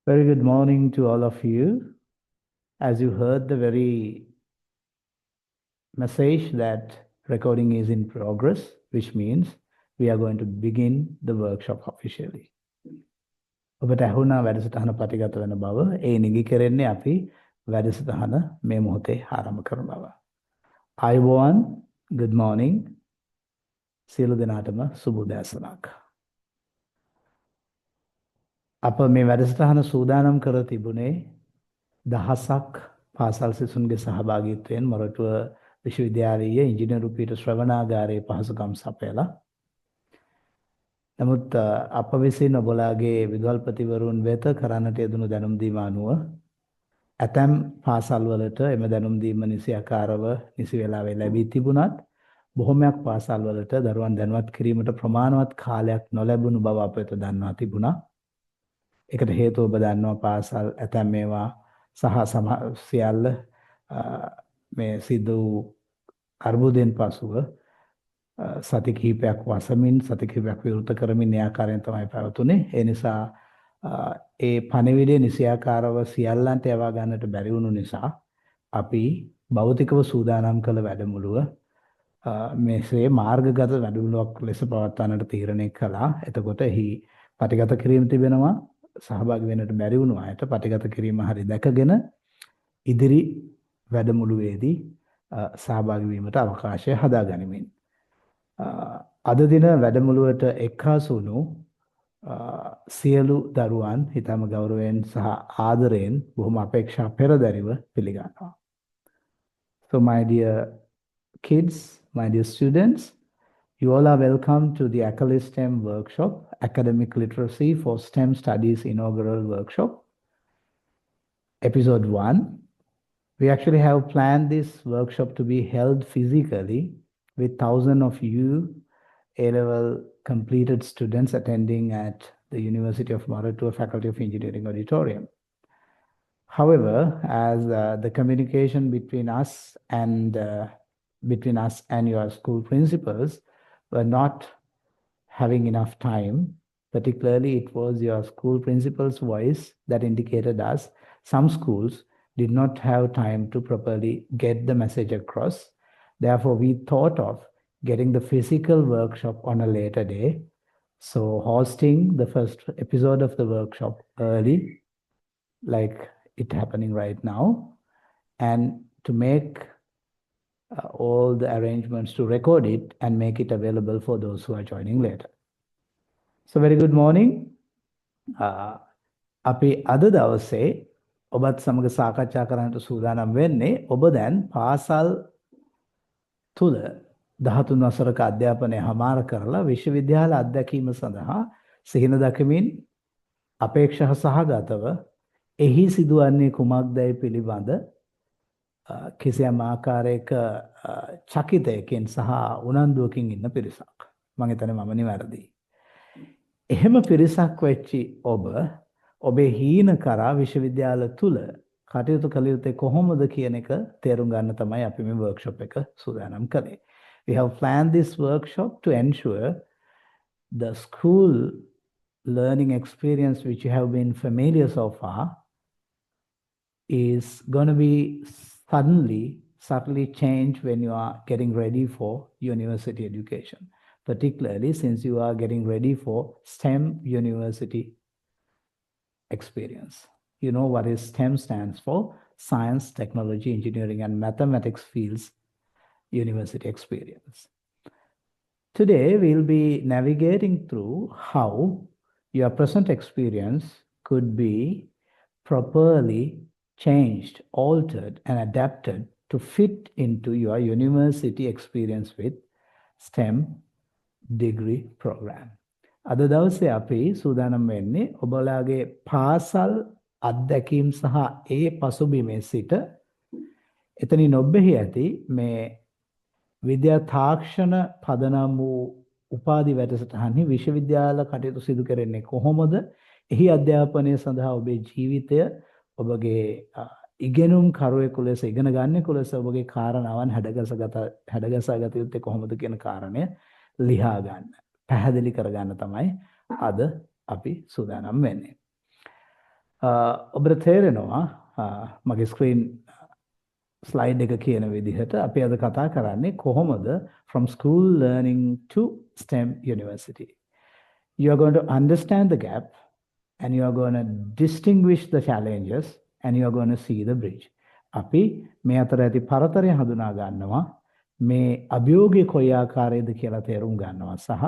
Very good morning to all of you. As you heard the very message that recording is in progress, which means we are going to begin the workshop officially. ඔබට ඇහුණා වැඩසටහන පටිගත වෙන බව. ඒ නිගි කෙරෙන්නේ අපි වැඩසටහන මේ මොහොතේ ආරම්භ කරන බව. අයුබෝවන්, good morning. සියලු දෙනාටම සුබ උදෑසනක්. අප මේ වැඩසටහන සූදානම් කර තිබුණේ දහසක් පාසල් සිසුන්ගේ සහභාගීත්වයෙන් මොරටුව විශ්වවිද්‍යාලීය ඉංජිනේරු පීඨ ශ්‍රවණාගාරයේ පහසුකම් සපයලා. නමුත් අප විසින් ඔබලාගේ විදුහල්පතිවරුන් වෙත කරන්නට යෙදුණු දැනුම් දීම අනුව ඇතැම් පාසල් වලට එම දැනුම් දීම නිසියාකාරව නිසි වේලාවේ ලැබී තිබුණත් බොහොමයක් පාසල් වලට දරුවන් දැනුවත් කිරීමට ප්‍රමාණවත් කාලයක් නොලැබුණු බව අප වෙත දන්වා තිබුණා. ඒකට හේතුව ඔබ දන්නවා පාසල් ඇතැම් මේවා සහ සියල්ල මේ සිදු අර්බුදයෙන් පසුව සති කිහිපයක් වසමින් සති කිහිපයක් විවෘත කරමින් ඒ ආකාරයෙන් තමයි පැවතුනේ. ඒ නිසා ඒ පණිවිඩය නිසියාකාරව සියල්ලන්ට යවා ගන්නට බැරි වුණු නිසා අපි භෞතිකව සූදානම් කළ වැඩමුළුව මෙසේ මාර්ගගත වැඩමුළුවක් ලෙස පවත්වන්නට තීරණය කළා. එතකොට එහි පටිගත කිරීම තිබෙනවා. සහභාගී වෙන්නට බැරි වුණු අයට පටිගත කිරීම හරි දැකගෙන ඉදිරි වැඩමුළුවේදී සහභාගී වීමට අවකාශය හදා ගනිමින් අද දින වැඩමුළුවට එක්කාසු වුණු සියලු දරුවන් හිතම ගෞරවයෙන් සහ ආදරයෙන් බොහොම අපේක්ෂා පෙරදරිව පිළිගන්නවා. So my dear kids, my dear students, you all are welcome to the Academic STEM workshop, Academic Literacy for STEM Studies inaugural workshop, episode 1. We actually have planned this workshop to be held physically with 1,000 of you A-level completed students attending at the University of Moratuwa Faculty of Engineering Auditorium. However, as the communication between us and your school principals were not having enough time, particularly it was your school principal's voice that indicated us some schools did not have time to properly get the message across. Therefore, we thought of getting the physical workshop on a later day. So hosting the first episode of the workshop early, like it happening right now, and to make all the arrangements to record it and make it available for those who are joining later. So very good morning. අපි අද දවසේ ඔබත් සමග සාකච්ඡා කරන්නට සූදානම් වෙන්නේ ඔබ දැන් පාසල් තුල 13 වසරක අධ්‍යාපනය හමාර කරලා විශ්වවිද්‍යාල අධ්‍යක්ීම සඳහා සිහින දකිමින් අපේක්ෂා සහගතව එහි සිදුවන්නේ කුමක්දයි පිළිබඳ කිසියම් ආකාරයක චකිතයකින් සහ උනන්දුවකින් ඉන්න පිරිසක්. මම හිතන්නේ මම නිවැරදි. එහෙම පිරිසක් වෙච්චි ඔබේ හීන කරා විශ්වවිද්‍යාල තුල කටයුතු කළ යුත්තේ කොහොමද කියන එක තේරුම් ගන්න තමයි අපි මේ workshop එක සූදානම් කළේ. We have planned this workshop to ensure the school learning experience which you have been familiar so far is going to be subtly changed when you are getting ready for university education, particularly since you are getting ready for STEM university experience. You know what is STEM stands for: Science, Technology, Engineering, and Mathematics fields university experience. Today, we'll be navigating through how your present experience could be properly changed, altered, and adapted to fit into your university experience with STEM degree program. අද දවසේ අපි සූදානම් වෙන්නේ ඔබලාගේ පාසල් අත්දැකීම් සහ ඒ පසුබිමේ සිට එතනින් ඔබෙහි ඇති මේ විද්‍යා තාක්ෂණ පදනම් වූ උපාධි වැඩසටහනෙහි විශ්වවිද්‍යාල කටයුතු සිදු කරන්නේ කොහොමද? එහි අධ්‍යාපනය සඳහා ඔබේ ජීවිතය ඔබගේ ඉගෙනුම් කරුවෙකු ලෙස ඉගෙන ගන්නෙකු ලෙස ඔබගේ කාරණාවන් හැඩගසගත යුත්තේ කොහොමද කියන කාරණය ලියා ගන්න, පැහැදිලි කරගන්න තමයි අද අපි සූදානම් වෙන්නේ. ඔබට තේරෙනවා මගේ ස්ක්‍රීන් ස්ලයිඩ් එක කියන විදිහට අපි අද කතා කරන්නේ කොහොමද from school learning to STEM university. You are going to understand the gap and you are going to distinguish the challenges and you are going to see the bridge. අපි මේ අතර ඇති පරතරය හඳුනා ගන්නවා මේ අභියෝගය කොයි ආකාරයේද කියලා තේරුම් ගන්නවා සහ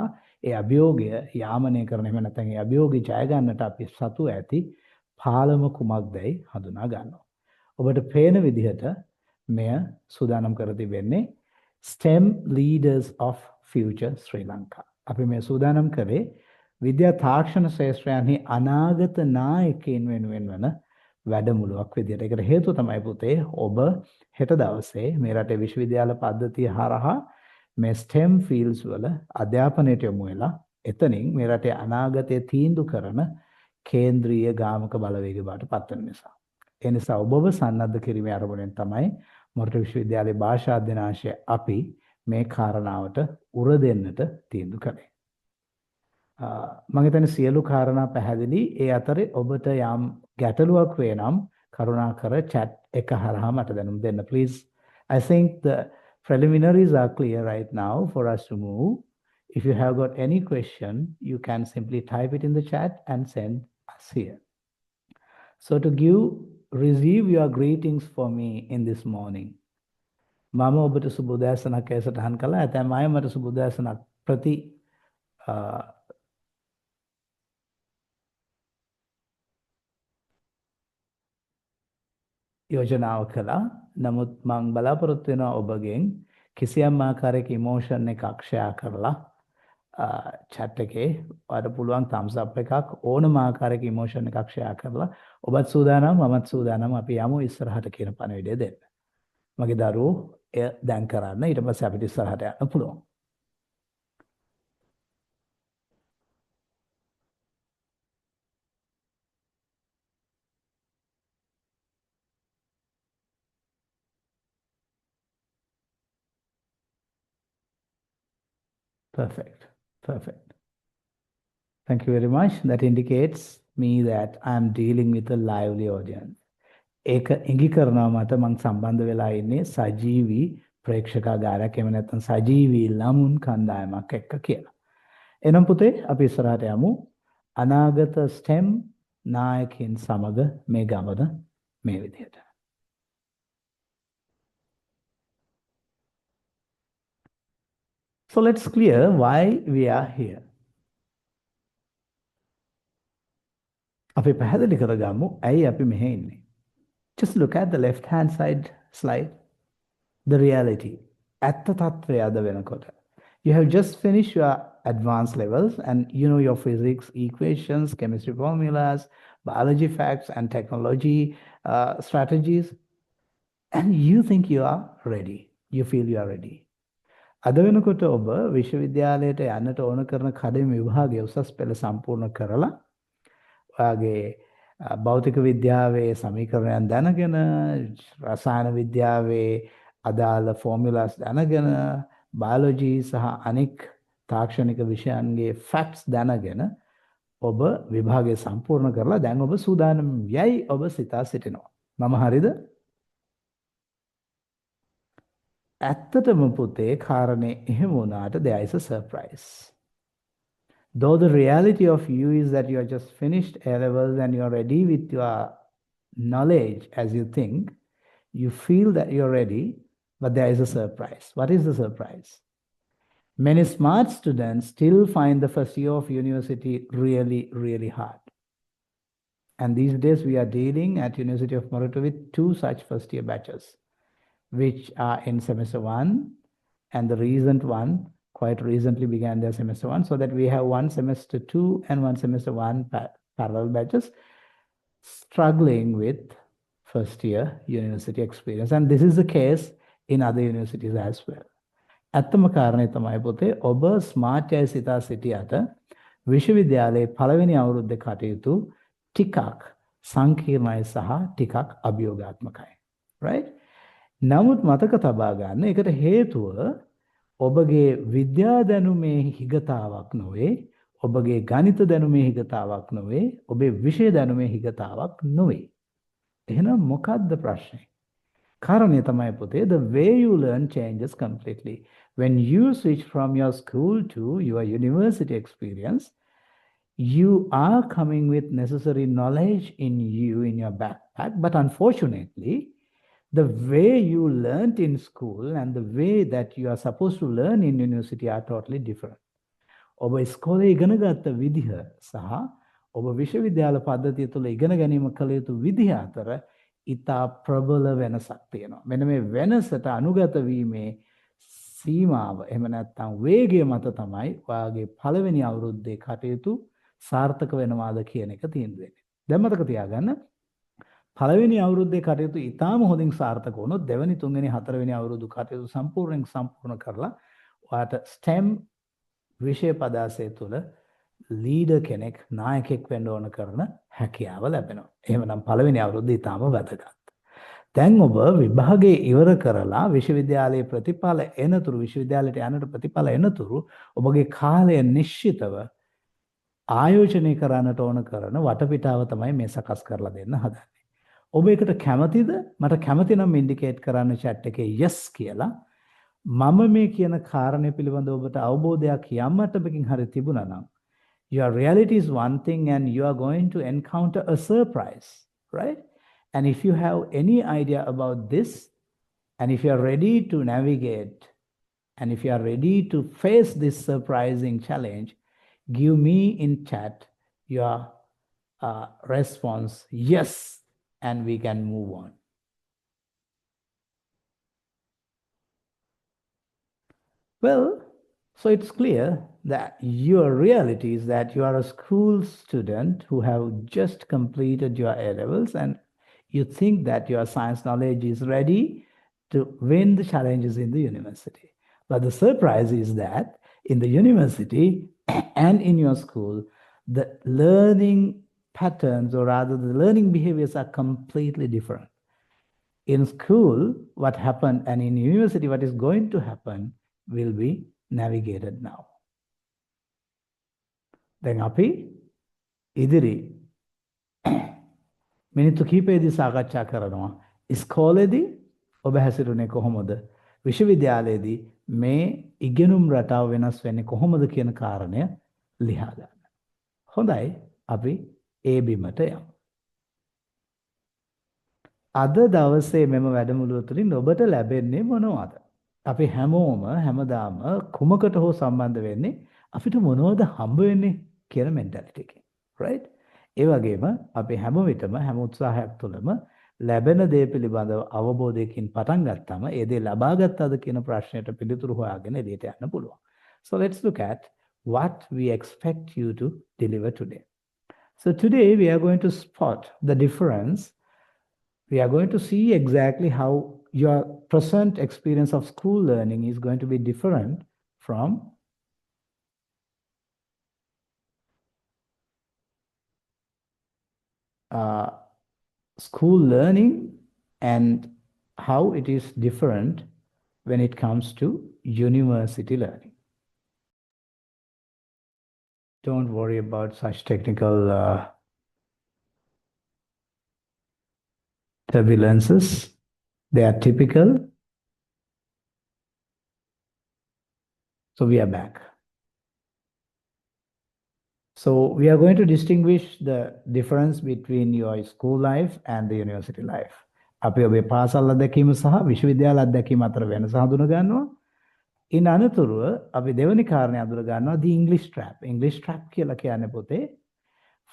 ඒ අභියෝගය යාමනය කරන එහෙම නැත්නම් ඒ අභියෝගය ජය ගන්නට අපි සතු ඇති පාලම කුමක්දයි හඳුනා ගන්නවා. ඔබට පේන විදිහට මෙය සූදානම් කර තිබෙන්නේ STEM Leaders of Future Sri Lanka. අපි මේ සූදානම් කරේ විද්‍යා තාක්ෂණ ශාස්ත්‍රයන්හි අනාගත නායකයින් වෙනුවෙන් වන වැඩමුළුවක් විදියට. ඒකට හේතුව තමයි පුතේ ඔබ හෙට දවසේ මේ රටේ විශ්වවිද්‍යාල පද්ධතිය හරහා මේ STEM fields වල අධ්‍යාපනයට යොමු වෙලා එතනින් මේ රටේ අනාගතය තීන්දුව කරන කේන්ද්‍රීය ගාමක බලවේග බවට පත් වෙන නිසා. ඒ නිසා ඔබව සන්නද්ධ කිරීමේ අරමුණෙන් තමයි මොරටු විශ්වවිද්‍යාලයේ භාෂා අධ්‍යනාංශය අපි මේ කාරණාවට උර දෙන්නට තීන්දුව කළේ. මම හිතන්නේ සියලු කාරණා පැහැදිලි. ඒ අතරේ ඔබට යම් ගැටලුවක් වේ නම් කරුණාකර chat එක හරහා මට දැනුම් දෙන්න please. I think the preliminaries are clear right now for us to move. If you have got any question, you can simply type it in the chat and send us here. So to receive your greetings for me in this morning. මම ඔබට සුබ උදෑසනක් ඇසටහන් කළා. ඇතැම් අය මට සුබ උදෑසනක් ප්‍රති යෝජනාව කළා. නමුත් මම බලාපොරොත්තු වෙනවා ඔබගෙන් කිසියම් ආකාරයක ඉමෝෂන් එකක් ෂෙයා කරලා chat එකේ ඔයාලට පුළුවන් thumbs up එකක් ඕනම ආකාරයක ඉමෝෂන් එකක් ෂෙයා කරලා ඔබත් සූදානම් මමත් සූදානම් අපි යමු ඉස්සරහට කියන පණිවිඩය දෙන්න. මගේ දරුවෝ එය දැන් කරන්න ඊට පස්සේ අපිට ඉස්සරහට යන්න පුළුවන්. Perfect. Thank you very much. That indicates me that I am dealing with a lively audience. ඒක ඉඟි කරනවා මට මං සම්බන්ධ වෙලා ඉන්නේ සජීවී ප්‍රේක්ෂකාගාරයක් එහෙම නැත්නම් සජීවී ළමුන් කණ්ඩායමක් එක්ක කියලා. එනම් පුතේ අපි ඉස්සරහට යමු. අනාගත STEM නායකයින් සමග මේ ගමන මේ විදිහට. So let's clear why we are here. අපි පැහැදිලි කරගමු ඇයි අපි මෙහෙ ඉන්නේ. Just look at the left hand side slide. The reality. ඇත්ත තත්ත්වය අද වෙනකොට. You have just finished your advanced levels and you know your physics equations, chemistry formulas, biology facts and technology strategies and you think you are ready. You feel you are ready. අද වෙනකොට ඔබ විශ්වවිද්‍යාලයට යන්නට ඕන කරන කඩින විභාගය උසස් පෙළ සම්පූර්ණ කරලා ඔයාගේ භෞතික විද්‍යාවේ සමීකරණයන් දැනගෙන රසායන විද්‍යාවේ අදාළ ෆෝමියුලාස් දැනගෙන බයොලොජි සහ අනෙක් තාක්ෂණික විෂයන්ගේ ෆැක්ට්ස් දැනගෙන ඔබ විභාගය සම්පූර්ණ කරලා දැන් ඔබ සූදානම් යයි ඔබ සිතා සිටිනවා. මම හරිද? ඇත්තටම පුතේ කාරණේ එහෙම වුණාට there is a surprise. Though the reality of you is that you are just finished A-levels and you are ready with your knowledge as you think, you feel that you're ready, but there is a surprise. What is the surprise? Many smart students still find the first year of university really, really hard. And these days we are dealing at University of Morato with 2 such first year batches, which are in semester 1 and the recent one quite recently began their semester 1, so that we have 1 semester 2 and 1 semester 1 parallel batches struggling with first year university experience. And this is the case in other universities as well. ඇත්තම කාරණේ තමයි පුතේ ඔබ smart අය සිතා සිටියට විශ්වවිද්‍යාලයේ පළවෙනි අවුරුද්දේ කටයුතු ටිකක් සංකීර්ණයි සහ ටිකක් අභියෝගාත්මකයි. right? නමුත් මතක තබා ගන්න ඒකට හේතුව ඔබගේ විද්‍යා දැනුමේ හිගතාවක් නොවේ ඔබගේ ගණිත දැනුමේ හිගතාවක් නොවේ. ඔබේ විෂය දැනුමේ හිගතාවක් නොවේ. එහෙනම් මොකක්ද ප්‍රශ්නේ? කාරණේ තමයි පුතේ, the way you learn changes completely. When you switch from your school to your university experience, you are coming with necessary knowledge in you, in your backpack. But unfortunately, the way you learned in school and the way that you are supposed to learn in university are totally different. ඔබ ඉස්කෝලේ ඉගෙන ගත්ත විදිහ සහ ඔබ විශ්වවිද්‍යාල පද්ධතිය තුළ ඉගෙන ගැනීම කළ යුතු විදිහ අතර ඉතා ප්‍රබල වෙනසක් තියෙනවා. මෙන්න මේ වෙනසට අනුගත වීමේ සීමාව එහෙම නැත්නම් වේගය මත තමයි ඔයාගේ පළවෙනි අවුරුද්දේ කටයුතු සාර්ථක වෙනවාද කියන එක තීන්දුව වෙන්නේ. දැන් මතක තියාගන්න, පළවෙනි අවුරුද්දේ කටයුතු ඉතාම හොඳින් සාර්ථක වුණොත් දෙවෙනි තුන්වෙනි හතරවෙනි අවුරුදු කටයුතු සම්පූර්ණ කරලා ඔයාට STEM විෂය පදාසය තුළ ලීඩර් කෙනෙක්, නායකයෙක් වෙන්න ඕන කරන හැකියාව ලැබෙනවා. එහෙමනම් පළවෙනි අවුරුද්ද ඉතාම වැදගත්. දැන් ඔබ විභාගයේ ඉවර කරලා විශ්වවිද්‍යාලයේ ප්‍රතිඵල එනතුරු, විශ්වවිද්‍යාලයට යන්නට ප්‍රතිඵල එනතුරු ඔබගේ කාලය නිශ්චිතව ආයෝජනය කරන්නට ඕන කරන වටපිටාව තමයි මේ සකස් කරලා දෙන්න හදන්නේ. ඔබ ඒකට කැමතිද? මට කැමති නම් ඉන්ඩිකේට් කරන්න chat එකේ yes කියලා. මම මේ කියන කාරණය පිළිබඳව ඔබට අවබෝධයක් යම් මට්ටමකින් හරි තිබුණා නම්, your reality is one thing and you are going to encounter a surprise, right? And if you have any idea about this, and if you are ready to navigate, and if you are ready to face this surprising challenge, give me in chat your response, yes, and we can move on. Well, so it's clear that your reality is that you are a school student who have just completed your A-levels and you think that your science knowledge is ready to win the challenges in the university. But the surprise is that in the university and in your school, the learning patterns, or rather the learning behaviors, are completely different. In school, what happened, and in university, what is going to happen will be navigated now. දැන් අපි ඉදිරි මිනිත්තු කිහිපයේදී සාකච්ඡා කරනවා ඉස්කෝලේදී ඔබ හැසිරුනේ කොහොමද, විශ්වවිද්‍යාලයේදී මේ ඉගෙනුම් රටාව වෙනස් වෙන්නේ කොහොමද කියන කාරණය ලියා ගන්න. හොඳයි, අපි ඒ බිමට යමු. අද දවසේ මෙම වැඩමුළුව තුළින් ඔබට ලැබෙන්නේ මොනවද? අපි හැමෝම හැමදාම කුමකට හෝ සම්බන්ධ වෙන්නේ අපිට මොනවද හම්බ වෙන්නේ කියන මෙන්ටැලිටි එකෙන්, right? ඒ වගේම අපි හැම විටම හැම උත්සාහයක් තුළම ලැබෙන දේ පිළිබඳව අවබෝධයකින් පටන් ගත්තාම ඒ දේ ලබා ගත්තද කියන ප්‍රශ්නයට පිළිතුරු හොයාගෙන එළියට යන්න පුළුවන්. So let's look at what we expect you to deliver today. So today we are going to spot the difference. We are going to see exactly how your present experience of school learning is going to be different from school learning and how it is different when it comes to university learning. Don't worry about such technical turbulences. They are typical. So we are back. So we are going to distinguish the difference between your school life and the university life. අපි ඔබේ පාසල් අත්දැකීම සහ විශ්වවිද්‍යාල අත්දැකීම අතර වෙනස හඳුනා ගන්නවා. ඉන් අනතුරුව අපි දෙවෙනි කාරණය අඳුර ගන්නවා the English trap. English trap කියලා කියන්නේ පොතේ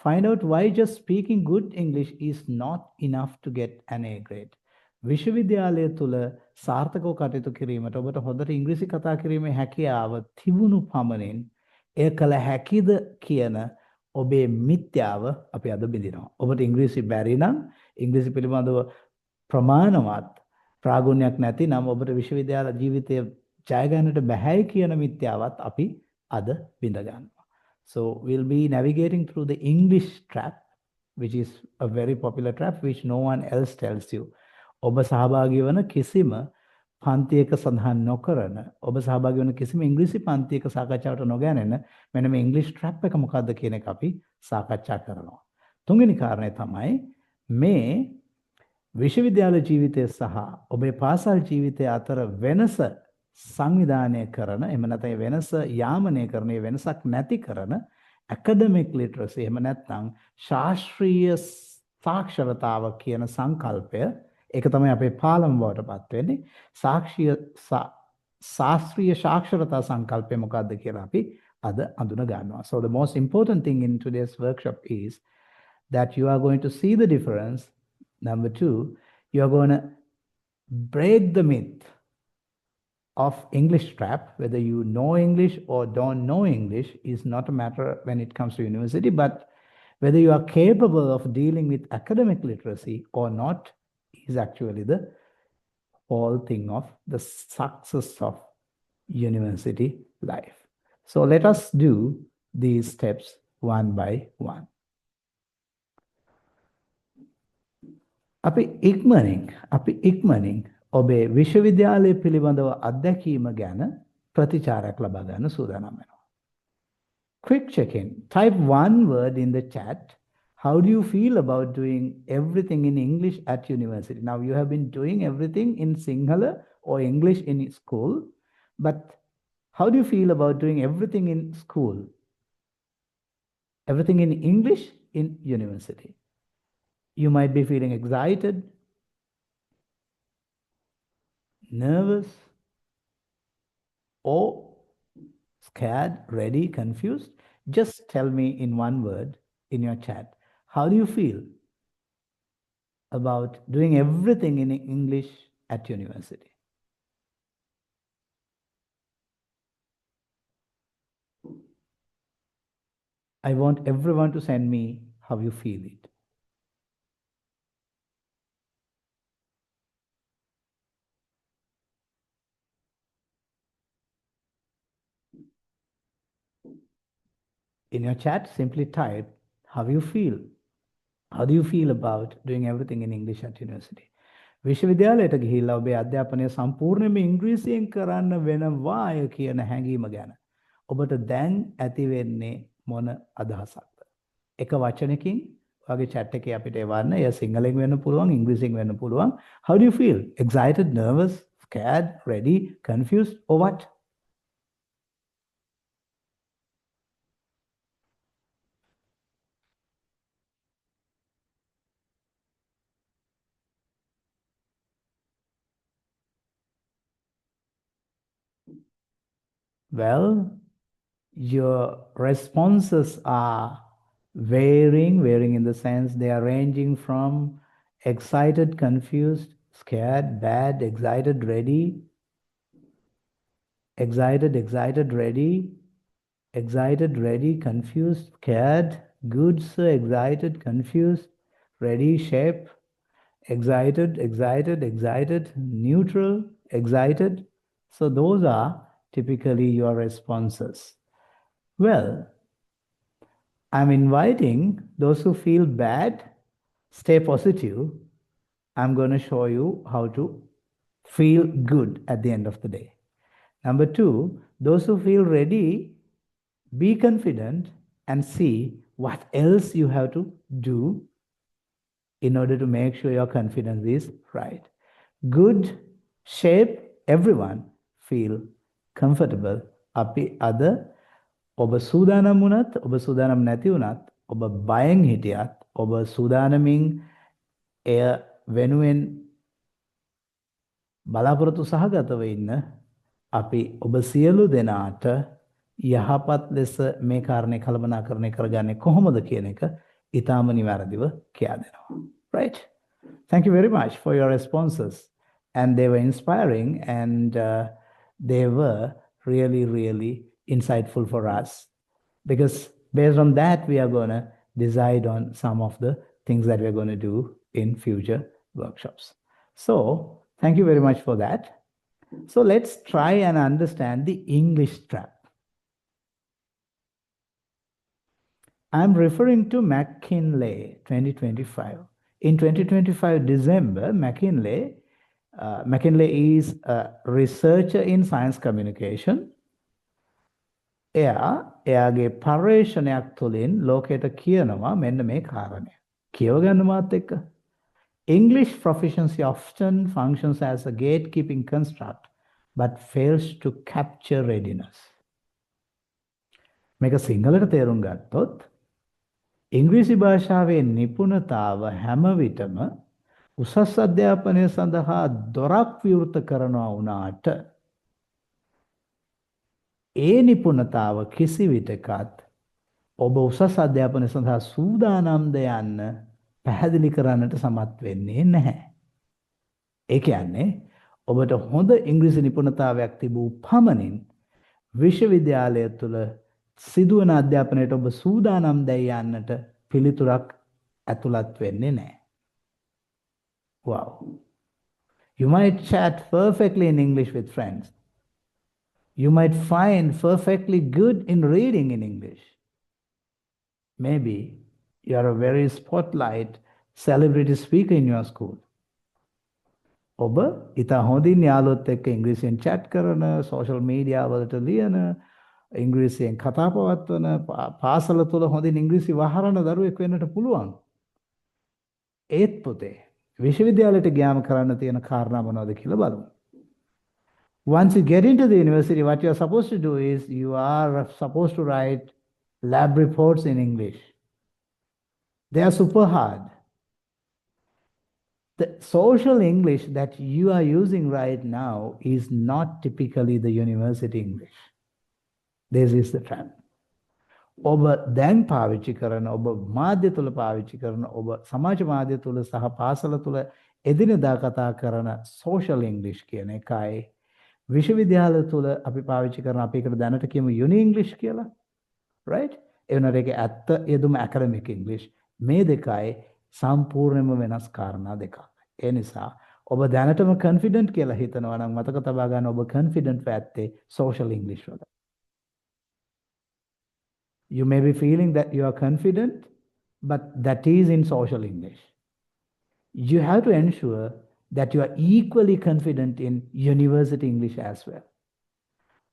find out why just speaking good English is not enough to get an A grade. විශ්වවිද්‍යාලය තුළ සාර්ථකව කටයුතු කිරීමට ඔබට හොඳට ඉංග්‍රීසි කතා කිරීමේ හැකියාව තිබුණු පමණින් එය කළ හැකිද කියන ඔබේ මිත්‍යාව අපි අද බිඳිනවා. ඔබට ඉංග්‍රීසි බැරි නම්, ඉංග්‍රීසි පිළිබඳව ප්‍රමාණවත් ප්‍රාගුණ්‍යයක් නැති නම් ඔබට විශ්වවිද්‍යාල ජීවිතය ජය ගන්නට බැහැයි කියන මිත්‍යාවත් අපි අද බිඳ ගන්නවා. So we'll be navigating through the English trap, which is a very popular trap which no one else tells you. ඔබ සහභාගී වන කිසිම පන්තියක සඳහන් නොකරන ඔබ සහභාගී වන කිසිම ඉංග්‍රීසි පන්තියක සාකච්ඡාවට නොගැනෙන මෙන්න මේ ඉංග්‍රීසි ට්‍රැප් එක මොකක්ද කියන එක අපි සාකච්ඡා කරනවා. තුන්වෙනි කාරණය තමයි මේ විශ්වවිද්‍යාල ජීවිතය සහ ඔබේ පාසල් ජීවිතය අතර වෙනස සංවිධානය කරන එහෙම නැත්නම් වෙනස යාමනය කරන වෙනසක් නැති කරන academic literacy එහෙම නැත්නම් ශාස්ත්‍රීය සාක්ෂරතාව කියන සංකල්පය ඒක තමයි අපේ පාලම බවට පත් වෙන්නේ ශාස්ත්‍රීය සාක්ෂරතා සංකල්පය මොකක්ද කියලා අපි අද අඳුන ගන්නවා. So the most important thing in today's workshop is that you are going to see the difference. Number two, you are going to break the myth of English trap. Whether you know English or don't know English is not a matter when it comes to university, but whether you are capable of dealing with academic literacy or not is actually the whole thing of the success of university life. So let us do these steps one by one. අපි ඉක්මනින් ඔබේ විශ්වවිද්‍යාලය පිළිබඳව අත්දැකීම ගැන ප්‍රතිචාරයක් ලබා ගන්න සූදානම් වෙනවා. Quick check-in. Type one word in the chat. How do you feel about doing everything in English at university? Now you have been doing everything in Sinhala or English in school, but how do you feel about doing everything in school? Everything in English in university. You might be feeling excited, nervous, or scared, ready, confused. Just tell me in one word in your chat. How do you feel about doing everything in English at university? I want everyone to send me how you feel it. In your chat, simply type how you feel. How do you feel about doing everything in English at university? විශ්වවිද්‍යාලයට ගිහිල්ලා ඔබේ අධ්‍යාපනය සම්පූර්ණයෙන්ම ඉංග්‍රීසියෙන් කරන්න වෙනවාය කියන හැඟීම ගැන ඔබට දැන් ඇති වෙන්නේ මොන අදහසක්ද? එක වචනකින් ඔයාගේ chat එකේ අපිට එවන්න. එය සිංහලෙන් වෙන්න පුළුවන්, ඉංග්‍රීසියෙන් වෙන්න පුළුවන්. How do you feel? Excited, nervous, scared, ready, confused, or what? Well, your responses are varying in the sense they are ranging from excited, confused, scared, bad, excited, ready, ready, confused, scared, good, sir, excited, confused, ready, shape, excited, neutral, excited. So those are typically your responses. Well, I'm inviting those who feel bad, stay positive. I'm going to show you how to feel good at the end of the day. Number two, those who feel ready, be confident and see what else you have to do in order to make sure your confidence is right. Good shape, everyone feel comfortable. අපි අද ඔබ සූදානම් වුණත් ඔබ සූදානම් නැති වුණත් ඔබ බයෙන් හිටියත් ඔබ සූදානමින් එය වෙනුවෙන් බලාපොරොත්තු සහගතව ඉන්න අපි ඔබ සියලු දෙනාට යහපත් ලෙස මේ කාරණේ කළමනාකරණය කරගන්නේ කොහොමද කියන එක ඊටාම නිවැරදිව කියා දෙනවා. Right? Thank you very much for your responses. And they were inspiring and they were really insightful for us. Because based on that, we are going to decide on some of the things that we're going to do in future workshops. So, thank you very much for that. So, let's try and understand the English trap. I'm referring to McKinley 2025. In 2025 December, McKinley McKinley is a researcher in science communication. එයාගේ පර්යේෂණයක් තුළින් ලෝකයට කියනවා මෙන්න මේ කාරණය. කියව ගන්න මාත් එක්ක. English proficiency often functions as a gatekeeping construct but fails to capture readiness. මේක සිංහලට තේරුම් ගත්තොත් ඉංග්‍රීසි භාෂාවේ නිපුණතාව හැම විටම උසස් අධ්‍යාපනය සඳහා දොරක් විවෘත කරනවා වුණාට ඒ නිපුණතාව කිසි විටකත් ඔබ උසස් අධ්‍යාපනය සඳහා සූදානම්ද යන්න පැහැදිලි කරන්නට සමත් වෙන්නේ නැහැ. ඒ කියන්නේ ඔබට හොඳ ඉංග්‍රීසි නිපුණතාවයක් තිබූ පමණින් විශ්වවිද්‍යාලය තුළ සිදුවන අධ්‍යාපනයට ඔබ සූදානම් දැයි යන්නට පිළිතුරක් ඇතුළත් වෙන්නේ නැහැ. Wow. You might chat perfectly in English with friends. You might find perfectly good in reading in English. Maybe you are a very spotlight celebrity speaker in your school. ඔබ ඉතා හොඳින් යාළුවොත් එක්ක ඉංග්‍රීසියෙන් chat කරන, social media වලට ලියන, ඉංග්‍රීසියෙන් කතා පවත්වන, පාසල තුල හොඳින් ඉංග්‍රීසි වහරන දරුවෙක් වෙන්නට පුළුවන්. ඒත් පුතේ විශ්වවිද්‍යාලයට ගියාම කරන්න තියෙන කාරණා මොනවද කියලා බලමු. Once you get into the university, what you are supposed to do is you are supposed to write lab reports in English. They are super hard. The social English that you are using right now is not typically the university English. This is the trap. ඔබ දැන් පාවිච්චි කරන ඔබ මාධ්‍ය තුල පාවිච්චි කරන ඔබ සමාජ මාධ්‍ය තුල සහ පාසල තුල එදිනෙදා කතා කරන social English කියන එකයි විශ්වවිද්‍යාල තුල අපි පාවිච්චි කරන අපි එකට දැනට කියමු uni English කියලා. right? ඒ වුණාට ඒක ඇත්ත යෙදුම academic English. මේ දෙකයි සම්පූර්ණයෙන්ම වෙනස් කාරණා දෙකක්. ඒ නිසා ඔබ දැනටම confident කියලා හිතනවා නම් මතක තබා ගන්න ඔබ confident වෙත්තේ social English වල. You may be feeling that you are confident, but that is in social English. You have to ensure that you are equally confident in university English as well.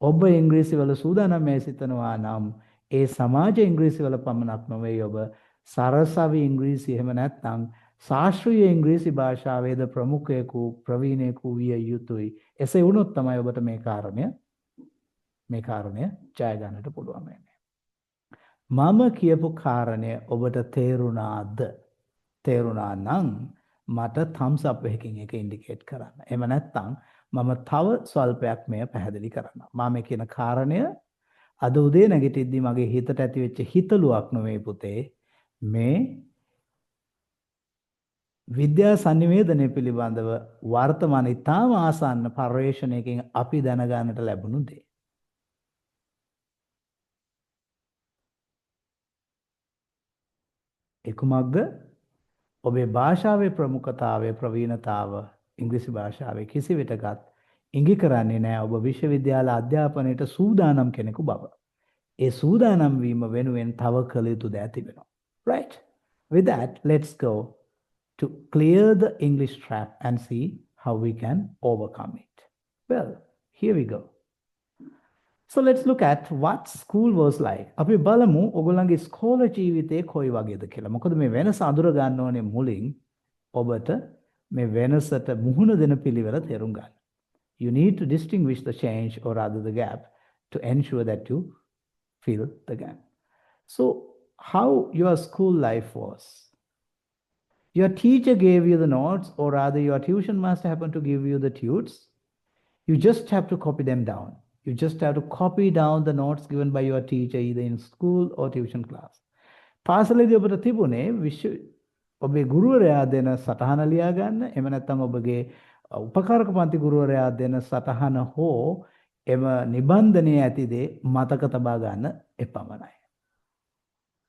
ඔබ ඉංග්‍රීසි වල සූදානම් මේ සිතනවා නම් ඒ සමාජ ඉංග්‍රීසි වල පමණක් නොවේ ඔබ සරසවි ඉංග්‍රීසි එහෙම නැත්නම් ශාස්ත්‍රීය ඉංග්‍රීසි භාෂාවේද ප්‍රමුඛයෙකු ප්‍රවීණයෙකු විය යුතුයි. එසේ වුණොත් තමයි ඔබට මේ කාරණය ජය ගන්නට පුළුවන් වෙන්නේ. මම කියපු කාරණය ඔබට තේරුණාද? තේරුණා නම් මට thumbs up එකකින් එක ඉන්ඩිකේට් කරන්න. එහෙම නැත්නම් මම තව ස්වල්පයක් මෙය පැහැදිලි කරනවා. මම කියන කාරණය අද උදේ නැගිටිද්දි මගේ හිතට ඇති වෙච්ච හිතලුවක් නෙවෙයි පුතේ. මේ විද්‍යා සංනිවේදනය පිළිබඳව වර්තමාන ඉතාම ආසන්න පර්යේෂණයකින් අපි දැනගන්නට ලැබුණු දේ. එකුමක්ද? ඔබේ භාෂාවේ ප්‍රමුඛතාවය ප්‍රවීණතාව ඉංග්‍රීසි භාෂාවේ කිසි විටකත් ඉඟි කරන්නේ නැහැ ඔබ විශ්වවිද්‍යාල අධ්‍යාපනයට සූදානම් කෙනෙකු බව. ඒ සූදානම් වීම වෙනුවෙන් තව කළ යුතු දෑ තිබෙනවා. Right? With that, let's go to clear the English trap and see how we can overcome it. Well, here we go. So let's look at what school was like. අපි බලමු ඔයගොල්ලන්ගේ ස්කෝල ජීවිතේ කොයි වගේද කියලා. මොකද මේ වෙනස අඳුර ගන්න ඕනේ මුලින් ඔබට මේ වෙනසට මුහුණ දෙන පිළිවෙල තේරුම් ගන්න. You need to distinguish the change or rather the gap to ensure that you fill the gap. So how your school life was? Your teacher gave you the notes or rather your tuition master happened to give you the tutes. You just have to copy them down. You just have to copy down the notes given by your teacher either in school or tuition class. පාසලේදී ඔබට තිබුණේ ඔබේ ගුරුවරයා දෙන සටහන ලියා ගන්න. එහෙම නැත්නම් ඔබගේ උපකාරක පන්ති ගුරුවරයා දෙන සටහන හෝ එම නිබන්ධනයේ ඇති දේ මතක තබා ගන්න එපමණයි.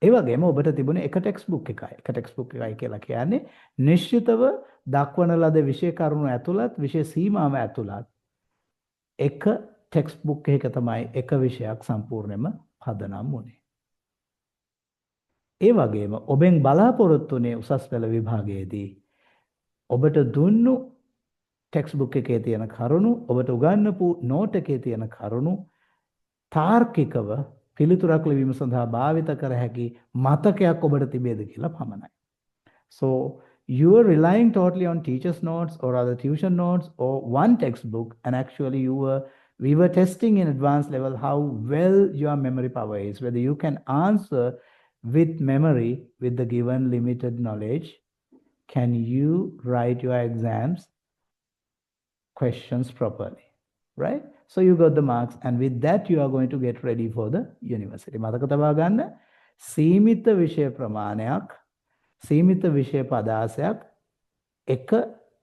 ඒ වගේම ඔබට තිබුණේ එක ටෙක්ස්ට් බුක් එකයි. එක ටෙක්ස්ට් බුක් එකයි කියලා කියන්නේ නිශ්චිතව දක්වන ලද විෂය කරුණු ඇතුළත් විෂය සීමාව ඇතුළත් එක ටෙක්ස්ට් බුක් එකක තමයි එක විෂයක් සම්පූර්ණයෙන්ම පදනම් වුනේ. ඒ වගේම ඔබෙන් බලාපොරොත්තු වුණේ උසස් පෙළ විභාගයේදී ඔබට දුන්නු ටෙක්ස්ට් බුක් එකේ තියෙන කරුණු ඔබට උගන්වපු නෝට් එකේ තියෙන කරුණු තාර්කිකව පිළිතුරක් ලිවීම සඳහා භාවිත කර හැකි මතකයක් ඔබට තිබේද කියලා පමණයි. So you are relying totally on teacher's notes or other tuition notes or one textbook, and actually we were testing in advanced level how well your memory power is, whether you can answer with memory with the given limited knowledge. Can you write your exams questions properly, right? So you got the marks, and with that you are going to get ready for the university. මතක තබා ගන්න සීමිත විෂය ප්‍රමාණයක් සීමිත විෂය පදාසයක් එක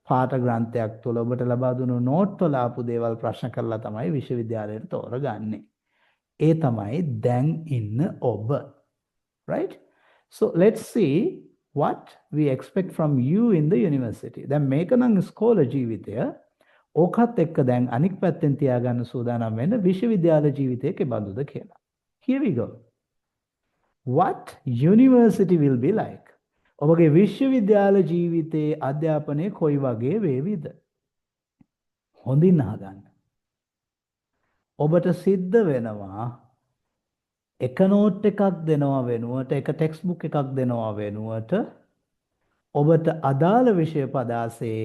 පාඨ ග්‍රන්ථයක් තුළ ඔබට ලබා දුණු නෝට් වල ආපු දේවල් ප්‍රශ්න කරලා තමයි විශ්වවිද්‍යාලයට තෝරගන්නේ. ඒ තමයි දැන් ඉන්න ඔබ, right? So let's see what we expect from you in the university. දැන් මේක නම් ස්කෝල ජීවිතය. ඕකත් එක්ක දැන් අනික් පැත්තෙන් තියාගන්න සූදානම් වෙන්න විශ්වවිද්‍යාල ජීවිතය කෙබඳුද කියලා. Here we go. What university will be like? ඔබගේ විශ්වවිද්‍යාල ජීවිතයේ අධ්‍යාපනය කොයි වගේ වේවිද? හොඳින් අහගන්න. ඔබට සිද්ධ වෙනවා එක නෝට් එකක් දෙනවා වෙනුවට එක ටෙක්ස්ට් බුක් එකක් දෙනවා වෙනුවට ඔබට අදාළ විෂය පදාසේ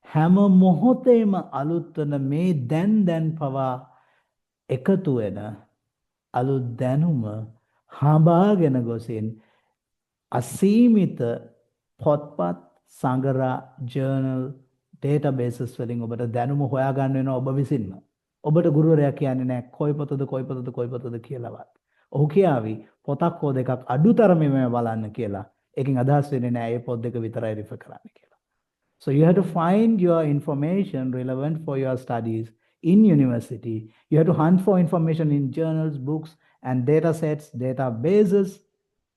හැම මොහොතේම අලුත් වන මේ දැන් පවා එකතු වෙන අලුත් දැනුම හඹාගෙන ගොසින් අසීමිත පොත්පත් සංගරා ජර්නල් ඩේටාබේසස් වලින් ඔබට දැනුම හොයාගන්න වෙනවා ඔබ විසින්ම. ඔබට ගුරුවරයා කියන්නේ නැහැ කොයි පොතද කියලාවත්. ඔහු කියාවි පොතක් හෝ දෙකක් අඩුතරමෙම බලන්න කියලා. ඒකෙන් අදහස් වෙන්නේ නැහැ මේ පොත් දෙක විතරයි රිෆර් කරන්න කියලා. So you have to find your information relevant for your studies in university. You have to hunt for information in journals, books, and data sets, databases,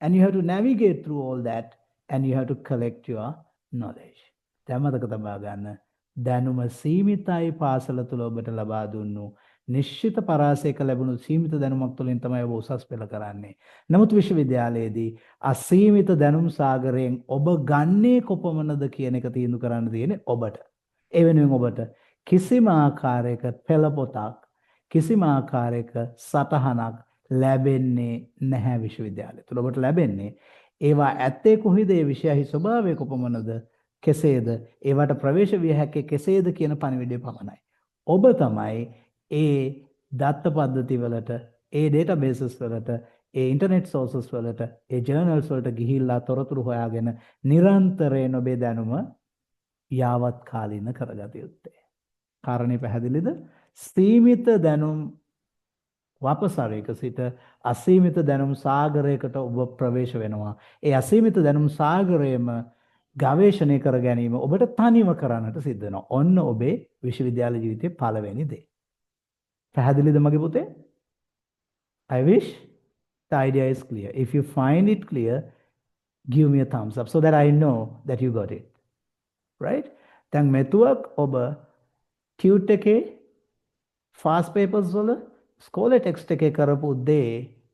and you have to navigate through all that, and you have to collect your knowledge. දැමතක තබා ගන්න දැනුම සීමිතයි පාසල තුල ඔබට ලබා දුන්නු නිශ්චිත පරාසයක ලැබුණු සීමිත දැනුමක් තුළින් තමයි ඔබ උසස් පෙළ කරන්නේ. නමුත් විශ්වවිද්‍යාලයේදී අසීමිත දැනුම් සාගරයෙන් ඔබ ගන්නේ කොපමණද කියන එක තීන්දුව කරන්න තියෙන්නේ ඔබට. ඒ වෙනුවෙන් ඔබට කිසිම ආකාරයක පෙළපොතක් කිසිම ආකාරයක සටහනක් ලැබෙන්නේ නැහැ විශ්වවිද්‍යාලය තුල. ඔබට ලැබෙන්නේ ඒවා ඇත්තේ කොහේද, ඒ විෂයයි ස්වභාවය කොපමණද, කෙසේද, ඒවට ප්‍රවේශ විය හැකි කෙසේද කියන පණිවිඩය පමණයි. ඔබ තමයි ඒ දත්ත පද්ධති වලට, ඒ ඩේටාබේසස් වලට, ඒ ඉන්ටර්නෙට් සෝසස් වලට, ඒ ජර්නල්ස් වලට ගිහිල්ලා තොරතුරු හොයාගෙන නිරන්තරයෙන් ඔබේ දැනුම යාවත් කාලීන කරගත යුත්තේ. කාරණේ පැහැදිලිද? සීමිත දැනුම් වපසරයක සිට අසීමිත දැනුම් සාගරයකට ඔබ ප්‍රවේශ වෙනවා. ඒ අසීමිත දැනුම් සාගරයේම ගවේෂණය කර ගැනීම ඔබට තනියම කරන්නට සිද්ධ වෙනවා. ඔන්න ඔබේ විශ්වවිද්‍යාල ජීවිතයේ පළවෙනි දේ. පැහැදිලිද මගේ පුතේ? I wish the idea is clear. If you find it clear, give me a thumbs up so that I know that you got it. Right? දැන් මෙතුවක් ඔබ ටියුට් එකේ fast papers වල ස්කෝලේ ටෙක්ස්ට් එකේ කරපු දේ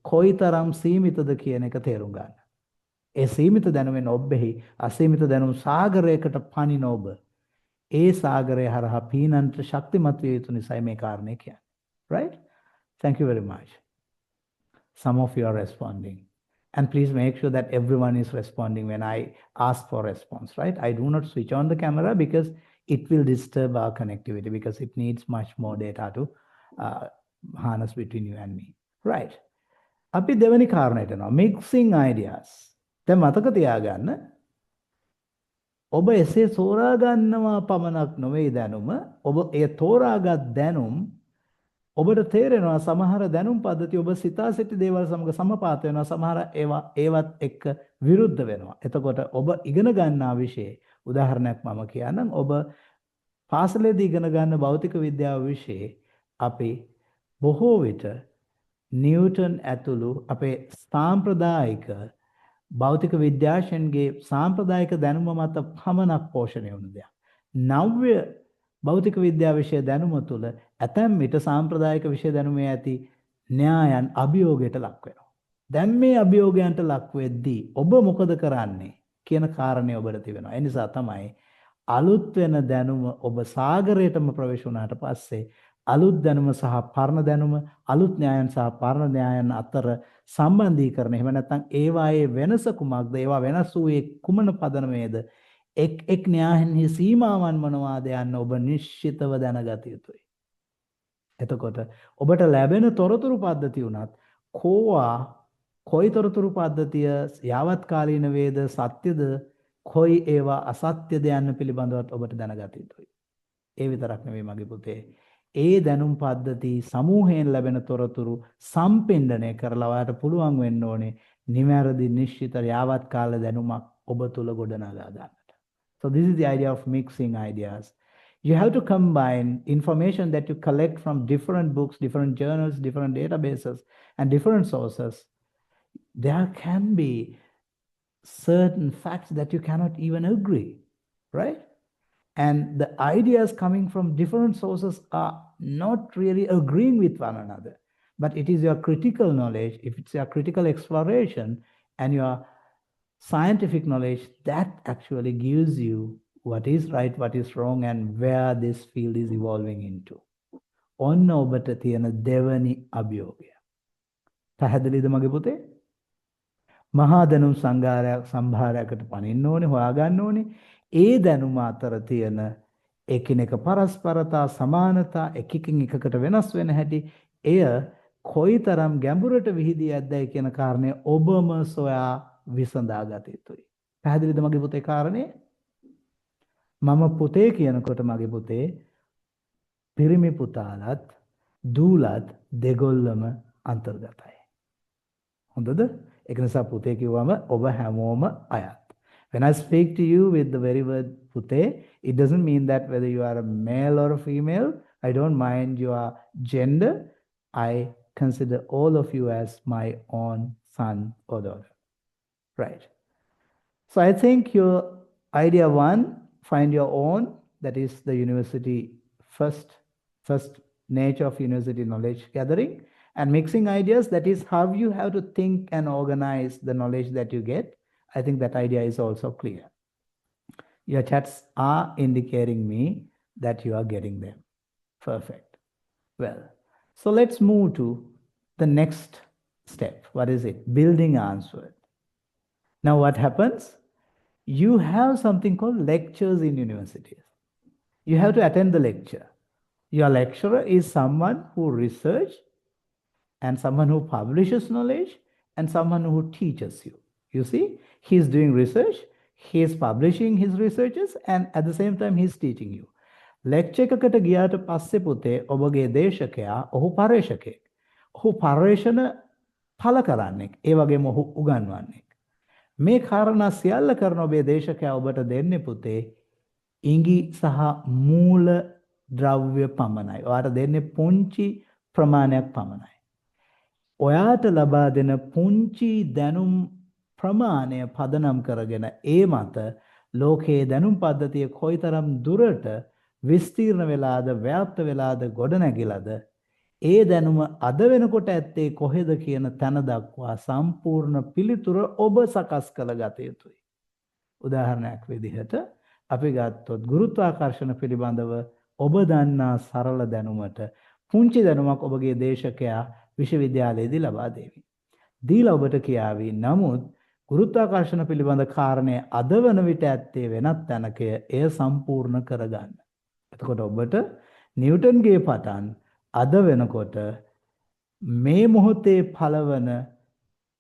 කොයිතරම් සීමිතද කියන එක තේරුම් ගන්න. ඒ සීමිත දැනුමෙන් ඔබෙහි අසීමිත දැනුම් සාගරයකට පනින ඔබ ඒ සාගරය හරහා පීනන්ට ශක්තිමත් විය යුතු නිසයි මේ කාරණේ කියන්නේ. Right? Thank you very much. Some of you are responding. And please make sure that everyone is responding when I ask for response, right? I do not switch on the camera because it will disturb our connectivity because it needs much more data to harness between you and me. Right. අපි දෙවෙනි කාරණයට යනවා. Mixing ideas. දැන් මතක තියාගන්න ඔබ එසේ තෝරා ගන්නවා පමණක් නෙවෙයි දැනුම. ඔබ ඒ තෝරාගත් දැනුම් ඔබට තේරෙනවා සමහර දැනුම් පද්ධති ඔබ සිතා සිටි දේවල් සමග සමපාත වෙනවා, සමහර ඒවත් එක්ක විරුද්ධ වෙනවා. එතකොට ඔබ ඉගෙන ගන්නා විෂය උදාහරණයක් මම කියන්නම්. ඔබ පාසලේදී ඉගෙන ගන්න භෞතික විද්‍යාව විෂයේ අපි බොහෝ විට නිව්ටන් ඇතුළු අපේ සාම්ප්‍රදායික භෞතික විද්‍යාඥයන්ගේ සාම්ප්‍රදායික දැනුම මත පමණක් පෝෂණය වුණු දෙයක්. නව්‍ය භෞතික විද්‍යාව විෂය දැනුම තුළ ඇතැම් විට සාම්ප්‍රදායික විෂය දැනුමේ ඇති න්‍යායන් අභියෝගයට ලක් වෙනවා. දැන් මේ අභියෝගයන්ට ලක් වෙද්දී ඔබ මොකද කරන්නේ කියන කාරණේ ඔබට තිබෙනවා. ඒ නිසා තමයි අලුත් වෙන දැනුම ඔබ සාගරයටම ප්‍රවේශ වුණාට පස්සේ අලුත් දැනුම සහ පරණ දැනුම අලුත් න්‍යායන් සහ පරණ න්‍යායන් අතර සම්බන්ධීකරණ එහෙම නැත්නම් ඒවායේ වෙනස කුමක්ද ඒවා වෙනස් වූයේ කුමන පදනමේද එක් න්‍යායන්හි සීමාවන් මොනවාද යන්න ඔබ නිශ්චිතව දැනගත යුතුයි. එතකොට ඔබට ලැබෙන තොරතුරු පද්ධතිය උනත් කෝවා කොයි තොරතුරු පද්ධතිය යාවත්කාලීන වේද සත්‍යද කොයි ඒවා අසත්‍යද යන්න පිළිබඳවත් ඔබට දැනගත යුතුයි. ඒ විතරක් නෙවෙයි මගේ පුතේ. ඒ දැනුම් පද්ධති සමූහයෙන් ලැබෙන තොරතුරු සම්පින්ඩණය කරලා ඔයාලට පුළුවන් වෙන්න ඕනේ නිවැරදි නිශ්චිත යාවත්කාල දැනුමක් ඔබ තුල ගොඩනගා ගන්නට. So this is the idea of mixing ideas. You have to combine information that you collect from different books, different journals, different databases, and different sources. There can be certain facts that you cannot even agree, right? And the ideas coming from different sources are not really agreeing with one another. But it is your critical knowledge, if it's your critical exploration and your scientific knowledge that actually gives you what is right, what is wrong, and where this field is evolving into. ඔන්න ඔබට තියෙන දෙවනි අභියෝගය. පැහැදිලිද මගේ පුතේ? මහා දැනුම් සම්භාරයකට පනින්න ඕනේ, හොයාගන්න ඕනේ. ඒ දැනුම අතර තියෙන එකිනෙක පරස්පරතා, සමානතා, එකකින් එකකට වෙනස් වෙන හැටි, එය කොයිතරම් ගැඹුරට විහිදී ඇද්දයි කියන කාරණය ඔබම සොයා විසඳා ගත යුතුයි. පැහැදිලිද මගේ පුතේ කාරණේ? මම පුතේ කියනකොට මගේ පුතේ පිරිමි පුතාලත් දූලත් දෙගොල්ලම අන්තර්ගතයි. හොඳද? ඒක නිසා පුතේ කිව්වම ඔබ හැමෝම අයත්. When I speak to you with the very word pute, it doesn't mean that whether you are a male or a female, I don't mind your gender. I consider all of you as my own son or daughter. Right. So I think your idea one, find your own, that is the university first nature of university knowledge gathering, and mixing ideas, that is how you have to think and organize the knowledge that you get. I think that idea is also clear. Your chats are indicating me that you are getting them. Perfect. Well, so let's move to the next step. What is it? Building Answered. Now what happens? You have something called lectures in universities. You have to attend the lecture. Your lecturer is someone who researches and someone who publishes knowledge and someone who teaches you. You see, he is doing research, he is publishing his researches, and at the same time he is teaching you. lecture එකකට ගියාට පස්සේ පුතේ ඔබගේ දේශකයා ඔහු පරේෂකෙක්. ඔහු පර්යේෂණ ඵල කරන්නෙක්. ඒ වගේම ඔහු උගන්වන්නෙක්. මේ කාරණා සියල්ල කරන ඔබේ දේශකයා ඔබට දෙන්නේ පුතේ ඉඟි සහ මූල ද්‍රව්‍ය පමණයි. ඔයාට දෙන්නේ පුංචි ප්‍රමාණයක් පමණයි. ඔයාට ලබා දෙන පුංචි දැනුම් ප්‍රමාණය පදනම් කරගෙන ඒ මත ලෝකයේ දැනුම් පද්ධතිය කොයිතරම් දුරට විස්තීර්ණ වෙලාද ව්‍යාප්ත වෙලාද ගොඩනැගිලාද ඒ දැනුම අද වෙනකොට ඇත්තේ කොහෙද කියන තැන දක්වා සම්පූර්ණ පිළිතුර ඔබ සකස් කළ ගත යුතුයි. උදාහරණයක් විදිහට අපි ගත්තොත් ගුරුත්වාකර්ෂණ පිළිබඳව ඔබ දන්නා සරල දැනුමට පුංචි දැනුමක් ඔබගේ දේශකයා විශ්වවිද්‍යාලයේදී ලබා දෙවි. දීලා ඔබට කියාවි. නමුත් ගුරුත්වාකර්ෂණ පිළිබඳ කාරණය අද වන විට ඇත්තේ වෙනත් තැනක එය සම්පූර්ණ කරගන්න. එතකොට ඔබට නිව්ටන්ගේ පටන් අද වෙනකොට මේ මොහොතේ පළවන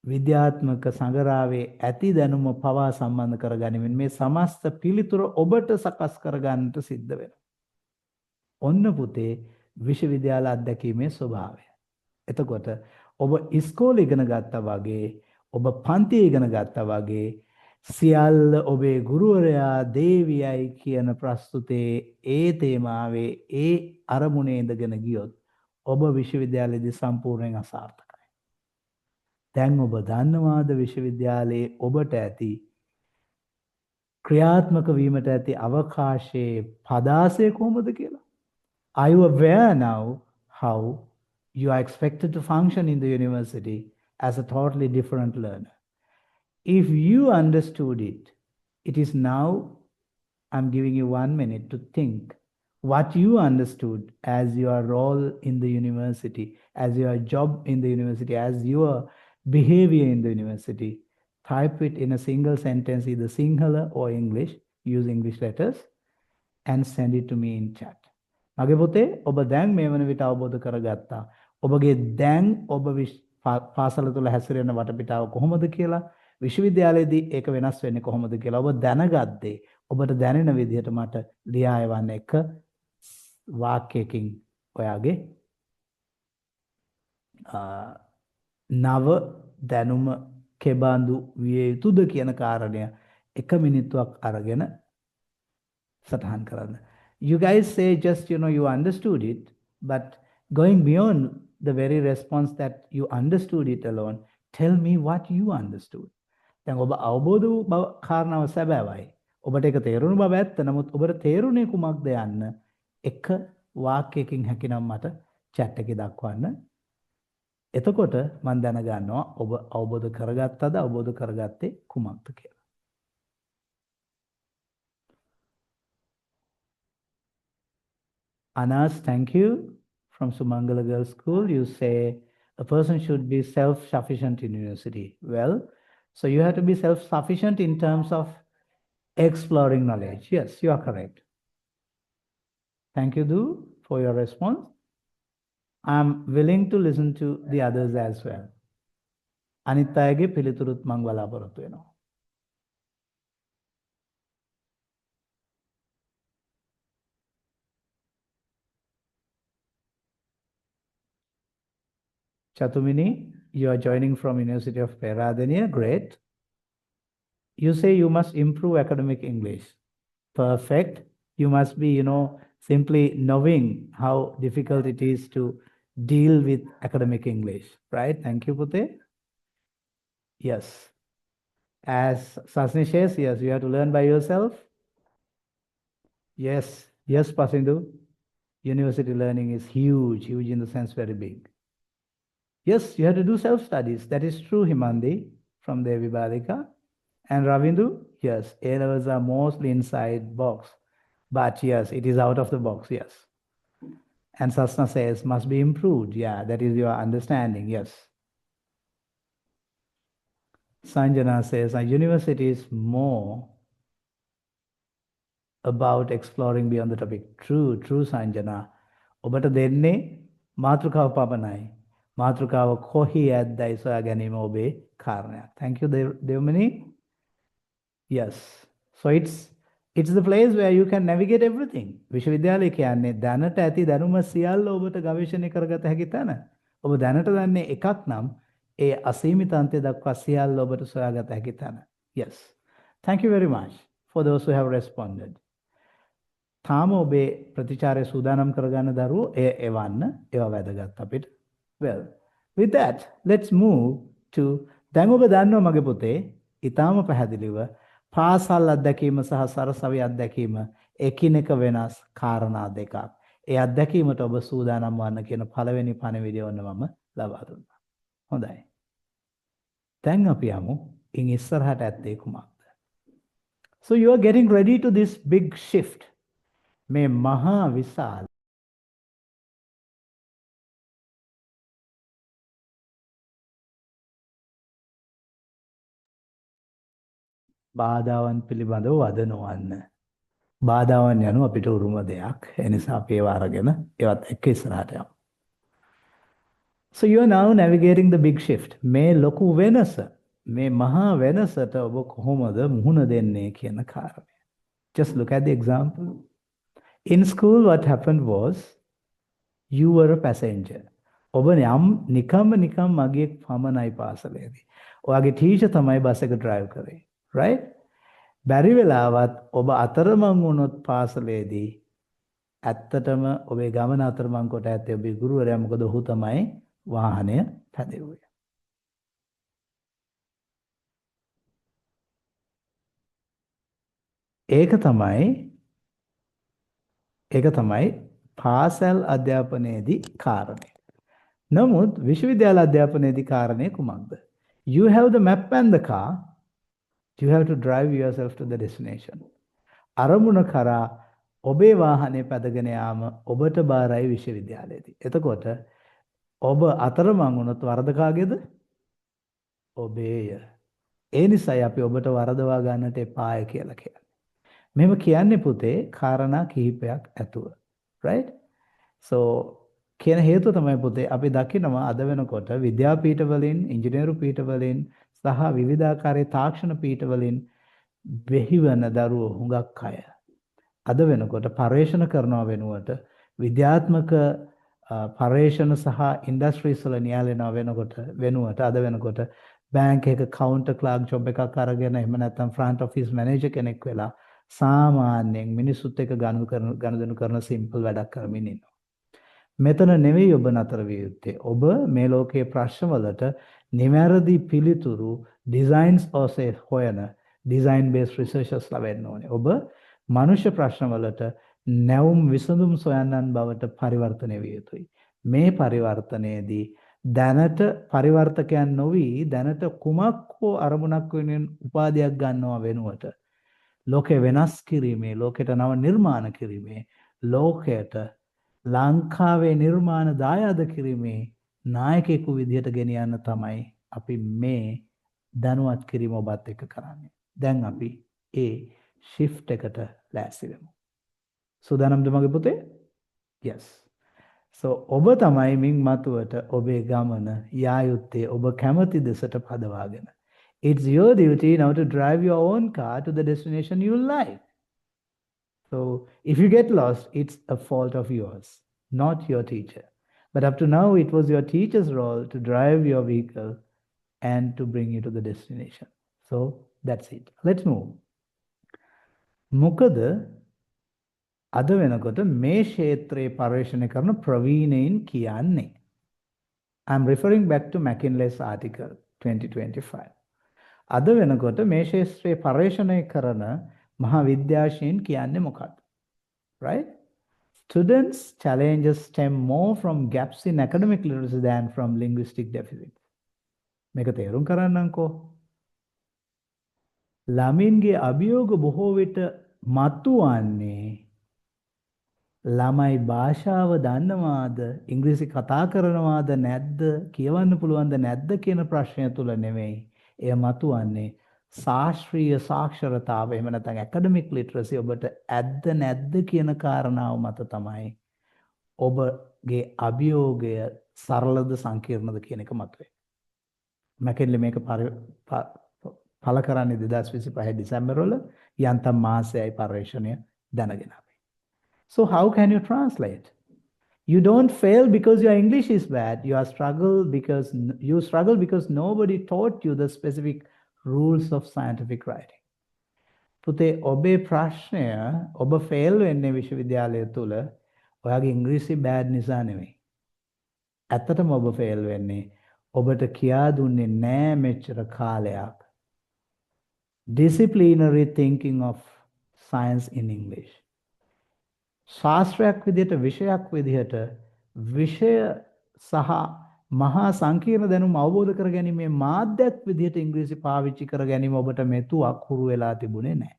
විද්‍යාත්මක සංගරාවේ ඇති දැනුම පවා සම්බන්ධ කරගනිමින් මේ සමස්ත පිළිතුර ඔබට සකස් කරගන්නට සිද්ධ වෙනවා. ඔන්න පුතේ විශ්වවිද්‍යාල අධ්‍යක්ීමේ ස්වභාවය. එතකොට ඔබ ඉස්කෝලේ ඉගෙන ගත්තා වගේ ඔබ පන්තියේ ඉගෙන ගත්තා වගේ සියල්ල ඔබේ ගුරුවරයා දේවියයි කියන ප්‍රස්තුතේ ඒ තේමාවේ ඒ අරමුණේ ඉඳගෙන ගියොත් ඔබ විශ්වවිද්‍යාලයේදී සම්පූර්ණයෙන් අසාර්ථකයි. දැන් ඔබ දන්නවාද විශ්වවිද්‍යාලයේ ඔබට ඇති ක්‍රියාත්මක වීමට ඇති අවකාශයේ පදාසය කොහොමද කියලා? Are you aware now how you are expected to function in the university as a totally different learner? If you understood it, it is now I'm giving you 1 minute to think what you understood as your role in the university, as your job in the university, as your behavior in the university. Type it in a single sentence, either Sinhala or English. Use English letters and send it to me in chat. මගේ පුතේ ඔබ දැන් මේ වන විට අවබෝධ කරගත්තා. ඔබගේ දැන් ඔබ පාසල තුල හැසිරෙන වටපිටාව කොහොමද කියලා, විශ්වවිද්‍යාලයේදී ඒක වෙනස් වෙන්නේ කොහොමද කියලා ඔබ දැනගත්තේ. ඔබට දැනෙන විදිහට මට ලියා එවන්න එක වාක්‍යයකින් ඔයාගේ නව දැනුම කෙබඳු විය යුතුද කියන කාරණය එක මිනිත්තුවක් අරගෙන සටහන් කරන්න. You guys say just, you understood it, but going beyond the very response that you understood it alone, tell me what you understood. දැන් ඔබ අවබෝධ වූ බව කාරණාව සැබෑවයි. ඔබට ඒක තේරුණු බව ඇත්ත. නමුත් ඔබට තේරුණේ කුමක්ද යන්න එක වාක්‍යයකින් හැකිනම් මට chat එකේ දක්වන්න. එතකොට මම දැනගන්නවා ඔබ අවබෝධ කරගත්තද, අවබෝධ කරගත්තේ කුමක්ද කියලා. Anas, thank you. From Sumangala Girls School, you say a person should be self-sufficient in university. Well, so you have to be self-sufficient in terms of exploring knowledge. Yes, you are correct. Thank you, Du, for your response. I'm willing to listen to the others as well. අනිත් අයගේ පිළිතුරුත් මම බලාපොරොත්තු වෙනවා. Chatumini, you are joining from University of Peradeniya. Great. You say you must improve academic English. Perfect. You must be, simply knowing how difficult it is to deal with academic English, right? Thank you, Pute. Yes. As Sasni says, yes, you have to learn by yourself. Yes. Yes, Pasindu. University learning is huge in the sense very big. Yes, you have to do self-studies. That is true, Himandi, from Devi Balika. And Ravindu, yes, A-levels are mostly inside box. But yes, it is out of the box, yes. And Sasna says, must be improved. Yeah, that is your understanding, yes. Sanjana says, our university is more about exploring beyond the topic. True, Sanjana. ඔබට දෙන්නේ මාතෘකාව පමණයි. මාතෘකාව කොහි ඇද්දයි සොයා ගැනීම ඔබේ කාරණයක්. Thank you, Devmani. Yes. So it's the place where you can navigate everything. විශ්වවිද්‍යාලය කියන්නේ දැනට ඇති දැනුම සියල්ල ඔබට ගවේෂණය කරගත හැකි තැන. ඔබ දැනට දන්නේ එකක් නම් ඒ අසීමිත අන්තය දක්වා සියල්ල ඔබට සොයාගත හැකි තැන. Yes. Thank you very much for those who have responded. තාම ඔබේ ප්‍රතිචාරය සූදානම් කරගන්න දරුවෝ එවන්න. ඒවා වැදගත් අපිට. Well, with that, let's move to දැන් ඔබ දන්නවා මගේ පුතේ ඊටාම පැහැදිලිව පාසල් අත්දැකීම සහ සරසවි අත්දැකීම එකිනෙක වෙනස් කාරණා දෙකක්. ඒ අත්දැකීමට ඔබ සූදානම් වන්න කියන පළවෙනි පණිවිඩය ඔන්න මම ලබා දුන්නා. හොඳයි. දැන් අපි යමු ඉන් ඉස්සරහට ඇත්තේ කුමක්ද? So you are getting ready to this big shift. මේ මහා විශාල බාධාවන් පිළිබඳව වද නොවන්න. බාධාවන් යනු අපිට උරුම දෙයක්. ඒ නිසා අපි ඒව අරගෙන ඒවත් එක්ක ඉස්සරහට යමු. So you are now navigating the big shift. මේ ලොකු වෙනස, මේ මහා වෙනසට ඔබ කොහොමද මුහුණ දෙන්නේ කියන කාරණය. Just look at the example. In school what happened was you were a passenger. ඔබ නිකම්ම මගියෙක් පමණයි පාසලේදී. ඔයාගේ ටීචර් තමයි බස් එක drive කරේ. Right? බැරි වෙලාවත් ඔබ අතරමං වුණොත් පාසලේදී ඇත්තටම ඔබේ ගමන අතරමං කොට ඇත්තේ ඔබේ ගුරුවරයා, මොකද ඔහු තමයි වාහනය පැදෙව්වේ. ඒක තමයි පාසල් අධ්‍යාපනයේදී කාරණය. නමුත් විශ්වවිද්‍යාල අධ්‍යාපනයේදී කාරණය කුමක්ද? You have the map and the car. You have to drive yourself to the destination. අරමුණ කරා ඔබේ වාහනේ පැදගෙන යාම ඔබට බාරයි විශ්වවිද්‍යාලයේදී. එතකොට ඔබ අතරමං වුණොත් වරද කාගේද? ඔබේය. ඒ නිසායි අපි ඔබට වරදවා ගන්නට එපාය කියලා කියන්නේ. මෙහෙම කියන්නේ පුතේ කාරණා කිහිපයක් ඇතුව. right? so කියන හේතුව තමයි පුතේ අපි දකිනවා අද වෙනකොට විද්‍යාපීඨ වලින්, ඉංජිනේරු පීඨ වලින් සහ විවිධාකාරයේ තාක්ෂණ පීඨ වලින් වෙහිවන දරුවෝ හුඟක් අය අද වෙනකොට පර්යේෂණ කරනව වෙනුවට විද්‍යාත්මක පර්යේෂණ සහ ඉන්ඩස්ට්‍රීස් වල නියාලෙනව වෙනුවට අද වෙනකොට බැංක් එක කවුන්ටර් ක්ලර්ක් ජොබ් එකක් අරගෙන එහෙම නැත්නම් ෆ්‍රන්ට් ඔෆිස් මැනේජර් කෙනෙක් වෙලා සාමාන්‍යයෙන් මිනිස්සුත් එක්ක ගනුදෙනු කරන සිම්පල් වැඩක් කරමින් ඉන්නවා. මෙතන නෙවෙයි ඔබ නතර විය යුත්තේ. ඔබ මේ ලෝකයේ ප්‍රශ්නවලට නිවැරදි පිළිතුරු ඩිසයින්ස් ඔස්සේ හොයන ඩිසයින් බේස් රිසර්චර්ස්ලා වෙන්න ඕනේ. ඔබ මනුෂ්‍ය ප්‍රශ්නවලට නැවුම් විසඳුම් සොයන්නන් බවට පරිවර්තනය විය යුතුයි. මේ පරිවර්තනයේදී දැනට පරිවර්තකයන් නොවි දැනට කුමක් හෝ අරමුණක් වෙනුවෙන් උපාධියක් ගන්නවා වෙනුවට ලෝකේ වෙනස් කිරීමේ, ලෝකයට නව නිර්මාණ කිරීමේ, ලෝකයට ලංකාවේ නිර්මාණ දායාද කිරීමේ නායකයෙකු විදිහට ගෙනියන්න තමයි අපි මේ දැනුවත් කිරීම ඔබත් එක්ක කරන්නේ. දැන් අපි ඒ shift එකට ලෑස්ති වෙමු. සූදානම්ද මගේ පුතේ? yes. so ඔබ තමයි මින් මතුවට ඔබේ ගමන යා යුත්තේ ඔබ කැමති දෙසට පදවාගෙන. It's your duty now to drive your own car to the destination you like. So if you get lost, it's a fault of yours, not your teacher. But up to now, it was your teacher's role to drive your vehicle and to bring you to the destination. So that's it. Let's move. මොකද අද වෙනකොට මේ ක්ෂේත්‍රයේ පර්යේෂණ කරන ප්‍රවීණයින් කියන්නේ. I'm referring back to McKinley's article 2025. අද වෙනකොට මේ ක්ෂේත්‍රයේ පර්යේෂණය කරන මහා විද්‍යාඥයින් කියන්නේ මොකක්ද? Right? Students' challenges stem more from gaps in academic literacy than from linguistic deficits. මේක තේරුම් කරන්නම්කෝ. ළමින්ගේ අභියෝග බොහෝ විට මතුවන්නේ ළමයි භාෂාව දන්නවාද, ඉංග්‍රීසි කතා කරනවාද නැද්ද, කියවන්න පුළුවන්ද නැද්ද කියන ප්‍රශ්නය තුල නෙවෙයි. එය මතුවන්නේ ශාස්ත්‍රීය සාක්ෂරතාව එහෙම නැත්නම් academic literacy ඔබට ඇද්ද නැද්ද කියන කාරණාව මත තමයි ඔබගේ අභියෝගය සරලද සංකීර්ණද කියන එක මතුවේ. මැකින්ලි මේක පළ කරන්නේ 2025 දෙසැම්බර් වල යන්තම් මාසයයි පර්යේෂණය දැනගෙන අපි. So how can you translate? You don't fail because your English is bad. You struggle because nobody taught you the specific rules of scientific writing. පුතේ ඔබේ ප්‍රශ්නය ඔබ ෆේල් වෙන්නේ විශ්වවිද්‍යාලය තුල ඔයාගේ ඉංග්‍රීසි බෑඩ් නිසා නෙවෙයි. ඇත්තටම ඔබ ෆේල් වෙන්නේ ඔබට කියා දුන්නේ නෑ මෙච්චර කාලයක්. Disciplinary thinking of science in English. ශාස්ත්‍රයක් විදිහට විෂයක් විදිහට විෂය සහ මහා සංකීර්ණ දැනුම අවබෝධ කර ගැනීමේ මාධ්‍යයක් විදිහට ඉංග්‍රීසි පාවිච්චි කර ගැනීම ඔබට මෙතුවක් හුරු වෙලා තිබුණේ නැහැ.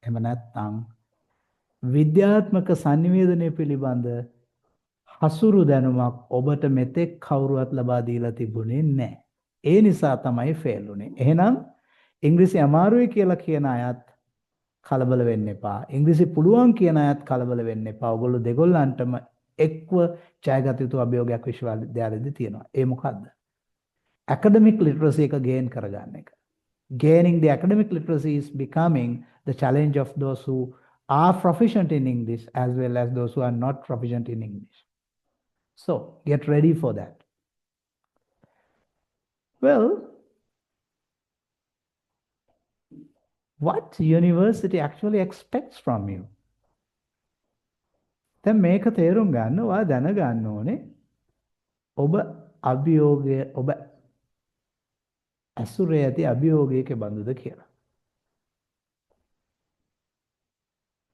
එහෙම නැත්නම් විද්‍යාත්මක sannivedanaya පිළිබඳ හසුරු දැනුමක් ඔබට මෙතෙක් කවුරුවත් ලබා දීලා තිබුණේ නැහැ. ඒ නිසා තමයි ෆේල් උනේ. එහෙනම් ඉංග්‍රීසි අමාරුයි කියලා කියන අයත් කලබල වෙන්න එපා. ඉංග්‍රීසි පුළුවන් කියන අයත් කලබල වෙන්න එපා. ඔයගොල්ලෝ දෙගොල්ලන්ටම එක්ව ජයගත යුතු අභියෝගයක් විශ්වවිද්‍යාලයේදී තියෙනවා. ඒ මොකද්ද? academic literacy එක gain කරගන්න එක. Gaining the academic literacy is becoming the challenge of those who are proficient in English as well as those who are not proficient in English. So, get ready for that. Well, what university actually expects from you? දැන් මේක තේරුම් ගන්න ඔයා දැනගන්න ඕනේ ඔබ අභියෝගය ඔබ අසුරේ ඇති අභියෝගයක බඳුද කියලා.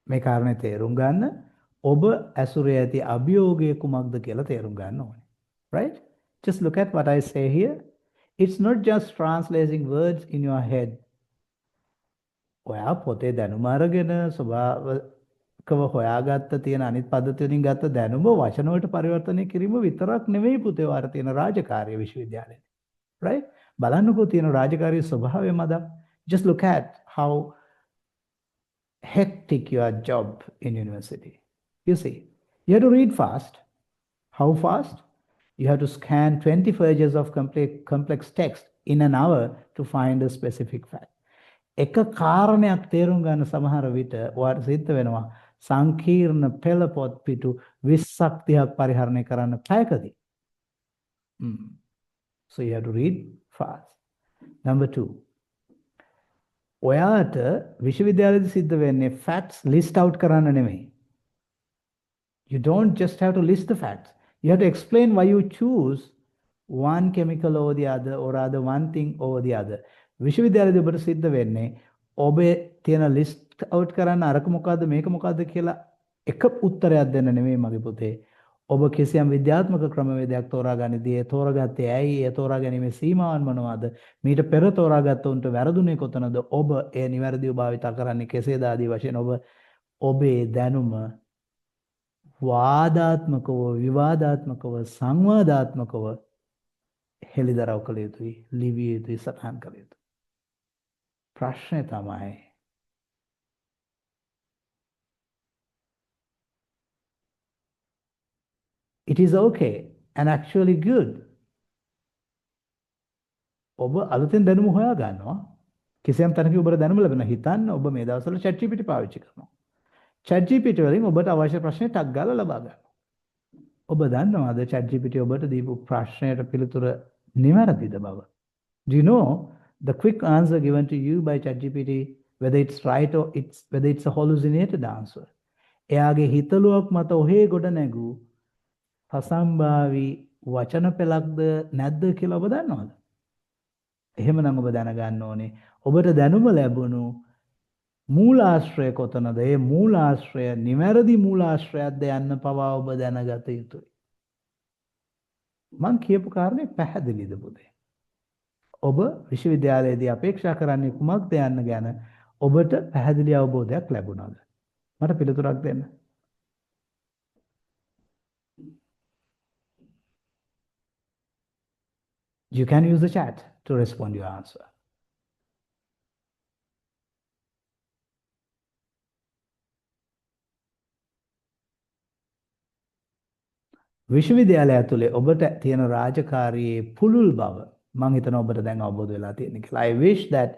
මේ කාරණේ තේරුම් ගන්න ඔබ අසුරේ ඇති අභියෝගය කුමක්ද කියලා තේරුම් ගන්න ඕනේ. Right? Just look at what I say here. It's not just translating words in your head. ඔයා පොතේ දැනුම අරගෙන ස්වභාවකව හොයාගත්ත තියෙන අනිත් පද්ධති වලින් ගත්ත දැනුම වචන වලට පරිවර්තනය කිරීම විතරක් නෙවෙයි පුතේ වාර තියෙන රාජකාරිය විශ්වවිද්‍යාලේ. Right? බලන්නකෝ තියෙන රාජකාරියේ ස්වභාවය මත. Just look at how hectic your job in university. You see, you have to read fast. How fast? You have to scan 20 pages of complex text in an hour to find a specific fact. එක කාරණයක් තේරුම් ගන්න සමහර විට ඔයාලට සිද්ධ වෙනවා සංකීර්ණ පෙළ පොත් පිටු 20ක් 30ක් පරිහරණය කරන්න පැයකදී. So you have to read fast. Number 2. ඔයාට විශ්වවිද්‍යාලයේදී සිද්ධ වෙන්නේ facts list out කරන්න නෙමෙයි. You don't just have to list the facts. You have to explain why you choose one chemical over the other or rather one thing over the other. විශ්වවිද්‍යාලයේදී ඔබට සිද්ධ වෙන්නේ ඔබේ තියෙන ලිස්ට් අවුට් කරන්න අරක මොකද්ද මේක මොකද්ද කියලා එක උත්තරයක් දෙන්න නෙමෙයි මගේ පුතේ. ඔබ කිසියම් විද්‍යාත්මක ක්‍රමවේදයක් තෝරාගන්නදී ඒ තෝරාගත්තේ ඇයි ඒ තෝරා ගැනීමේ සීමාවන් මොනවාද මීට පෙර තෝරාගත්ත උන්ට වැරදුනේ කොතනද ඔබ ඒ නිවැරදිව භාවිත කරන්නේ කෙසේද ආදී වශයෙන් ඔබ ඔබේ දැනුම වාදාත්මකව විවාදාත්මකව සංවාදාත්මකව හෙළිදරව් කළ යුතුයි ලිවිය යුතුයි සටහන් කළ යුතුයි. ප්‍රශ්නය තමයි it is okay and actually good. ඔබ අලුතෙන් දැනුම හොයා ගන්නවා. කිසියම් තැනක ඔබට දැනුම ලැබෙනවා. හිතන්න ඔබ මේ දවස්වල ChatGPT පාවිච්චි කරනවා. ChatGPT වලින් ඔබට අවශ්‍ය ප්‍රශ්නේ ටක් ගාලා ලබා ගන්නවා. ඔබ දන්නවද ChatGPT ඔබට දීපු ප්‍රශ්නයට පිළිතුර නිවැරදිද බව? Do you know the quick answer given to you by ChatGPT, whether it's right or whether it's a hallucinated answer? එයාගේ හිතලුවක් මත ඔහේ ගොඩ නැගූ අසම්භාවී වචන පෙළක්ද නැද්ද කියලා ඔබ දන්නවද? එහෙමනම් ඔබ දැනගන්න ඕනේ ඔබට දැනුම ලැබුණු මූලාශ්‍රය කොතනද? ඒ මූලාශ්‍රය නිවැරදි මූලාශ්‍රයක්ද යන්න පවා ඔබ දැනගත යුතුයි. මං කියපු කාරණේ පැහැදිලිද පුතේ? ඔබ විශ්වවිද්‍යාලයේදී අපේක්ෂා කරන්නේ කුමක්ද යන්න ගැන ඔබට පැහැදිලි අවබෝධයක් ලැබුණාද? මට පිළිතුරක් දෙන්න. You can use the chat to respond your answer. විශ්වවිද්‍යාලය ඇතුලේ ඔබට තියෙන රාජකාරියේ පුළුල් බව මම හිතනවා ඔබට දැන් අවබෝධ වෙලා තියෙන කියලා. I wish that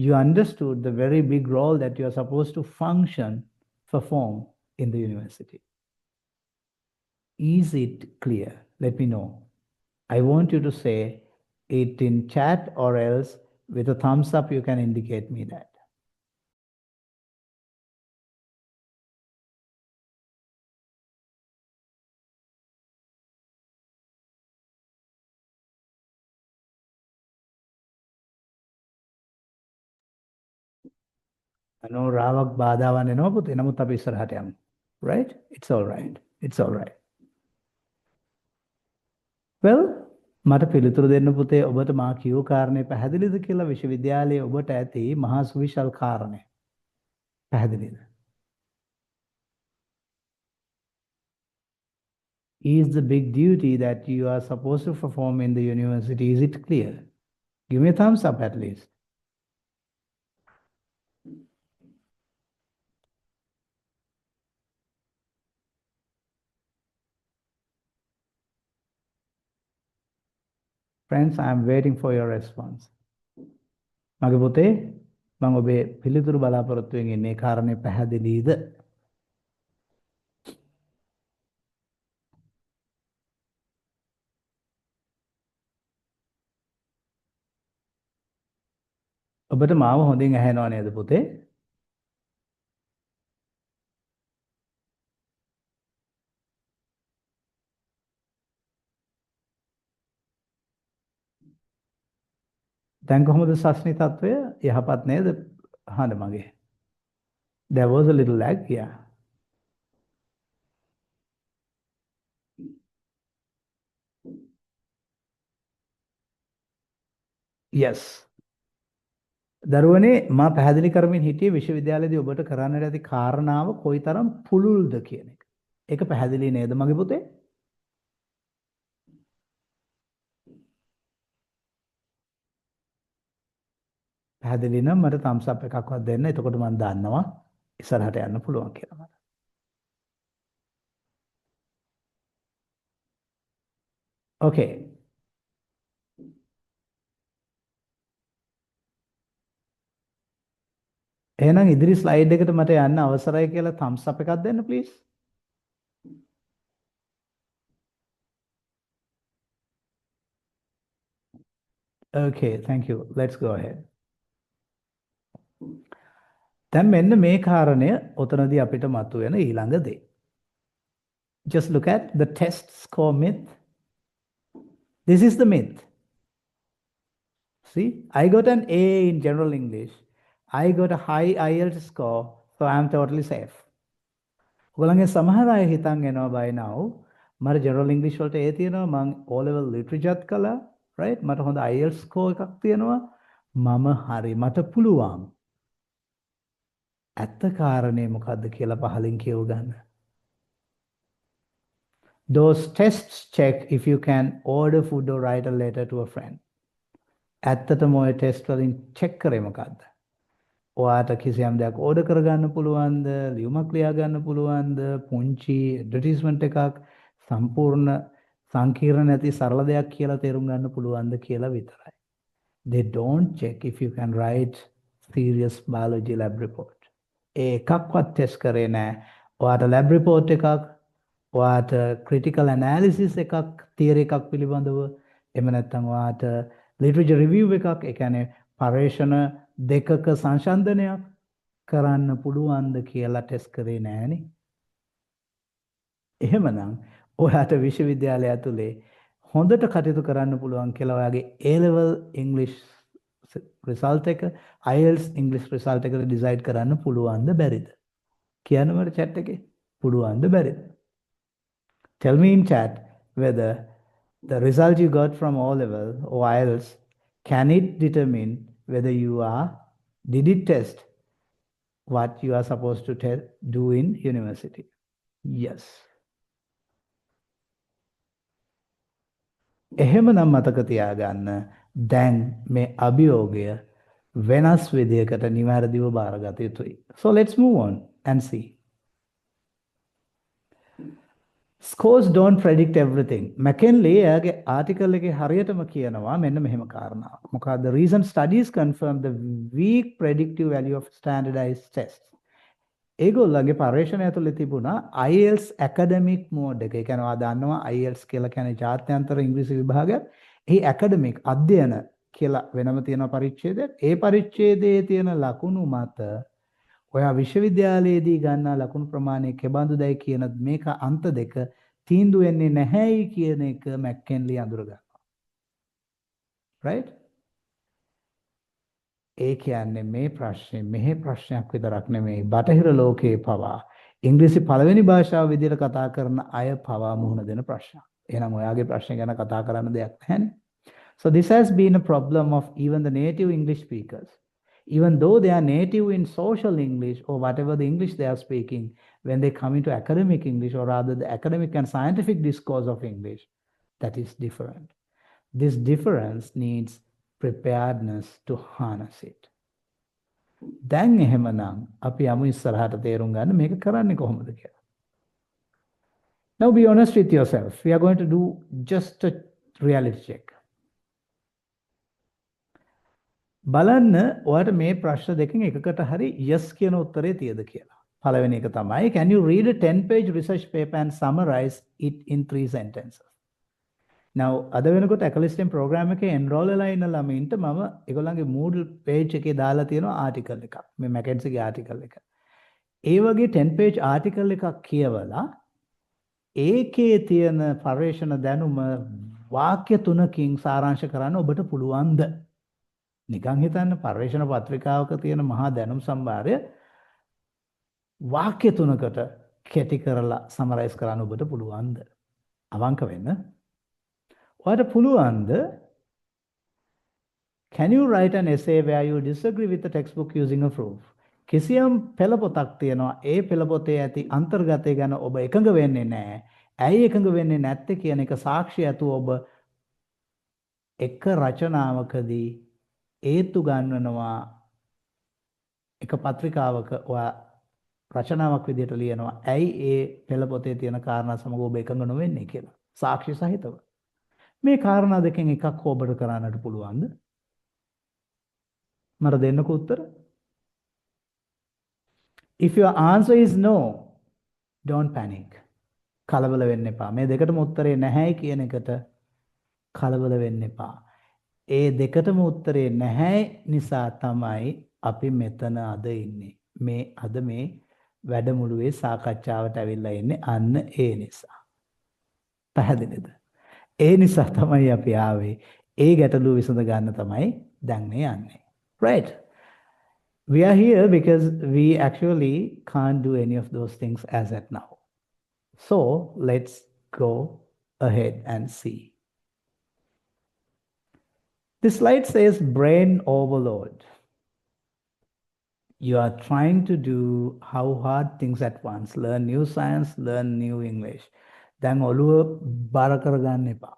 you understood the very big role that you are supposed to perform in the university. Is it clear? Let me know. I want you to say it in chat or else with a thumbs up you can indicate me that. අනෝ රාවක් බාධාවන් එනවා පුතේ. නමුත් අපි ඉස්සරහට යමු. Right? It's all right. It's all right. Well, මට පිළිතුරු දෙන්න පුතේ ඔබට මා කියූ කාරණේ පැහැදිලිද කියලා විශ්වවිද්‍යාලයේ ඔබට ඇති මහා සුවිශාල කාරණේ. පැහැදිලිද? Is the big duty that you are supposed to perform in the university, is it clear? Give me a thumbs up at least. Friends, I am waiting for your response. මගේ පුතේ මම ඔබේ පිළිතුරු බලාපොරොත්තුවෙන් ඉන්නේ කාරණේ පැහැදිලිද? ඔබට මාව හොඳින් ඇහෙනව නේද පුතේ? දැන් කොහොමද සස්නි තත්වය? යහපත් නේද? අහන්න මගේ. There was a little lag, yeah. Yes. දරුවනේ මා පැහැදිලි කරමින් හිටියේ විශ්වවිද්‍යාලයේදී ඔබට කරන්නට ඇති කාරණාව කොයිතරම් පුළුල්ද කියන එක. ඒක පැහැදිලි නේද මගේ පුතේ? පැහැදිලි නම් මට thumbs up එකක්වත් දෙන්න. එතකොට මම දන්නවා ඉස්සරහට යන්න පුළුවන් කියලා මට. ඕකේ. එහෙනම් ඉදිරි ස්ලයිඩ් එකට මට යන්න අවසරයි කියලා thumbs up එකක් දෙන්න please. Okay, thank you. Let's go ahead. දැන් මෙන්න මේ කාරණය ඔතනදී අපිට මතුවෙන ඊළඟ දේ. Just look at the test score myth. This is the myth. See, I got an A in general English. I got a high IELTS score, so I'm totally safe. ඔයගොල්ලන්ගේ සමහර අය හිතන් එනවා by now මට general English වලට A තියෙනවා මම O level literature කළා right මට හොඳ IELTS score එකක් තියෙනවා මම හරි මට පුළුවන් ඇත්ත කාරණේ මොකද්ද කියලා පහලින් කියව ගන්න. Those tests check if you can order food or write a letter to a friend. ඇත්තටම ඔය ටෙස්ට් වලින් check කරේ මොකද්ද? ඔයාට කිසියම් දෙයක් ඕඩර් කරගන්න පුළුවන්ද? ලියුමක් ලියා ගන්න පුළුවන්ද? පුංචි ඇඩ්වර්ටයිස්මන්ට් එකක් සම්පූර්ණ සංකීර්ණ නැති සරල දෙයක් කියලා තේරුම් ගන්න පුළුවන්ද කියලා විතරයි. They don't check if you can write serious biology lab report. ඒ එකක්වත් ටෙස්ට් කරේ නැහැ. ඔයාට lab report එකක්, ඔයාට critical analysis එකක්, theory එකක් පිළිබඳව, එහෙම නැත්නම් ඔයාට literature review එකක්, ඒ කියන්නේ පර්යේෂණ දෙකක සංසන්දනයක් කරන්න පුළුවන්ද කියලා ටෙස්ට් කරේ නෑනේ. එහෙමනම් ඔයාට විශ්වවිද්‍යාලය ඇතුලේ හොඳට කටයුතු කරන්න පුළුවන් කියලා ඔයාගේ A level English result එක IELTS English result එකට decide කරන්න පුළුවන්ද බැරිද? කියන්න මට chat එකේ. පුළුවන්ද බැරිද? Tell me in chat whether the result you got from O level or IELTS can it determine whether you did it test what you are supposed to do in university. Yes. එහෙමනම් මතක තියාගන්න දැන් මේ අභියෝගය වෙනස් විදියකට නිවැරදිව බාරගත යුතුයි. So let's move on and see. Scores don't predict everything. McKinley එයාගේ ආටිකල් එකේ හරියටම කියනවා මෙන්න මෙහෙම කාරණාවක්. මොකද recent studies confirm the weak predictive value of standardized tests. ඒගොල්ලන්ගේ පර්යේෂණය ඇතුළේ තිබුණා IELTS academic mode එක. ඒ කියන්නේ ඔයා දන්නවා IELTS කියලා කියන්නේ ජාත්‍යන්තර ඉංග්‍රීසි විභාගයක්. එහි academic අධ්‍යයන කියලා වෙනම තියෙන පරිච්ඡේදයක්. ඒ පරිච්ඡේදයේ තියෙන ලකුණු මත ඔයා විශ්වවිද්‍යාලයේදී ගන්නා ලකුණු ප්‍රමාණය කෙබඳුදයි කියන මේක අන්ත දෙක තීන්දුව වෙන්නේ නැහැයි කියන එක මැක්කෙන්ලි අඳුර ගන්නවා. right? ඒ කියන්නේ මේ ප්‍රශ්නේ මෙහි ප්‍රශ්නයක් විතරක් නෙමෙයි බටහිර ලෝකයේ පවා ඉංග්‍රීසි පළවෙනි භාෂාව විදිහට කතා කරන අය පවා මුහුණ දෙන ප්‍රශ්නයක්. එහෙනම් ඔයාගේ ප්‍රශ්නේ ගැන කතා කරන්න දෙයක් නැහැනේ. So this has been a problem of even the native English speakers. Even though they are native in social English or whatever the English they are speaking, when they come into academic English or rather the academic and scientific discourse of English, that is different. This difference needs preparedness to harness it. දැන් එහෙමනම් අපි යමු ඉස්සරහට තේරුම් ගන්න මේක කරන්නේ කොහොමද කියලා. Now be honest with yourself. We are going to do just a reality check. බලන්න ඔයාට මේ ප්‍රශ්න දෙකෙන් එකකට හරි yes කියන උත්තරේ තියද කියලා. පළවෙනි එක තමයි can you read a 10-page research paper and summarize it in 3 sentences. Now අද වෙනකොට ඇකලිස්ටෙන් ප්‍රෝග්‍රෑම් එකේ enroll වෙලා ඉන්න ළමයින්ට මම ඒගොල්ලන්ගේ Moodle page එකේ දාලා තියෙනවා ආටිකල් එකක්. මේ McKinseyගේ ආටිකල් එක. ඒ වගේ 10-page ආටිකල් එකක් කියවලා ඒකේ තියෙන පර්යේෂණ දැනුම වාක්‍ය 3කින් සාරාංශ කරන්න ඔබට පුළුවන්ද? නිකන් හිතන්න පර්යේෂණ පත්‍රිකාවක තියෙන මහා දැනුම් සම්භාරය වාක්‍ය 3කට කැටි කරලා සමරයිස් කරන්න ඔබට පුළුවන්ද? අවංක වෙන්න. ඔයාට පුළුවන්ද Can you write an essay where you disagree with the textbook using a proof? කිසියම් පෙළ පොතක් තියෙනවා. ඒ පෙළ පොතේ ඇති අන්තර්ගතය ගැන ඔබ එකඟ වෙන්නේ නැහැ. ඇයි එකඟ වෙන්නේ නැත්තේ කියන එක සාක්ෂි ඇතුව ඔබ එක රචනාවකදී ඒත්තු ගන්නනවා. එක පත්‍රිකාවක ඔයා රචනාවක් විදිහට ලියනවා. ඇයි ඒ පෙළ පොතේ තියෙන කාරණා සමග ඔබ එකඟ නොවෙන්නේ කියලා. සාක්ෂි සහිතව. මේ කාරණා දෙකෙන් එකක් ඔබට කරන්නට පුළුවන්ද? මට දෙන්නකෝ උත්තර. If your answer is no, don't panic. කලබල වෙන්න එපා. මේ දෙකටම උත්තරේ නැහැයි කියන එකට කලබල වෙන්න එපා. ඒ දෙකටම උත්තරේ නැහැ නිසා තමයි අපි මෙතන අද ඉන්නේ. අද මේ වැඩමුළුවේ සාකච්ඡාවට ඇවිල්ලා ඉන්නේ අන්න ඒ නිසා. පැහැදිලිද? ඒ නිසා තමයි අපි ආවේ. ඒ ගැටලුව විසඳ ගන්න තමයි දැන් මේ යන්නේ. Right? We are here because we actually can't do any of those things as at now. So let's go ahead and see. This slide says brain overload. You are trying to do how hard things at once. Learn new science, learn new English. දැන් ඔළුව බර කරගන්න එපා.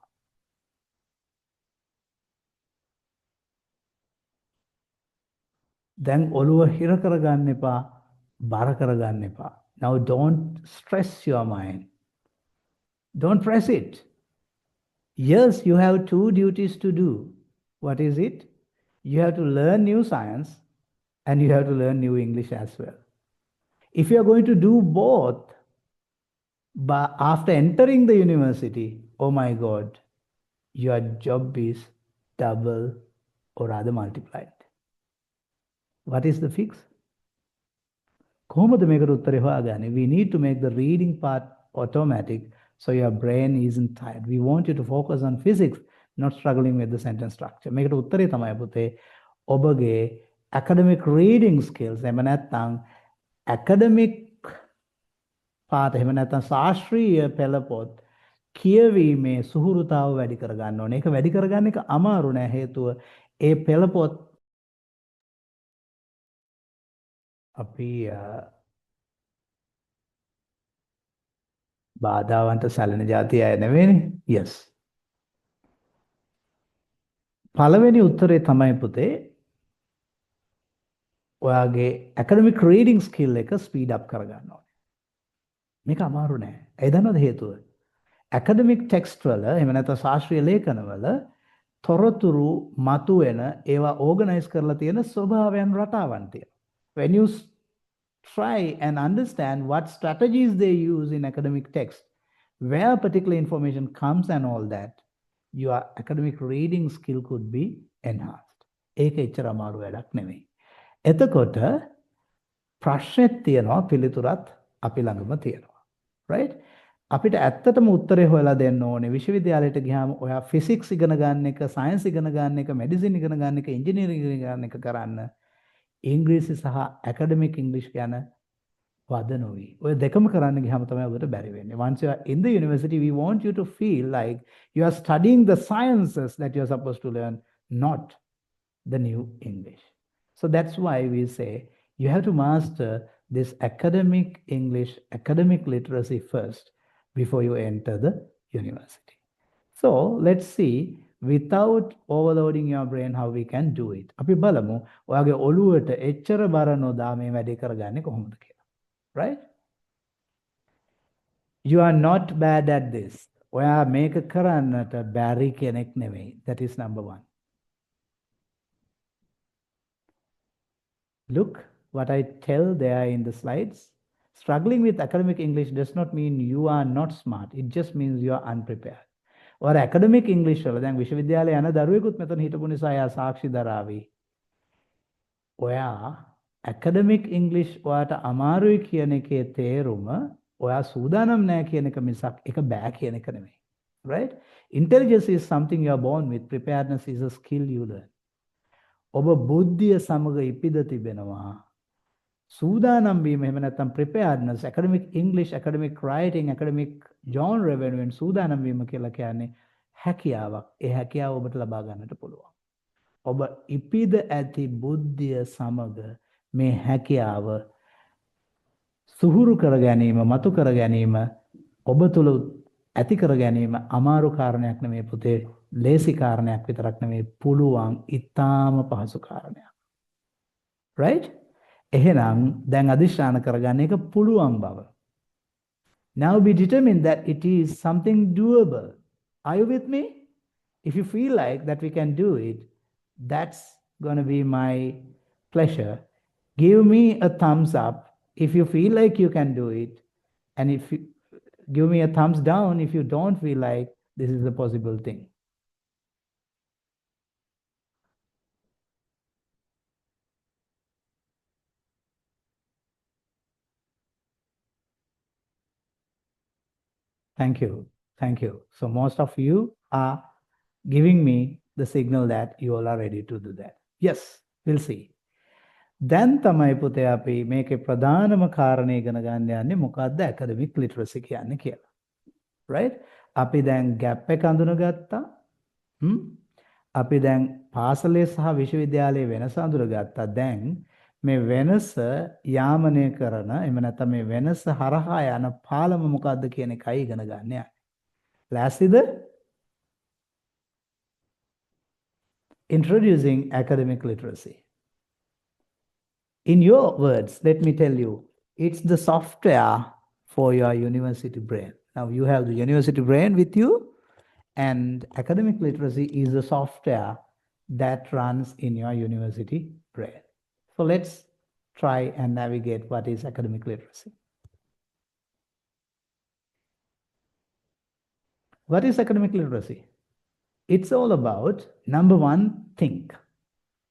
දැන් ඔළුව හිර කරගන්න එපා, බර කරගන්න එපා. Now don't stress your mind. Don't press it. Yes, you have two duties to do. What is it? You have to learn new science and you have to learn new English as well. If you are going to do both, but after entering the university, oh my God, your job is double or rather multiplied. What is the fix? කොහොමද මේකට උත්තරේ හොයාගන්නේ? We need to make the reading part automatic so your brain isn't tired. We want you to focus on physics, not struggling with the sentence structure. මේකට උත්තරේ තමයි පුතේ ඔබගේ academic reading skills එහෙම නැත්නම් academic පාඩ එහෙම නැත්නම් ශාස්ත්‍රීය පෙළපොත් කියවීමේ සුහුරුතාව වැඩි කරගන්න ඕනේ. ඒක වැඩි කරගන්න එක අමාරු නෑ. හේතුව ඒ පෙළපොත් අපි බාධාවන්ට සැලෙන જાතිය අය නෙවෙයිනේ. yes. පළවෙනි උත්තරේ තමයි පුතේ ඔයාගේ academic reading skill එක speed up කරගන්න ඕනේ. මේක අමාරු නෑ. ඒ දන්නවද හේතුව? academic text වල එහෙම නැත්නම් ශාස්ත්‍රීය ලේඛන වල තොරතුරු මතුවෙන ඒවා organize කරලා තියෙන ස්වභාවයන් රටාවන් තියෙනවා. When you try and understand what strategies they use in academic text, where particular information comes and all that, your academic reading skill could be enhanced. ඒක එච්චර අමාරු වැඩක් නෙමෙයි. එතකොට ප්‍රශ්නෙත් තියෙනවා පිළිතුරත් අපි ළඟම තියෙනවා. right? අපිට ඇත්තටම උත්තරේ හොයලා දෙන්න ඕනේ. විශ්වවිද්‍යාලයට ගියාම ඔයා ෆිසික්ස් ඉගෙන ගන්න එක, සයන්ස් ඉගෙන ගන්න එක, මෙඩිසින් ඉගෙන ගන්න එක, ඉංජිනේරින් ඉගෙන ගන්න එක කරන්න ඉංග්‍රීසි සහ ඇකඩමික් ඉංග්‍රීසි ගැන වද නොවි. ඔය දෙකම කරන්න ගියාම තමයි ඔබට බැරි වෙන්නේ. Once you are in the university, we want you to feel like you are studying the sciences that you are supposed to learn, not the new English. So that's why we say you have to master this academic English, academic literacy first before you enter the university. So let's see, without overloading your brain, how we can do it. අපි බලමු ඔයාගේ ඔළුවට එච්චර බර නොදා මේ වැඩේ කරගන්නේ කොහොමද කියලා. Right? You are not bad at this. ඔයා මේක කරන්නට බැරි කෙනෙක් නෙවෙයි. That is number one. Look what I tell there in the slides. Struggling with academic English does not mean you are not smart. It just means you are unprepared. Or academic English වල දැන් විශ්වවිද්‍යාලේ යන දරුවෙකුත් මෙතන හිටපු නිසා එයා සාක්ෂි දරාවි. ඔයා academic English ඔයාට අමාරුයි කියන එකේ තේරුම ඔයා සූදානම් නැහැ කියන එක මිසක් ඒක බෑ කියන එක නෙමෙයි. Right? Intelligence is something you are born with. Preparedness is a skill you learn. ඔබ බුද්ධිය සමග ඉපිද තිබෙනවා. සූදානම් වීම එහෙම නැත්නම් preparedness, academic English, academic writing, academic genre වෙනුවෙන් සූදානම් වීම කියලා කියන්නේ හැකියාවක්. ඒ හැකියාව ඔබට ලබා ගන්නට පුළුවන්. ඔබ ඉපිද ඇති බුද්ධිය සමග මේ හැකියාව සුහුරු කර ගැනීම මතු කර ගැනීම ඔබ තුළ ඇති කර ගැනීම අමාරු කාරණයක් නෙමේ පුතේ ලේසි කාරණයක් විතරක් නෙමේ පුළුවන් ඊටාම පහසු කාරණයක් right එහෙනම් දැන් අදිෂ්ඨාන කරගන්න එක පුළුවන් බව now be determined that it is something doable are you with me if you feel like that we can do it that's going to be my pleasure give me a thumbs up if you feel like you can do it and if you give me a thumbs down if you don't feel like this is a possible thing. Thank you. Thank you. So most of you are giving me the signal that you all are ready to do that. Yes, we'll see. දැන් තමයි පුතේ අපි මේකේ ප්‍රධානම කාරණේ ඉගෙන ගන්න යන්නේ මොකක්ද academic literacy කියන්නේ කියලා. right? අපි දැන් gap එක අඳුනගත්තා. අපි දැන් පාසලේ සහ විශ්වවිද්‍යාලයේ වෙනස අඳුනගත්තා. දැන් මේ වෙනස යාමනය කරන එහෙම නැත්නම් මේ වෙනස හරහා යන පාලම මොකක්ද කියන එකයි ඉගෙන ගන්න යන්නේ. ලෑස්තිද? Introducing academic literacy. In your words, let me tell you, it's the software for your university brain. Now you have the university brain with you, and academic literacy is the software that runs in your university brain. So let's try and navigate what is academic literacy. What is academic literacy? It's all about number 1, think.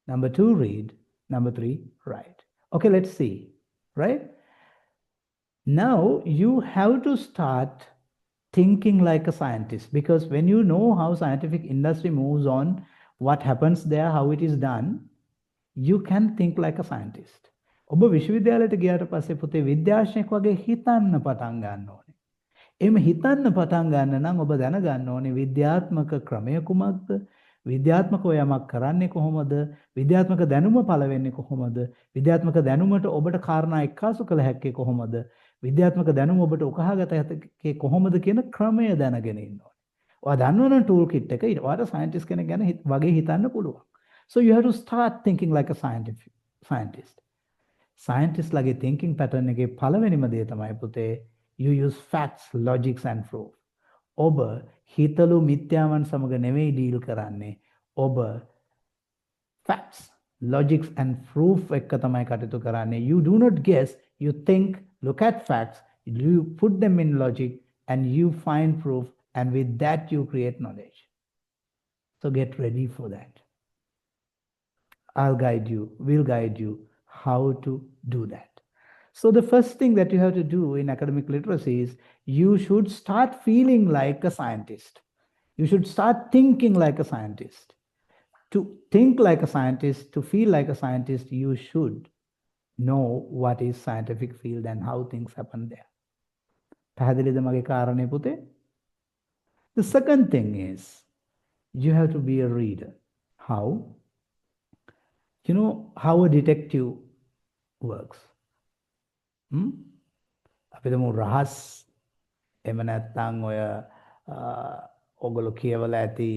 Number 2, read. Number 3, write. Okay, let's see, right? Now you have to start thinking like a scientist because when you know how scientific industry moves on, what happens there, how it is done, you can think like a scientist. ඔබ විශ්වවිද්‍යාලයට ගියාට පස්සේ පුතේ විද්‍යාඥයෙක් වගේ හිතන්න පටන් ගන්න ඕනේ. එහෙම හිතන්න පටන් ගන්න නම් ඔබ දැනගන්න ඕනේ විද්‍යාත්මක ක්‍රමය කුමක්ද? විද්‍යාත්මකව යමක් කරන්නේ කොහොමද? විද්‍යාත්මක දැනුම පළ වෙන්නේ කොහොමද? විද්‍යාත්මක දැනුමට ඔබට කාරණා එක්කාසු කළ හැක්කේ කොහොමද? විද්‍යාත්මක දැනුම ඔබට උකහාගත හැකි කොහොමද කියන ක්‍රමය දැනගෙන ඉන්න ඕනේ. ඔයා දන්නවනම් ටූල් කිට් එක ඊට ඔයාට සයන්ටිස්ට් කෙනෙක් ගැන වගේ හිතන්න පුළුවන්. So you have to start thinking like a scientist. Scientist ලගේ thinking pattern එකේ පළවෙනිම දේ තමයි පුතේ you use facts, logics and proof. ඔබ හිතලු මිත්‍යාවන් සමග නෙවෙයි ඩීල් කරන්නේ. ඔබ facts, logics and proof එක්ක තමයි කටයුතු කරන්නේ. You do not guess, you think, look at facts, you put them in logic and you find proof and with that you create knowledge. So get ready for that. I'll guide you, we'll guide you how to do that. So the first thing that you have to do in academic literacy is you should start feeling like a scientist. You should start thinking like a scientist. To think like a scientist, to feel like a scientist, you should know what is scientific field and how things happen there. පැහැදිලිද මගේ කාරණේ පුතේ? The second thing is you have to be a reader. How? You know how a detective works. අපි දමු රහස් එහෙම නැත්නම් ඔය ඔගොල්ලෝ කියවලා ඇති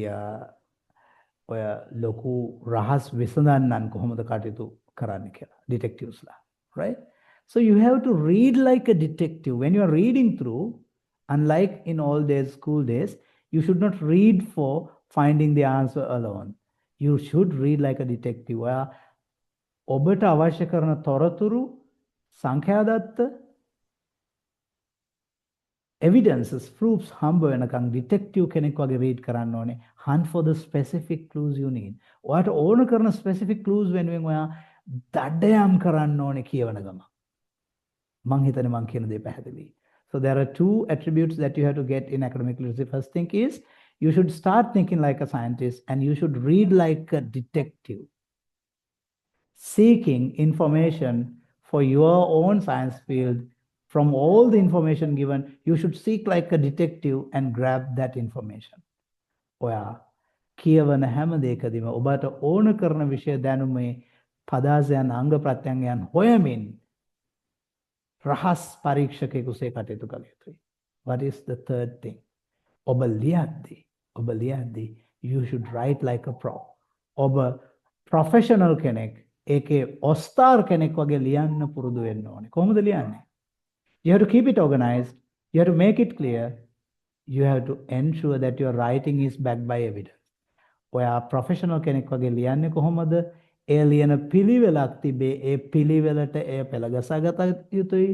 ඔය ලොකු රහස් විසඳන්නන් කොහොමද කටයුතු කරන්නේ කියලා detectives ලා, right? So you have to read like a detective. When you are reading through, unlike in all days, school days, you should not read for finding the answer alone. You should read like a detective. ඔබට අවශ්‍ය කරන තොරතුරු සංඛ්‍යාදත්ත evidences, proofs හම්බ වෙනකන් detective කෙනෙක් වගේ read කරන්න ඕනේ. Hunt for the specific clues you need. ඔයාට ඕන කරන specific clues වෙනුවෙන් ඔයා දඩයම් කරන්න ඕනේ කියවන ගම. මං හිතන්නේ මං කියන දේ පැහැදිලි. So there are 2 attributes that you have to get in academic literacy. First thing is you should start thinking like a scientist and you should read like a detective. Seeking information for your own science field, from all the information given, you should seek like a detective and grab that information. ඔයා කියවන හැම දෙයකදීම ඔබට ඕන කරන විෂය දැනුමේ පදාසයන් අංග ප්‍රත්‍යංගයන් හොයමින් රහස් පරීක්ෂකයෙකුසේ කටයුතු කළ යුතුයි. What is the third thing? ඔබ ලියද්දී you should write like a pro. ඔබ professional කෙනෙක් ඒකේ ඔස්තාර් කෙනෙක් වගේ ලියන්න පුරුදු වෙන්න ඕනේ. කොහොමද ලියන්නේ? You have to keep it organized. You have to make it clear. You have to ensure that your writing is backed by evidence. ඔයා ප්‍රොෆෙෂනල් කෙනෙක් වගේ ලියන්නේ කොහොමද? ඒ ලියන පිළිවෙලක් තිබේ. ඒ පිළිවෙලට එය පෙළගසාගත යුතුයි.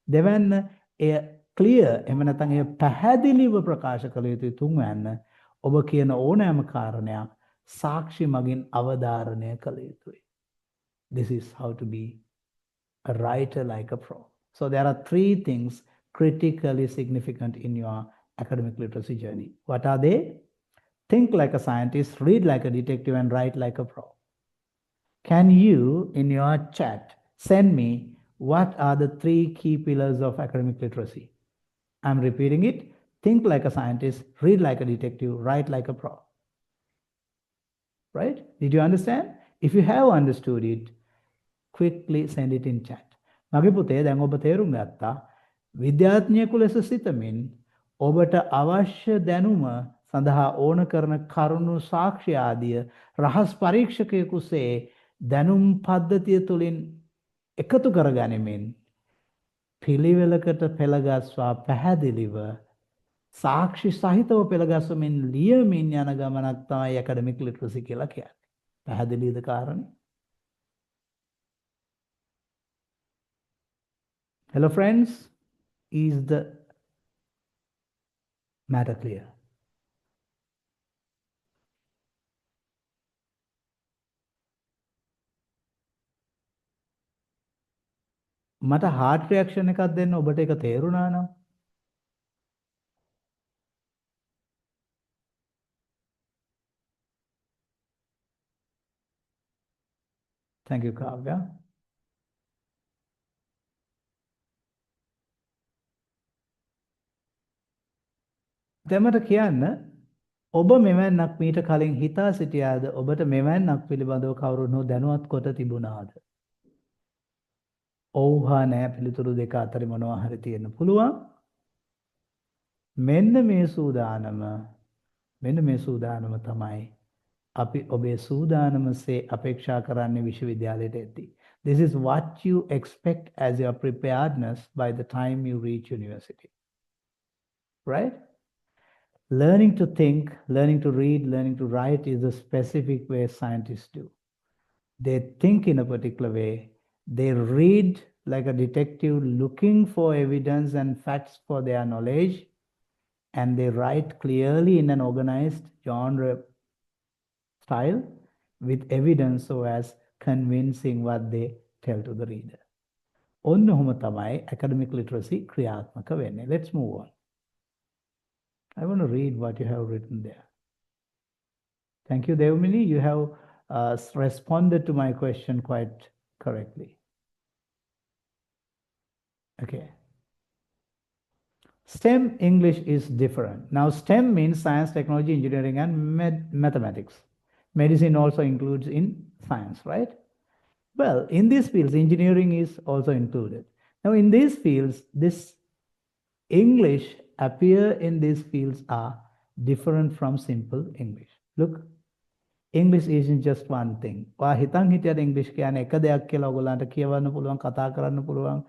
දෙවැන්න එය ක්ලියර් එහෙම නැත්නම් එය පැහැදිලිව ප්‍රකාශ කළ යුතුයි. තුන්වැන්න ඔබ කියන ඕනෑම කාරණයක් සාක්ෂි මගින් අවධාරණය කළ යුතුයි. This is how to be a writer like a pro. So there are three things critically significant in your academic literacy journey. What are they? Think like a scientist, read like a detective, and write like a pro. Can you, in your chat, send me what are the three key pillars of academic literacy? I'm repeating it. Think like a scientist, read like a detective, write like a pro. Right? Did you understand? If you have understood it, quickly send it in chat. මගේ පුතේ දැන් ඔබ තේරුම් ගත්තා විද්‍යාඥයෙකු ලෙස සිතමින් ඔබට අවශ්‍ය දැනුම සඳහා ඕන කරන කරුණු සාක්ෂි ආදිය රහස් පරීක්ෂකයෙකුසේ දැනුම් පද්ධතිය තුළින් එකතු කරගනිමින් පිළිවෙලකට පෙළගස්වා පැහැදිලිව සාක්ෂි සහිතව පෙළගස්වමින් ලියමින් යන ගමනක් තමයි academic literacy කියලා කියන්නේ. පැහැදිලිද කාරණේ? Hello friends, is the matter clear? මට heart reaction එකක් දෙන්න ඔබට ඒක තේරුණා නම්? Thank you, Kavya. දෙමට කියන්න ඔබ මෙවැන්නක් මීට කලින් හිතා සිටියාද? ඔබට මෙවැන්නක් පිළිබඳව කවුරුන් හෝ දැනුවත් කොට තිබුණාද? ඔව් හා නෑ පිළිතුරු දෙක අතර මොනවා හරි තියෙන්න පුළුවන්. මෙන්න මේ සූදානම තමයි අපි ඔබේ සූදානමසේ අපේක්ෂා කරන්නේ විශ්වවිද්‍යාලයට එද්දී. This is what you expect as your preparedness by the time you reach university. Right? Learning to think, learning to read, learning to write is a specific way scientists do. They think in a particular way. They read like a detective looking for evidence and facts for their knowledge, and they write clearly in an organized genre style with evidence so as convincing what they tell to the reader. ඔන්න ඔහොම තමයි academic literacy ක්‍රියාත්මක වෙන්නේ. Let's move on. I want to read what you have written there. Thank you, Devmini. You have responded to my question quite correctly. Okay. STEM English is different. Now, STEM means science, technology, engineering, and mathematics. Medicine also includes in science, right? Well, in these fields, engineering is also included. Now, in these fields, this English appear in these fields are different from simple English. Look, English isn't just one thing. ඔයා හිතන් හිටියට English කියන්නේ එක දෙයක් කියලා ඔයගොල්ලන්ට කියවන්න පුළුවන්, කතා කරන්න පුළුවන්,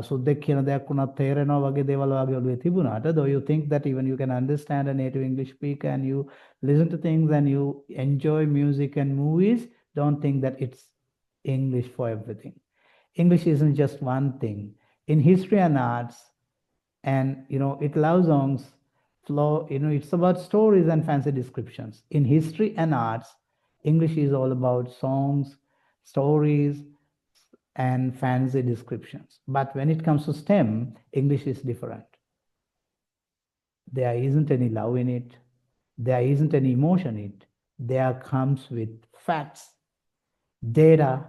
සුද්දෙක් කියන දෙයක් වුණත් තේරෙනවා වගේ දේවල් ඔයාගේ ඔළුවේ තිබුණාට, though you think that even you can understand a native English speaker and you listen to things and you enjoy music and movies, don't think that it's English for everything. English isn't just one thing. In history and arts, and it loves songs flow, it's about stories and fancy descriptions. In history and arts, English is all about songs, stories, and fancy descriptions. But when it comes to STEM, English is different. There isn't any love in it. There isn't any emotion in it. There comes with facts, data,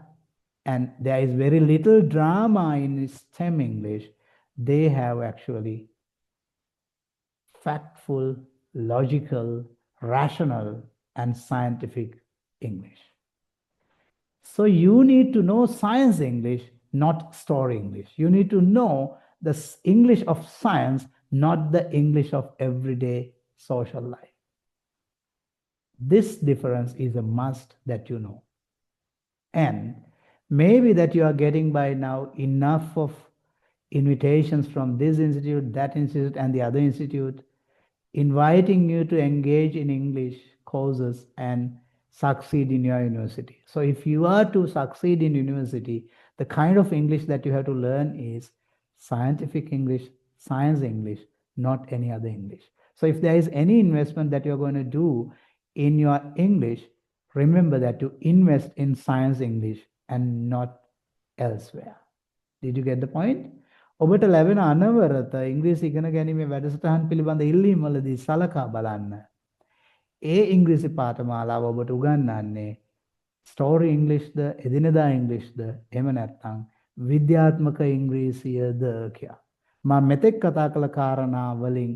and there is very little drama in STEM English. They have actually factful, logical, rational and scientific English. So you need to know science English, not story English. You need to know the English of science, not the English of everyday social life. This difference is a must that you know. And maybe that you are getting by now enough of invitations from this institute, that institute, and the other institute, inviting you to engage in English courses and succeed in your university. So if you are to succeed in university, the kind of English that you have to learn is scientific English, science English, not any other English. So if there is any investment that you're going to do in your English, remember that to invest in science English and not elsewhere. Did you get the point? ඔබට ලැබෙන අනවරත ඉංග්‍රීසි ඉගෙන ගැනීමේ වැඩසටහන් පිළිබඳ ඉල්ලීම් වලදී සලකා බලන්න. ඒ ඉංග්‍රීසි පාඨමාලාව ඔබට උගන්වන්නේ ස්ටෝරි ඉංග්‍රීසිද, එදිනෙදා ඉංග්‍රීසිද, එහෙම නැත්නම් විද්‍යාත්මක ඉංග්‍රීසියද කියලා. මම මෙතෙක් කතා කළ කාරණා වලින්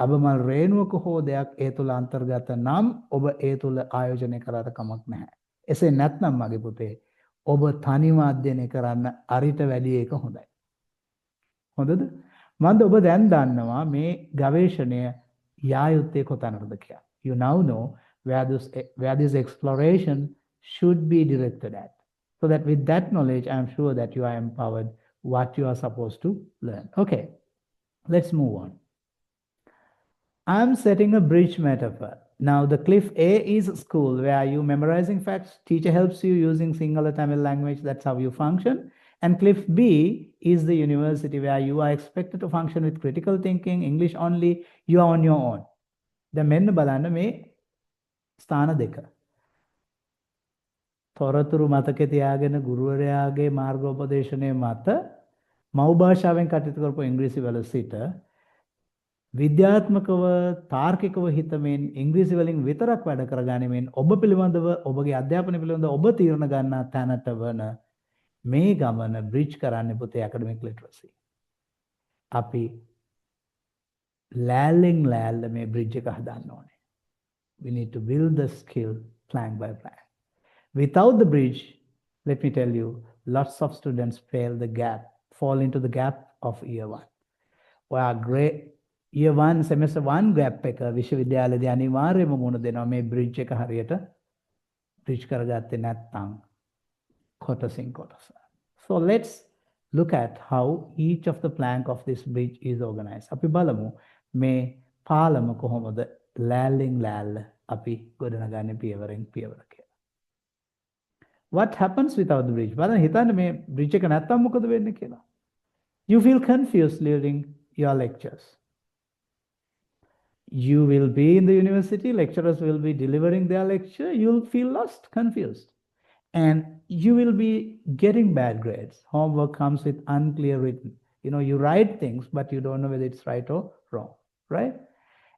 අබමල් රේණුවක හෝ දෙයක් ඒ තුල අන්තර්ගත නම් ඔබ ඒ තුල ආයෝජනය කරාට කමක් නැහැ. එසේ නැත්නම් මගේ පුතේ ඔබ තනිව අධ්‍යයනය කරන්න අරිට වැඩි එක හොඳයි. හොඳද? මන්ද ඔබ දැන් දන්නවා මේ ගවේෂණය යා යුත්තේ කොතැනටද කියලා. You now know where this exploration should be directed at. So that with that knowledge, I am sure that you are empowered what you are supposed to learn. Okay, let's move on. I am setting a bridge metaphor. Now, the cliff A is school where you memorizing facts. Teacher helps you using Sinhala Tamil language. That's how you function. And cliff B is the university where you are expected to function with critical thinking, English only. You are on your own. The men බලන්න මේ ස්ථාන දෙක. තොරතුරු මතකේ තියාගෙන ගුරුවරයාගේ මාර්ගෝපදේශනයේ මත මව් භාෂාවෙන් කටයුතු කරපු ඉංග්‍රීසි වල සිට විද්‍යාත්මකව තාර්කිකව හිතමින් ඉංග්‍රීසි වලින් විතරක් වැඩ කරගැනීමෙන් ඔබ පිළිබඳව ඔබගේ අධ්‍යාපනය පිළිබඳව ඔබ තීරණ ගන්නා තැනට වන මේ ගමන බ්‍රිජ් කරන්න පුතේ academic literacy. අපි ලෑල්ලෙන් ලෑල්ල මේ බ්‍රිජ් එක හදන්න ඕනේ. We need to build the skill plank by plank. Without the bridge, let me tell you, lots of students fall into the gap of year one. ඔයා year one, semester one gap එක විශ්වවිද්‍යාලයේදී අනිවාර්යයෙන්ම මුණ දෙනවා මේ bridge එක හරියට bridge කරගත්තේ නැත්නම් කොටසින් කොටස. So let's look at how each of the plank of this bridge is organized. අපි බලමු මේ පාලම කොහොමද ලෑල්ලෙන් ලෑල්ල අපි ගොඩනගන්නේ පියවරෙන් පියවර කියලා. What happens without the bridge? බලන්න හිතන්න මේ bridge එක නැත්තම් මොකද වෙන්නේ කියලා. You feel confused during your lectures. You will be in the university, lecturers will be delivering their lecture, you'll feel lost, confused. And you will be getting bad grades. Homework comes with unclear written. You write things, but you don't know whether it's right or wrong, right?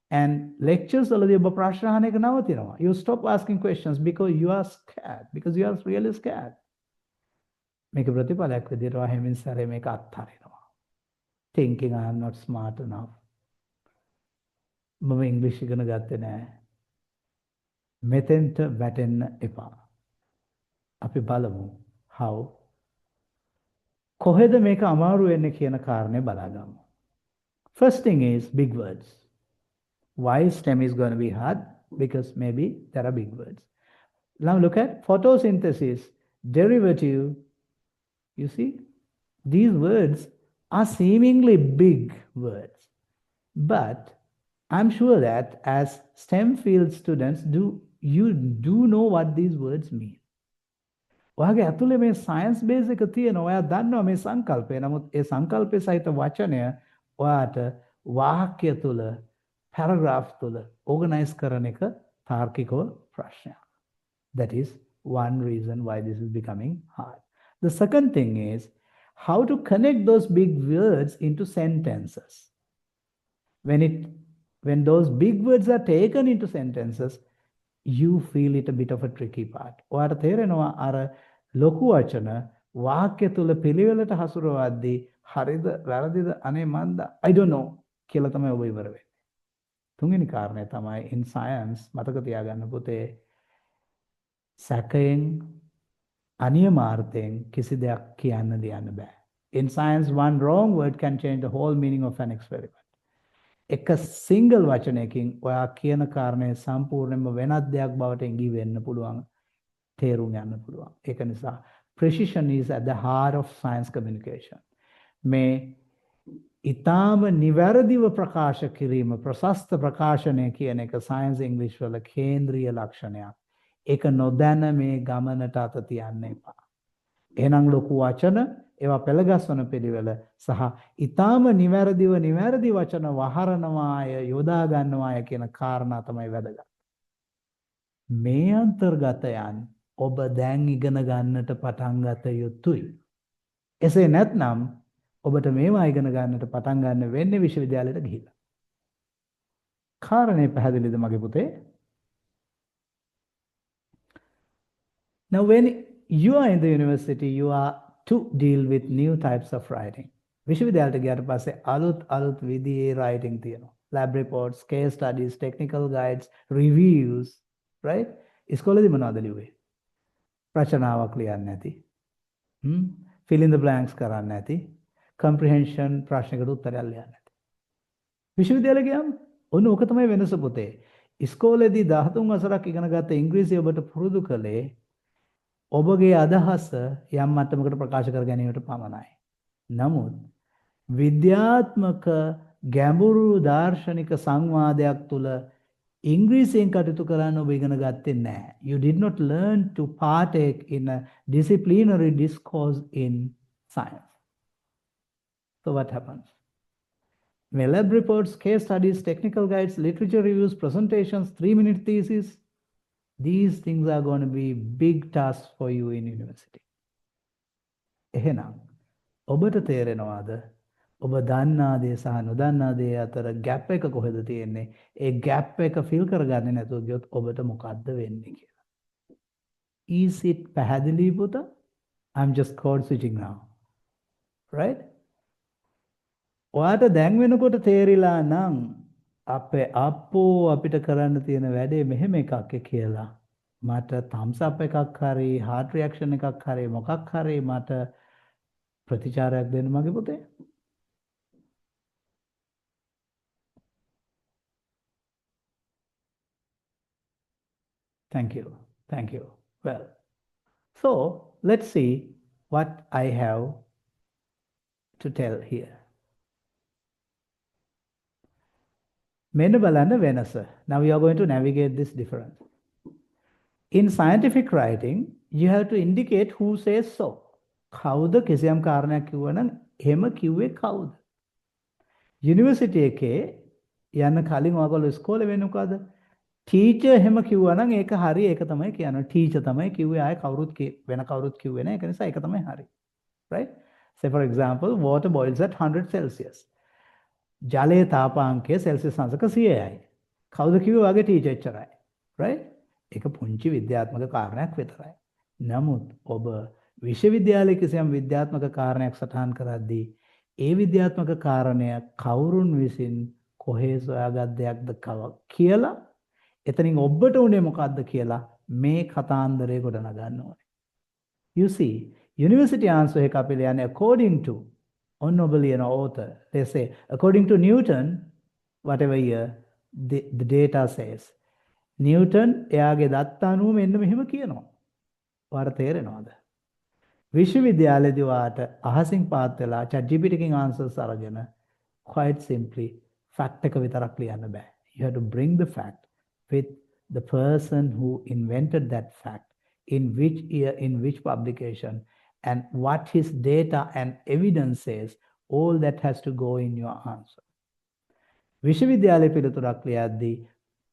And lectures, you stop asking questions because you are scared, because you are really scared. Thinking I am not smart enough. මම ඉංග්‍රීසි ඉගෙන ගත්තේ නැහැ. මෙතෙන්ට වැටෙන්න එපා. අපි බලමු how කොහෙද මේක අමාරු වෙන්නේ කියන කාරණේ බලාගමු. First thing is big words. Why STEM is going to be hard? Because maybe there are big words. Now look at photosynthesis, derivative. You see, these words are seemingly big words, but I'm sure that as STEM field students, you do know what these words mean. ඔයාගේ ඇතුලේ මේ science base එක තියෙනවා. ඔයා දන්නවා මේ සංකල්පය. නමුත් ඒ සංකල්පය සහිත වචනය ඔයාට වාක්‍ය තුල, පැරග්‍රාෆ් තුල ඕගනයිස් කරන එක තාර්කිකව ප්‍රශ්නයක්. That is one reason why this is becoming hard. The second thing is how to connect those big words into sentences. When those big words are taken into sentences, you feel it a bit of a tricky part. ඔයාට තේරෙනවා අර ලොකු වචන වාක්‍ය තුල පිළිවෙලට හසුරවද්දී හරිද වැරදිද අනේ මන්ද I don't know කියලා තමයි ඔබ ඉවර වෙන්නේ. තුන්වෙනි කාරණය තමයි in science මතක තියාගන්න පුතේ සැකයෙන් අනියමාර්ථයෙන් කිසි දෙයක් කියන්න ලියන්න බෑ. In science one wrong word can change the whole meaning of an experiment. එක සිංගල් වචනයකින් ඔයා කියන කාරණය සම්පූර්ණයෙන්ම වෙනත් දෙයක් බවට ඉඟි වෙන්න පුළුවන් තේරුම් යන්න පුළුවන්. ඒක නිසා precision is at the heart of science communication. මේ ඊටාම නිවැරදිව ප්‍රකාශ කිරීම ප්‍රශස්ත ප්‍රකාශනය කියන එක science english වල කේන්ද්‍රීය ලක්ෂණයක්. ඒක නොදැන මේ ගමනට අත තියන්න එපා. එහෙනම් ලොකු වචන ඒවා පෙළගස්වන පිළිවෙල සහ ඊටාම නිවැරදි වචන වහරනවාය යොදා ගන්නවාය කියන කාරණා තමයි වැදගත්. මේ අන්තර්ගතයන් ඔබ දැන් ඉගෙන ගන්නට පටන් ගත යුතුයි. එසේ නැත්නම් ඔබට මේවා ඉගෙන ගන්නට පටන් ගන්න වෙන්නේ විශ්වවිද්‍යාලයට ගිහිල්ලා. කාරණේ පැහැදිලිද මගේ පුතේ? Now when you are in the university you are to deal with new types of writing. විශ්වවිද්‍යාලයට ගියාට පස්සේ අලුත් විදිහේ writing තියෙනවා. Lab reports, case studies, technical guides, reviews, right? ඉස්කෝලේදී මොනවද ලිව්වේ? රචනාවක් ලියන්න නැති. fill in the blanks කරන්න නැති. comprehension ප්‍රශ්නකට උත්තරයක් ලියන්න නැති. විශ්වවිද්‍යාලයට ගියාම ඔන්න ඕක තමයි වෙනස පුතේ. ඉස්කෝලේදී 13 වසරක් ඉගෙන ගත්ත ඉංග්‍රීසි ඔබට පුරුදු කළේ ඔබගේ අදහස යම් මට්ටමකට ප්‍රකාශ කර ගැනීමට පමණයි. නමුත් විද්‍යාත්මක ගැඹුරු දාර්ශනික සංවාදයක් තුළ ඉංග්‍රීසියෙන් කටයුතු කරන්න ඔබ ඉගෙන ගත්තේ නැහැ. You did not learn to partake in a disciplinary discourse in science. So what happens? Lab reports, case studies, technical guides, literature reviews, presentations, 3-minute thesis. These things are going to be big tasks for you in university. එහෙනම් ඔබට තේරෙනවාද ඔබ දන්නා දේ සහ නොදන්නා දේ අතර ગેප් එක කොහෙද තියෙන්නේ? ඒ ગેප් එක ෆිල් කරගන්නේ නැතුව ගියොත් ඔබට මොකද්ද වෙන්නේ කියලා. Is it පැහැදිලි පුතා? I'm just code switching now. Right? ඔයාට දැන් වෙනකොට තේරිලා නම් අපිට කරන්න තියෙන වැඩේ මෙහෙම එකක් කියලා මට thumbs up එකක් හරි heart reaction එකක් හරි මොකක් හරි මට ප්‍රතිචාරයක් දෙන්න මගේ පුතේ. Thank you. Well, so let's see what I have to tell here. මෙන්න බලන්න වෙනස. Now we are going to navigate this difference. In scientific writing, you have to indicate who says so. කවුද කිසියම් කාරණයක් කිව්වනම් එහෙම කිව්වේ කවුද? යුනිවර්සිටි එකේ යන්න කලින් ඔයගොල්ලෝ ඉස්කෝලේ වෙන්නේ මොකද? ටීචර් එහෙම කිව්වනම් ඒක හරි ඒක තමයි කියනවා. ටීචර් තමයි කිව්වේ ආයේ කවුරුත් වෙන කවුරුත් කිව්වේ නෑ. ඒක නිසා ඒක තමයි හරි. Right? Say for example, water boils at 100 Celsius. ජලයේ තාපාංකය සෙල්සියස් අංශක 100යි. කවුද කිව්වේ වගේ ටීචර් එච්චරයි. right? ඒක පුංචි විද්‍යාත්මක කාරණයක් විතරයි. නමුත් ඔබ විශ්වවිද්‍යාලයේ කිසියම් විද්‍යාත්මක කාරණයක් සටහන් කරද්දී ඒ විද්‍යාත්මක කාරණය කවුරුන් විසින් කොහේ සොයාගත් දෙයක්ද කියලා එතනින් ඔබට උනේ මොකද්ද කියලා මේ කතාන්දරේ ගොඩනගන්න ඕනේ. You see, university answer එක අපි ලියන්නේ according to honorable author. They say according to Newton, whatever year the data says. Newton එයාගේ දත්ත අනුව මෙන්න මෙහෙම කියනවා. ඔයාලට තේරෙනවද? විශ්වවිද්‍යාලයේදී වාට අහසින් පාත් වෙලා ChatGPT එකකින් answers අරගෙන quite simply fact එක විතරක් ලියන්න බෑ. You have to bring the fact with the person who invented that fact, in which year, in which publication, and what his data and evidence says. All that has to go in your answer. විශ්වවිද්‍යාලයේ පිළිතුරක් ලියද්දී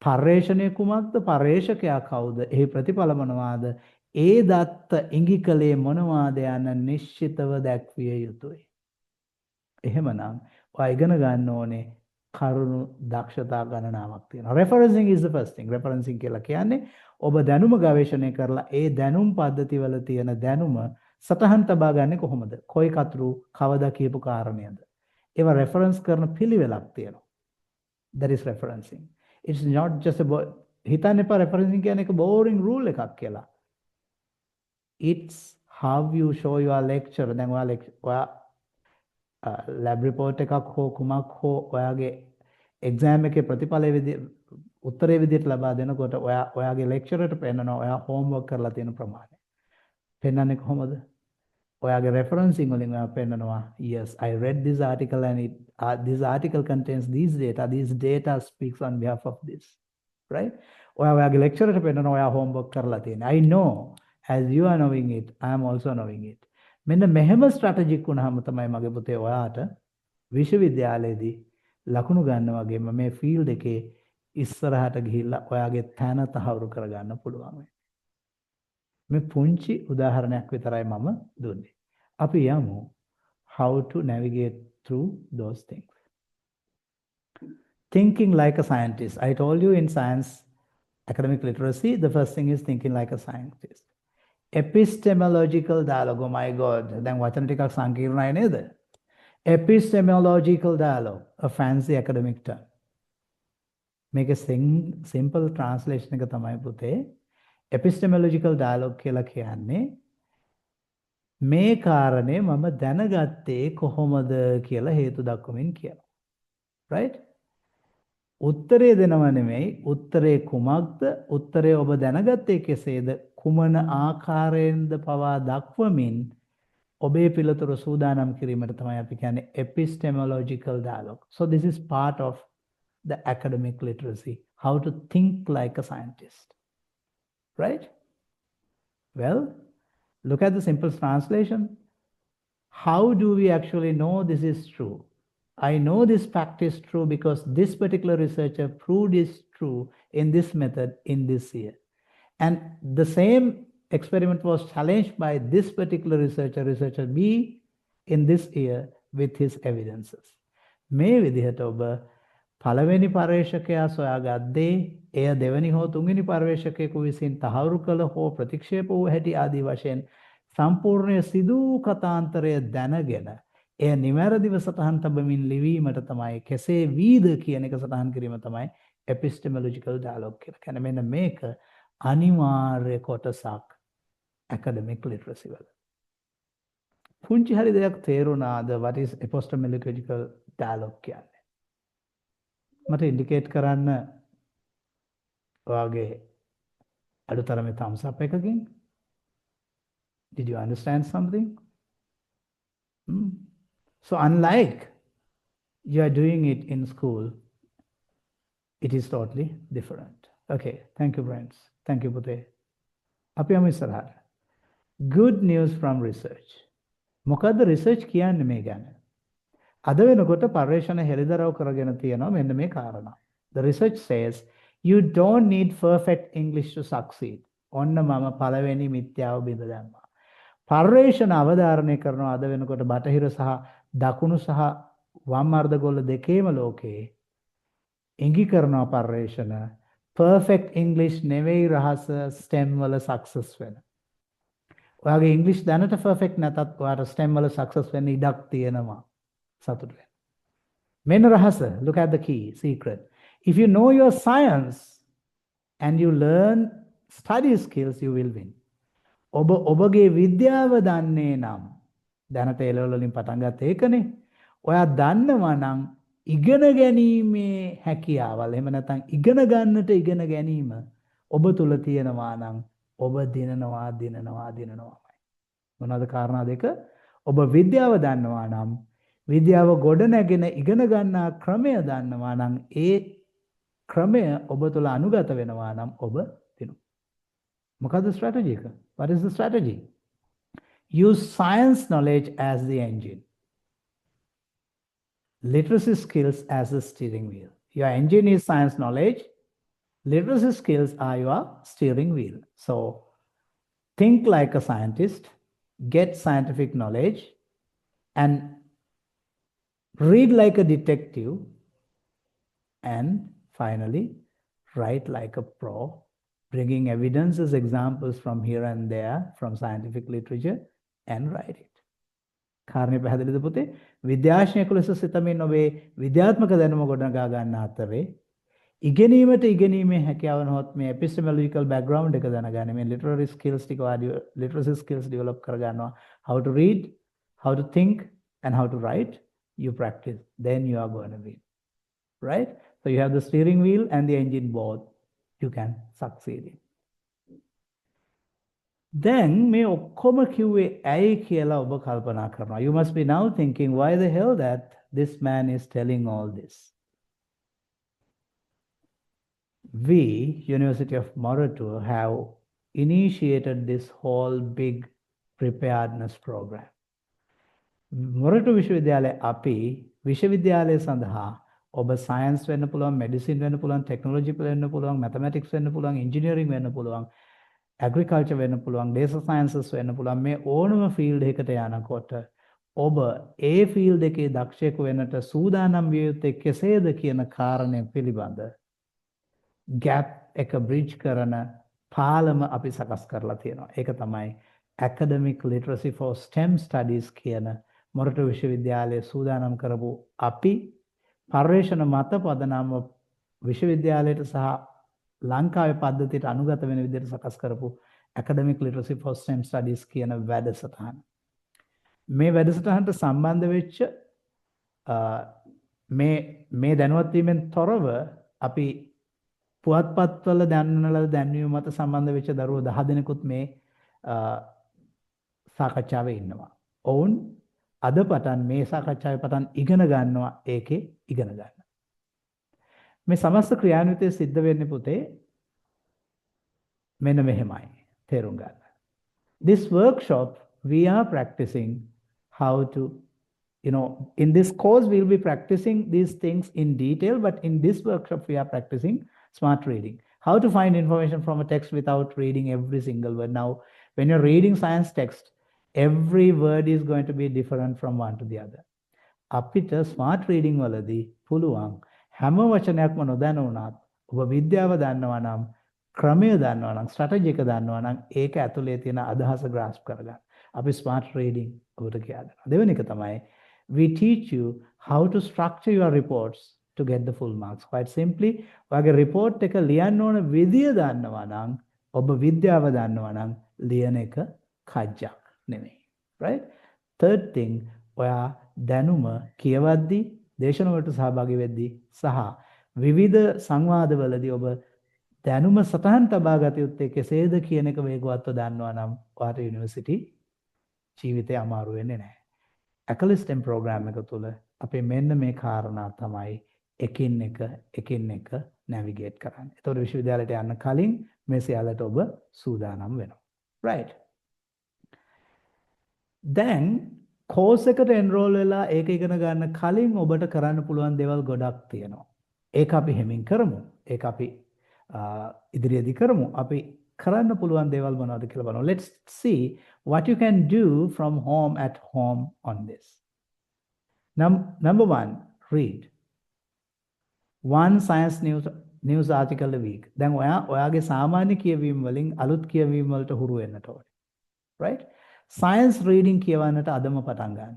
පර්යේෂණය කුමක්ද? පර්යේෂකයා කවුද? එහි ප්‍රතිඵල මොනවාද? ඒ දත්ත ඉඟි කලේ මොනවාද යන නිශ්චිතව දැක්විය යුතුයි. එහෙමනම් ඔයා ඉගෙන ගන්න ඕනේ කරුණු දක්ෂතා ගණනාවක් තියෙනවා. Referencing is the first thing. Referencing කියලා කියන්නේ ඔබ දැනුම ගවේෂණය කරලා ඒ දැනුම් පද්ධතිවල තියෙන දැනුම සටහන් තබා ගන්නේ කොහොමද? කොයි කතුරු කවදා කියපු කාරණේද? ඒවා රෙෆරන්ස් කරන පිළිවෙලක් තියෙනවා. That is referencing. It's not just about හිතන්න එපා referencing කියන්නේ එක boring rule එකක් කියලා. It's how you show your lecture. දැන් ඔයා lab report එකක් හෝ කුමක් හෝ ඔයාගේ exam එකේ ප්‍රතිඵලයේ උත්තරේ විදිහට ලබා දෙනකොට ඔයාගේ lecturer ට පෙන්නනවා ඔයා homework කරලා තියෙන ප්‍රමාණය. පෙන්නන්නේ කොහොමද? ඔයාගේ referencing වලින් ඔයා පෙන්නනවා yes I read this article and this article contains these data speaks on behalf of this, right? ඔයාගේ lecturer ට පෙන්නනවා ඔයා homework කරලා තියෙන. I know as you are knowing it I am also knowing it. මෙන්න මෙහෙම strategic වුණාම තමයි මගේ පුතේ ඔයාට විශ්වවිද්‍යාලයේදී ලකුණු ගන්න වගේම මේ field එකේ ඉස්සරහට ගිහිල්ලා ඔයාගේ තැන තහවුරු කරගන්න පුළුවන් වෙන්නේ. මේ පුංචි උදාහරණයක් විතරයි මම දුන්නේ. අපි යමු how to navigate through those things. Thinking like a scientist. I told you in science academic literacy the first thing is thinking like a scientist. Epistemological dialogue. Oh my god. දැන් වචන ටිකක් සංකීර්ණයි නේද? Epistemological dialogue, a fancy academic term. මේක simple translation එක තමයි පුතේ. Epistemological dialogue කියලා කියන්නේ මේ කාරණේ මම දැනගත්තේ කොහොමද කියලා හේතු දක්වමින් කියනවා. right? උත්තරේ දෙනව නෙමෙයි, උත්තරේ කුමක්ද? උත්තරේ ඔබ දැනගත්තේ කෙසේද? කුමන ආකාරයෙන්ද පවා දක්වමින් ඔබේ පිළිතුර සූදානම් කිරීමට තමයි අපි කියන්නේ epistemological dialogue. So this is part of the academic literacy, how to think like a scientist. Right? Well, look at the simple translation. How do we actually know this is true? I know this fact is true because this particular researcher proved it's true in this method in this year. And the same experiment was challenged by this particular researcher, researcher B, in this year with his evidences. මේ විදිහට ඔබ පළවෙනි පර්යේෂකයා සොයාගත්තේ එය දෙවෙනි හෝ තුන්වෙනි පර්යේෂකයෙකු විසින් තහවුරු කළ හෝ ප්‍රතික්ෂේප වූ හැටි ආදී වශයෙන් සම්පූර්ණ සිදු කතාන්තරය දැනගෙන එය නිවැරදිව සටහන් තබමින් ලිවීමට තමයි කෙසේ වීද කියන එක සටහන් කිරීම තමයි epistemological dialogue කියලා. කියන්නේ මෙන්න මේක අනිවාර්ය කොටසක් academic literacy වල. පුංචි හරි දෙයක් තේරුණාද what is epistemological dialogue කියන්නේ? මට ඉන්ඩිකේට් කරන්න ඔයාගේ අඩුතරමේ thumbs up එකකින්. Did you understand something? So unlike you are doing it in school, it is totally different. Okay, thank you friends. Thank you Pute. අපි යමු ඉස්සරහට. Good news from research. මොකද්ද research කියන්නේ මේ ගැන? අද වෙනකොට පර්යේෂණ හෙළිදරව් කරගෙන තියෙනවා මෙන්න මේ කාරණා. The research says you don't need perfect English to succeed. ඔන්න මම පළවෙනි මිත්‍යාව බිඳ දැම්මා. පර්යේෂණ අවධාරණය කරනවා අද වෙනකොට බටහිර සහ දකුණු සහ වම් අර්ධගෝල දෙකේම ලෝකේ ඉඟි කරනවා පර්යේෂණ perfect English නෙවෙයි රහස STEM වල success වෙන. ඔයාගේ English දැනට perfect නැතත් ඔයාට STEM වල success වෙන්න ඉඩක් තියෙනවා. සතුට වෙන්න. මෙන්න රහස. Look at the key, secret. If you know your science and you learn study skills, you will win. ඔබගේ විද්‍යාව දන්නේ නම් දැනට A level වලින් පටන් ගත්ත ඒකනේ. ඔයා දන්නවා නම් ඉගෙන ගැනීමේ හැකියාවල් එහෙම නැත්නම් ඉගෙන ගන්නට ඉගෙන ගැනීම ඔබ තුල තියෙනවා නම් ඔබ දිනනවාමයි. මොනවාද කාරණා දෙක? ඔබ විද්‍යාව දන්නවා නම් විද්‍යාව ගොඩ නැගෙන ඉගෙන ගන්නා ක්‍රමය දන්නවා නම් ඒ ක්‍රමය ඔබ තුල අනුගත වෙනවා නම් ඔබ දිනු. මොකද්ද strategy එක? What is the strategy? Use science knowledge as the engine. Literacy skills as the steering wheel. Your engine is science knowledge. Literacy skills are your steering wheel. So think like a scientist, get scientific knowledge, and read like a detective, and finally write like a pro, bringing evidences, examples from here and there from scientific literature and write it. කාරණේ පැහැදිලිද පුතේ? විද්‍යාඥයෙකු ලෙස සිතමින් ඔබේ විද්‍යාත්මක දැනුම ගොඩනගා ගන්න අතරේ ඉගෙනීමට ඉගෙනීමේ හැකියාව නොහොත් මේ epistemological background එක දැනගන්න මේ literary skills ටික literacy skills develop කරගන්නවා. How to read, how to think and how to write. You practice, then you are going to win. Right? So you have the steering wheel and the engine both. You can succeed in. Then මේ ඔක්කොම කිව්වේ ඇයි කියලා ඔබ කල්පනා කරනවා. You must be now thinking why the hell that this man is telling all this. We, University of Morato, have initiated this whole big preparedness program. Morato විශ්වවිද්‍යාලය අපි විශ්වවිද්‍යාලය සඳහා ඔබ සයන්ස් වෙන්න පුළුවන්, මෙඩිසින් වෙන්න පුළුවන්, ටෙක්නොලොජි වෙන්න පුළුවන්, මැතමැටික්ස් වෙන්න පුළුවන්, ඉංජිනියරින් වෙන්න පුළුවන්, ඇග්‍රිකල්චර් වෙන්න පුළුවන්, ඩේටා සයන්සස් වෙන්න පුළුවන්. මේ ඕනම ෆීල්ඩ් එකකට යනකොට ඔබ ඒ ෆීල්ඩ් එකේ දක්ෂයෙකු වෙන්නට සූදානම් විය යුත්තේ කෙසේද කියන කාරණය පිළිබඳ gap එක bridge කරන පාලම අපි සකස් කරලා තියෙනවා. ඒක තමයි academic literacy for STEM studies කියන මොරටු විශ්වවිද්‍යාලයේ සූදානම් කරපු අපි පර්යේෂණ මත පදනම විශ්වවිද්‍යාලයට සහ ලංකාවේ පද්ධතියට අනුගත වෙන විදිහට සකස් කරපු academic literacy for STEM studies කියන වැඩසටහන. මේ වැඩසටහනට සම්බන්ධ වෙච්ච මේ දැනුවත් වීමෙන් තොරව අපි පුවත්පත්වල දැන්වන ලද දැන්වීම මත සම්බන්ධ වෙච්ච දරුවෝ 10 දෙනෙකුත් මේ සාකච්ඡාවේ ඉන්නවා. ඔවුන් අද පටන් මේ සාකච්ඡාවේ පටන් ඉගෙන ගන්නවා ඒකේ ඉගෙන ගන්න. මේ සමස්ත ක්‍රියාන්විතය සිද්ධ වෙන්නේ පුතේ මෙන්න මෙහෙමයි. තේරුම් ගන්න. This workshop we are practicing how to in this course we'll be practicing these things in detail, but in this workshop we are practicing smart reading. How to find information from a text without reading every single word. Now, when you're reading science text, every word is going to be different from one to the other. අපිට smart reading වලදී පුළුවන් හැම වචනයක්ම නොදැන වුණත් ඔබ විද්‍යාව දන්නවා නම් ක්‍රමය දන්නවා නම් ස්ට්‍රැටජි එක දන්නවා නම් ඒක ඇතුලේ තියෙන අදහස grasp කරගන්න. අපි smart reading ඔබට කියලා දෙනවා. දෙවෙනි එක තමයි we teach you how to structure your reports to get the full marks. Quite simply, ඔයාගේ report එක ලියන්න ඕන විදිය දන්නවා නම් ඔබ විද්‍යාව දන්නවා නම් ලියන එක කජ්ජක් නෙමෙයි. Right? Third thing, ඔයා දැනුම කියවද්දී, දේශනවලට සහභාගී වෙද්දී සහ විවිධ සංවාදවලදී ඔබ දැනුම සටහන් තබා ගත යුත්තේ කෙසේද කියන එක වේගවත්ව දන්නවා නම් ඔයාට යුනිවර්සිටි ජීවිතේ අමාරු වෙන්නේ නැහැ. ඇකලිස්ටම් ප්‍රෝග්‍රෑම් එක තුල අපි මෙන්න මේ කාරණා තමයි එකින් එක නැවිගේට් කරන්නේ. ඒතකොට විශ්වවිද්‍යාලයට යන්න කලින් මේ සියල්ලට ඔබ සූදානම් වෙනවා. Right. Then course එකට enroll වෙලා ඒක ඉගෙන ගන්න කලින් ඔබට කරන්න පුළුවන් දේවල් ගොඩක් තියෙනවා. ඒක අපි හැමින් කරමු. ඒක අපි ඉදිරියේදී කරමු. අපි කරන්න පුළුවන් දේවල් මොනවද කියලා බලමු. Let's see what you can do from home at home on this. Number 1, read one science news article a week. දැන් ඔයාගේ සාමාන්‍ය කියවීම වලින් අලුත් කියවීම වලට හුරු වෙන්නට ඕනේ. Right? Science reading කියවන්නට අදම පටන් ගන්න.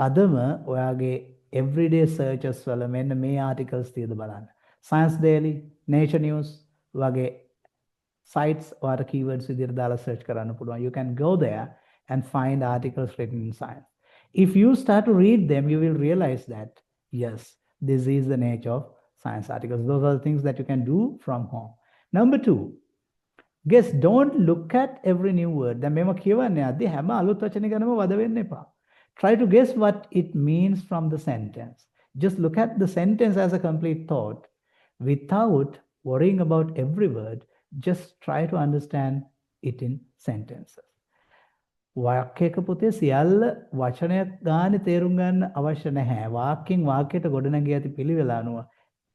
අදම ඔයාගේ everyday searches වල මෙන්න මේ articles තියෙද බලන්න. Science Daily, Nature News වගේ sites ඔයාට keywords විදිහට දාලා search කරන්න පුළුවන්. You can go there and find articles written in science. If you start to read them, you will realize that, yes, this is the nature of science articles. Those are the things that you can do from home. Number 2, guess, don't look at every new word. දැන් මේව කියවන්නේ අදී හැම අලුත් වචන ගැනම වද වෙන්න එපා. Try to guess what it means from the sentence. Just look at the sentence as a complete thought without worrying about every word. Just try to understand it in sentences. වාක්‍යයක පුතේ සියල්ල වචනයක් ගානේ තේරුම් ගන්න අවශ්‍ය නැහැ. වාක්‍යයෙන් වාක්‍යයට ගොඩනැගී ඇති පිළිවෙල අනුව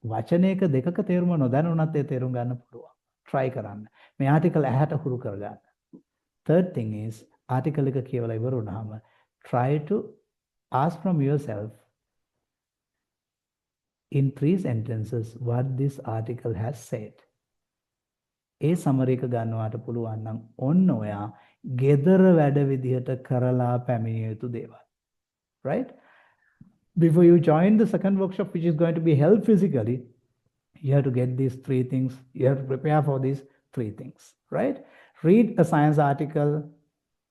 වචනයක දෙකක තේරුම නොදැනුණත් ඒ තේරුම් ගන්න පුළුවන්. try කරන්න. මේ ආටිකල් ඇහැට හුරු කරගන්න. Third thing is ආටිකල් එක කියවලා ඉවර වුණාම try to ask from yourself in 3 sentences what this article has said. A summary එක ගන්නවාට පුළුවන් නම් ඔන්න ඔයා ගෙදර වැඩ විදිහට කරලා පැමිණිය යුතු දේවල්. Right? Before you join the second workshop, which is going to be held physically, You have to get these three things. You have to prepare for these three things, right? Read a science article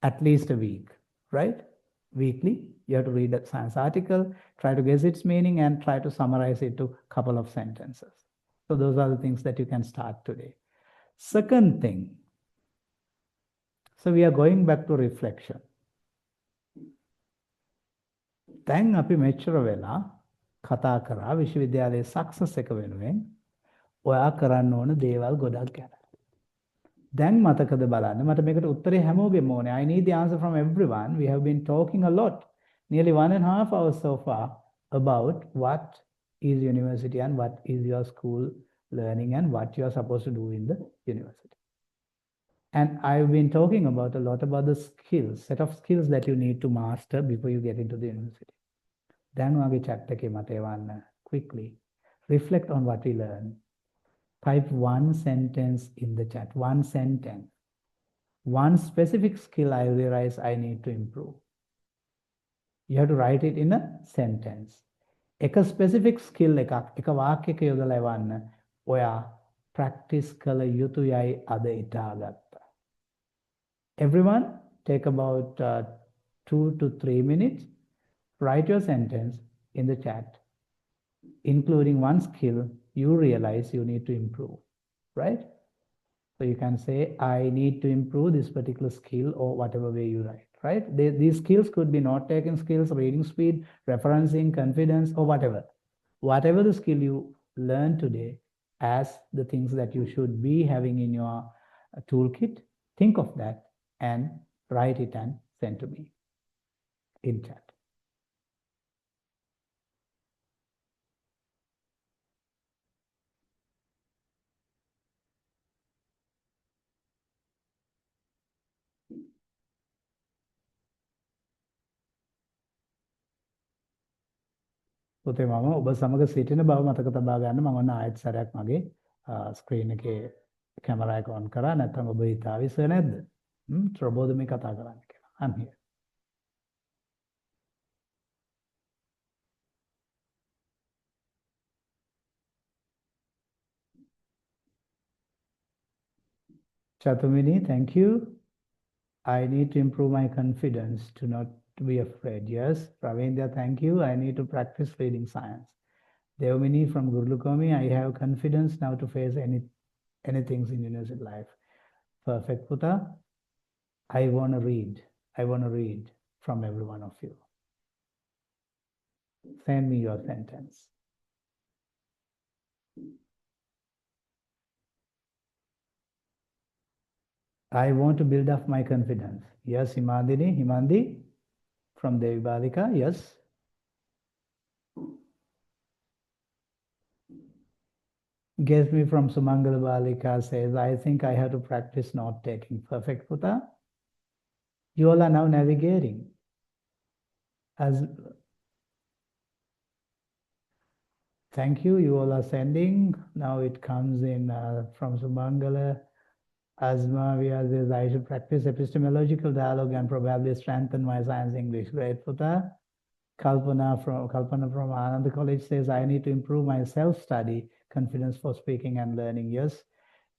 at least a week, right? Weekly, you have to read a science article, try to guess its meaning, and try to summarize it to a couple of sentences. So those are the things that you can start today. Second thing, so we are going back to reflection. දැන් අපි මෙච්චර වෙලා කතා කරා විශ්වවිද්‍යාලයේ success එක වෙනුවෙන් ඔයා කරන්න ඕන දේවල් ගොඩක් ගැන. දැන් මතකද බලන්න මට මේකට උත්තරේ හැමෝගෙම ඕනේ. I need the answer from everyone. We have been talking a lot, nearly 1.5 hours so far, about what is university and what is your school learning and what you are supposed to do in the university. And I've been talking about a lot about the skills, set of skills that you need to master before you get into the university. Then we chat quickly. Reflect on what we learned. Type one sentence in the chat. One sentence. One specific skill I realize I need to improve. You have to write it in a sentence. එක specific skill එක වාක්‍යයක යොදලා එවන්න. ඔයා practice කළ යුතුයයි අද ඉතාලගත්තා. Everyone, take about 2 to 3 minutes. Write your sentence in the chat, including one skill you realize you need to improve, right? So you can say, I need to improve this particular skill, or whatever way you write, right? These skills could be note-taking skills, reading speed, referencing, confidence, or whatever. Whatever the skill you learn today as the things that you should be having in your toolkit, think of that and write it and send to me in chat. පුතේ මම ඔබ සමග සිටින බව මතක තබා ගන්න මම ඔන්න ආයෙත් සැරයක් මගේ ස්ක්‍රීන් එකේ කැමරා එක ඔන් කරා නැත්නම් ඔබ හිතාවිස නැද්ද? ත්‍රබෝධ මේ කතා කරන්න කියලා. I'm here. Chatumini, thank you. I need to improve my confidence to not to be afraid. Yes. Ravindra, thank you. I need to practice reading science. Devmini from Gurulukomi, I have confidence now to face anything in university life. Perfect, Puta. I want to read. I want to read from every one of you. Send me your sentence. I want to build up my confidence. Yes, Himandi from Devi Balika, yes. Gesmi from Sumangala Balika says, I think I have to practice note-taking. Perfect, Puta. You all are now navigating. Thank you. You all are sending. Now it comes in from Sumangala. Asma Via says, I should practice epistemological dialogue and probably strengthen my science English. Great, Puta. Kalpana from Ananda College says, I need to improve my self-study, confidence for speaking and learning. Yes.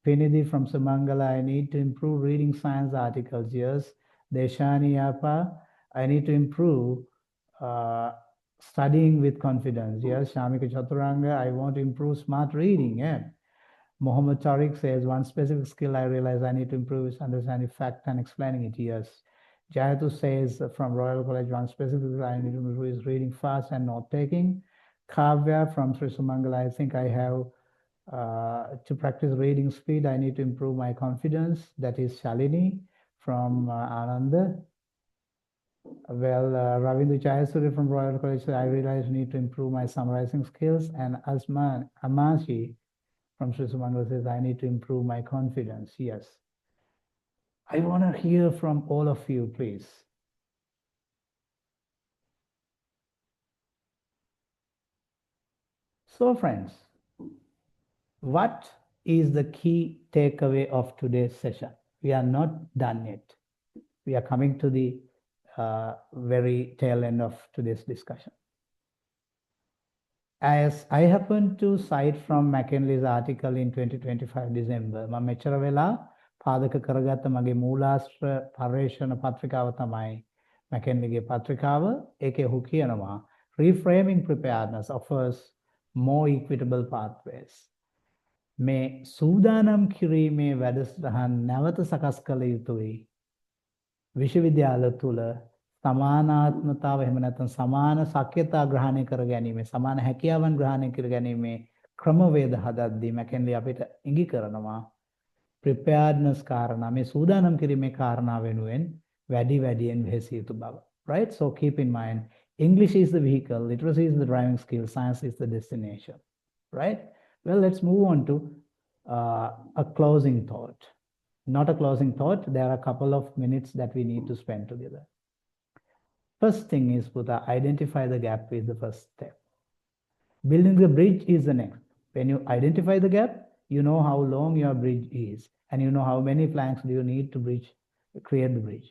Pinidhi from Sumangala, I need to improve reading science articles. Yes. Deshani Yapa, I need to improve studying with confidence. Yes. Shamika Chaturanga, I want to improve smart reading. Yeah. Mohammed Tariq says, one specific skill I realize I need to improve is understanding fact and explaining it. Yes. Jayatu says from Royal College, one specific skill I need to improve is reading fast and note-taking. Kavya from Sri Sumangala, I think I have to practice reading speed. I need to improve my confidence. That is Shalini from Ananda. Well, Ravindra Jayasuri from Royal College says, I realize I need to improve my summarizing skills. And Amashi from Sri Sumangala says, I need to improve my confidence. Yes. I want to hear from all of you, please. So, friends, what is the key takeaway of today's session? We are not done yet. We are coming to the very tail end of today's discussion. As I happened to cite from McKinley's article in 2025 December, මම මෙච්චර වෙලා පාදක කරගත්ත මගේ මූලාශ්‍ර පර්යේෂණ පත්‍රිකාව තමයි McKinleyගේ පත්‍රිකාව. ඒකේ ඔහු කියනවා reframing preparedness offers more equitable pathways. මේ සූදානම් කිරීමේ වැඩසටහන් නැවත සකස් කළ යුතුයි. විශ්වවිද්‍යාල තුල සමානාත්මතාව එහෙම නැත්නම් සමාන ශක්‍යතා ග්‍රහණය කර ගැනීම සමාන හැකියාවන් ග්‍රහණය කර ගැනීමේ ක්‍රමවේද හදද්දී මැකන්ලි අපිට ඉඟි කරනවා preparedness කාරණා මේ සූදානම් කිරීමේ කාරණා වෙනුවෙන් වැඩියෙන් වෙහෙසිය යුතු බව. Right? So keep in mind, English is the vehicle, literacy is the driving skill, science is the destination. Right? Well, let's move on to a closing thought. Not a closing thought, there are a couple of minutes that we need to spend together. First thing is, Putha, identify the gap is the first step. Building the bridge is the next. When you identify the gap, you know how long your bridge is, and you know how many planks do you need to create the bridge.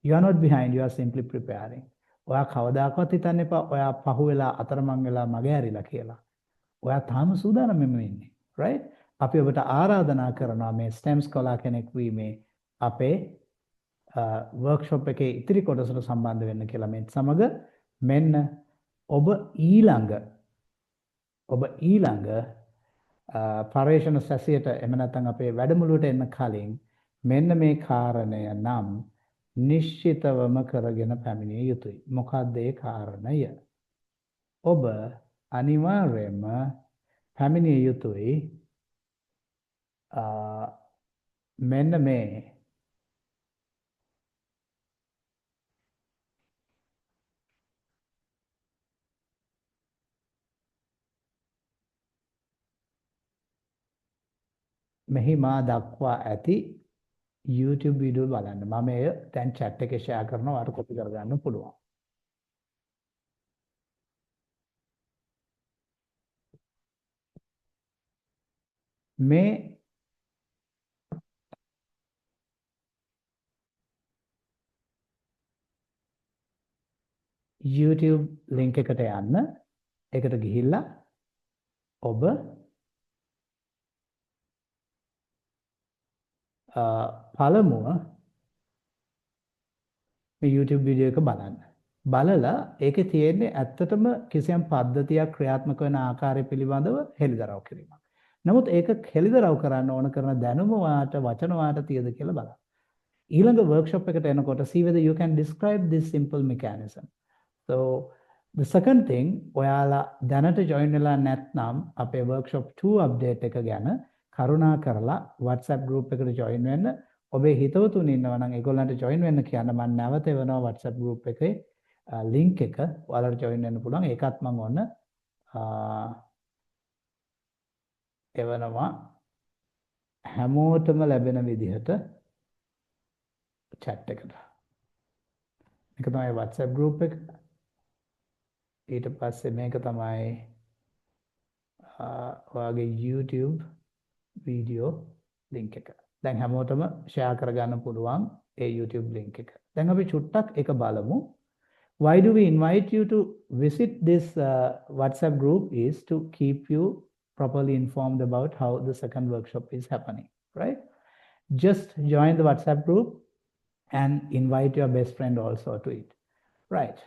You are not behind, you are simply preparing. ඔයා කවදාකවත් හිතන්න එපා ඔයා පහුවෙලා අතරමං වෙලා මගේ ඇරිලා කියලා. ඔයා තාම සූදානම්ම ඉන්නේ. Right? අපි ඔබට ආරාධනා කරනවා මේ STEM ස්කෝලා කෙනෙක් වීමේ අපේ workshop එකේ ඉතිරි කොටසට සම්බන්ධ වෙන්න කියලා මේ සමග මෙන්න ඔබ ඊළඟ පර්යේෂණ සැසියට එහෙම නැත්නම් අපේ වැඩමුළුවට එන්න කලින් මෙන්න මේ කාරණය නම් නිශ්චිතවම කරගෙන පැමිණිය යුතුයි. මොකක්ද ඒ කාරණය? ඔබ අනිවාර්යයෙන්ම පැමිණිය යුතුයි මෙන්න මේ මෙහි මා දක්වා ඇති YouTube වීඩියෝ බලන්න. මම එය දැන් chat එකේ share කරනවා. ඔයාලට copy කරගන්න පුළුවන්. මේ YouTube link එකට යන්න. ඒකට ගිහිල්ලා ඔබ පළමුව මේ YouTube වීඩියෝ එක බලන්න. බලලා ඒකේ තියෙන්නේ ඇත්තටම කිසියම් පද්ධතියක් ක්‍රියාත්මක වෙන ආකාරය පිළිබඳව හෙළිදරව් කිරීමක්. නමුත් ඒක හෙළිදරව් කරන්න ඕන කරන දැනුම වාට වචන වාට තියද කියලා බලන්න. ඊළඟ workshop එකට එනකොට see whether you can describe this simple mechanism. So the second thing, ඔයාලා දැනට join වෙලා නැත්නම් අපේ workshop 2 update එක ගැන කරුණා කරලා WhatsApp group එකට join වෙන්න. ඔබේ හිතවතුන් ඉන්නවා නම් ඒගොල්ලන්ට join වෙන්න කියන්න මම නැවත එවනවා WhatsApp group එකේ link එක. ඔයාලට join වෙන්න පුළුවන්. ඒකත් මම ඔන්න එවනවා හැමෝටම ලැබෙන විදිහට chat එකට. මේක තමයි WhatsApp group එක. ඊට පස්සේ මේක තමයි ඔයාගේ YouTube video link එක. දැන් හැමෝටම share කරගන්න පුළුවන් ඒ YouTube link එක. දැන් අපි චුට්ටක් එක බලමු. Why do we invite you to visit this WhatsApp group is to keep you properly informed about how the second workshop is happening, right? Just join the WhatsApp group and invite your best friend also to it, right?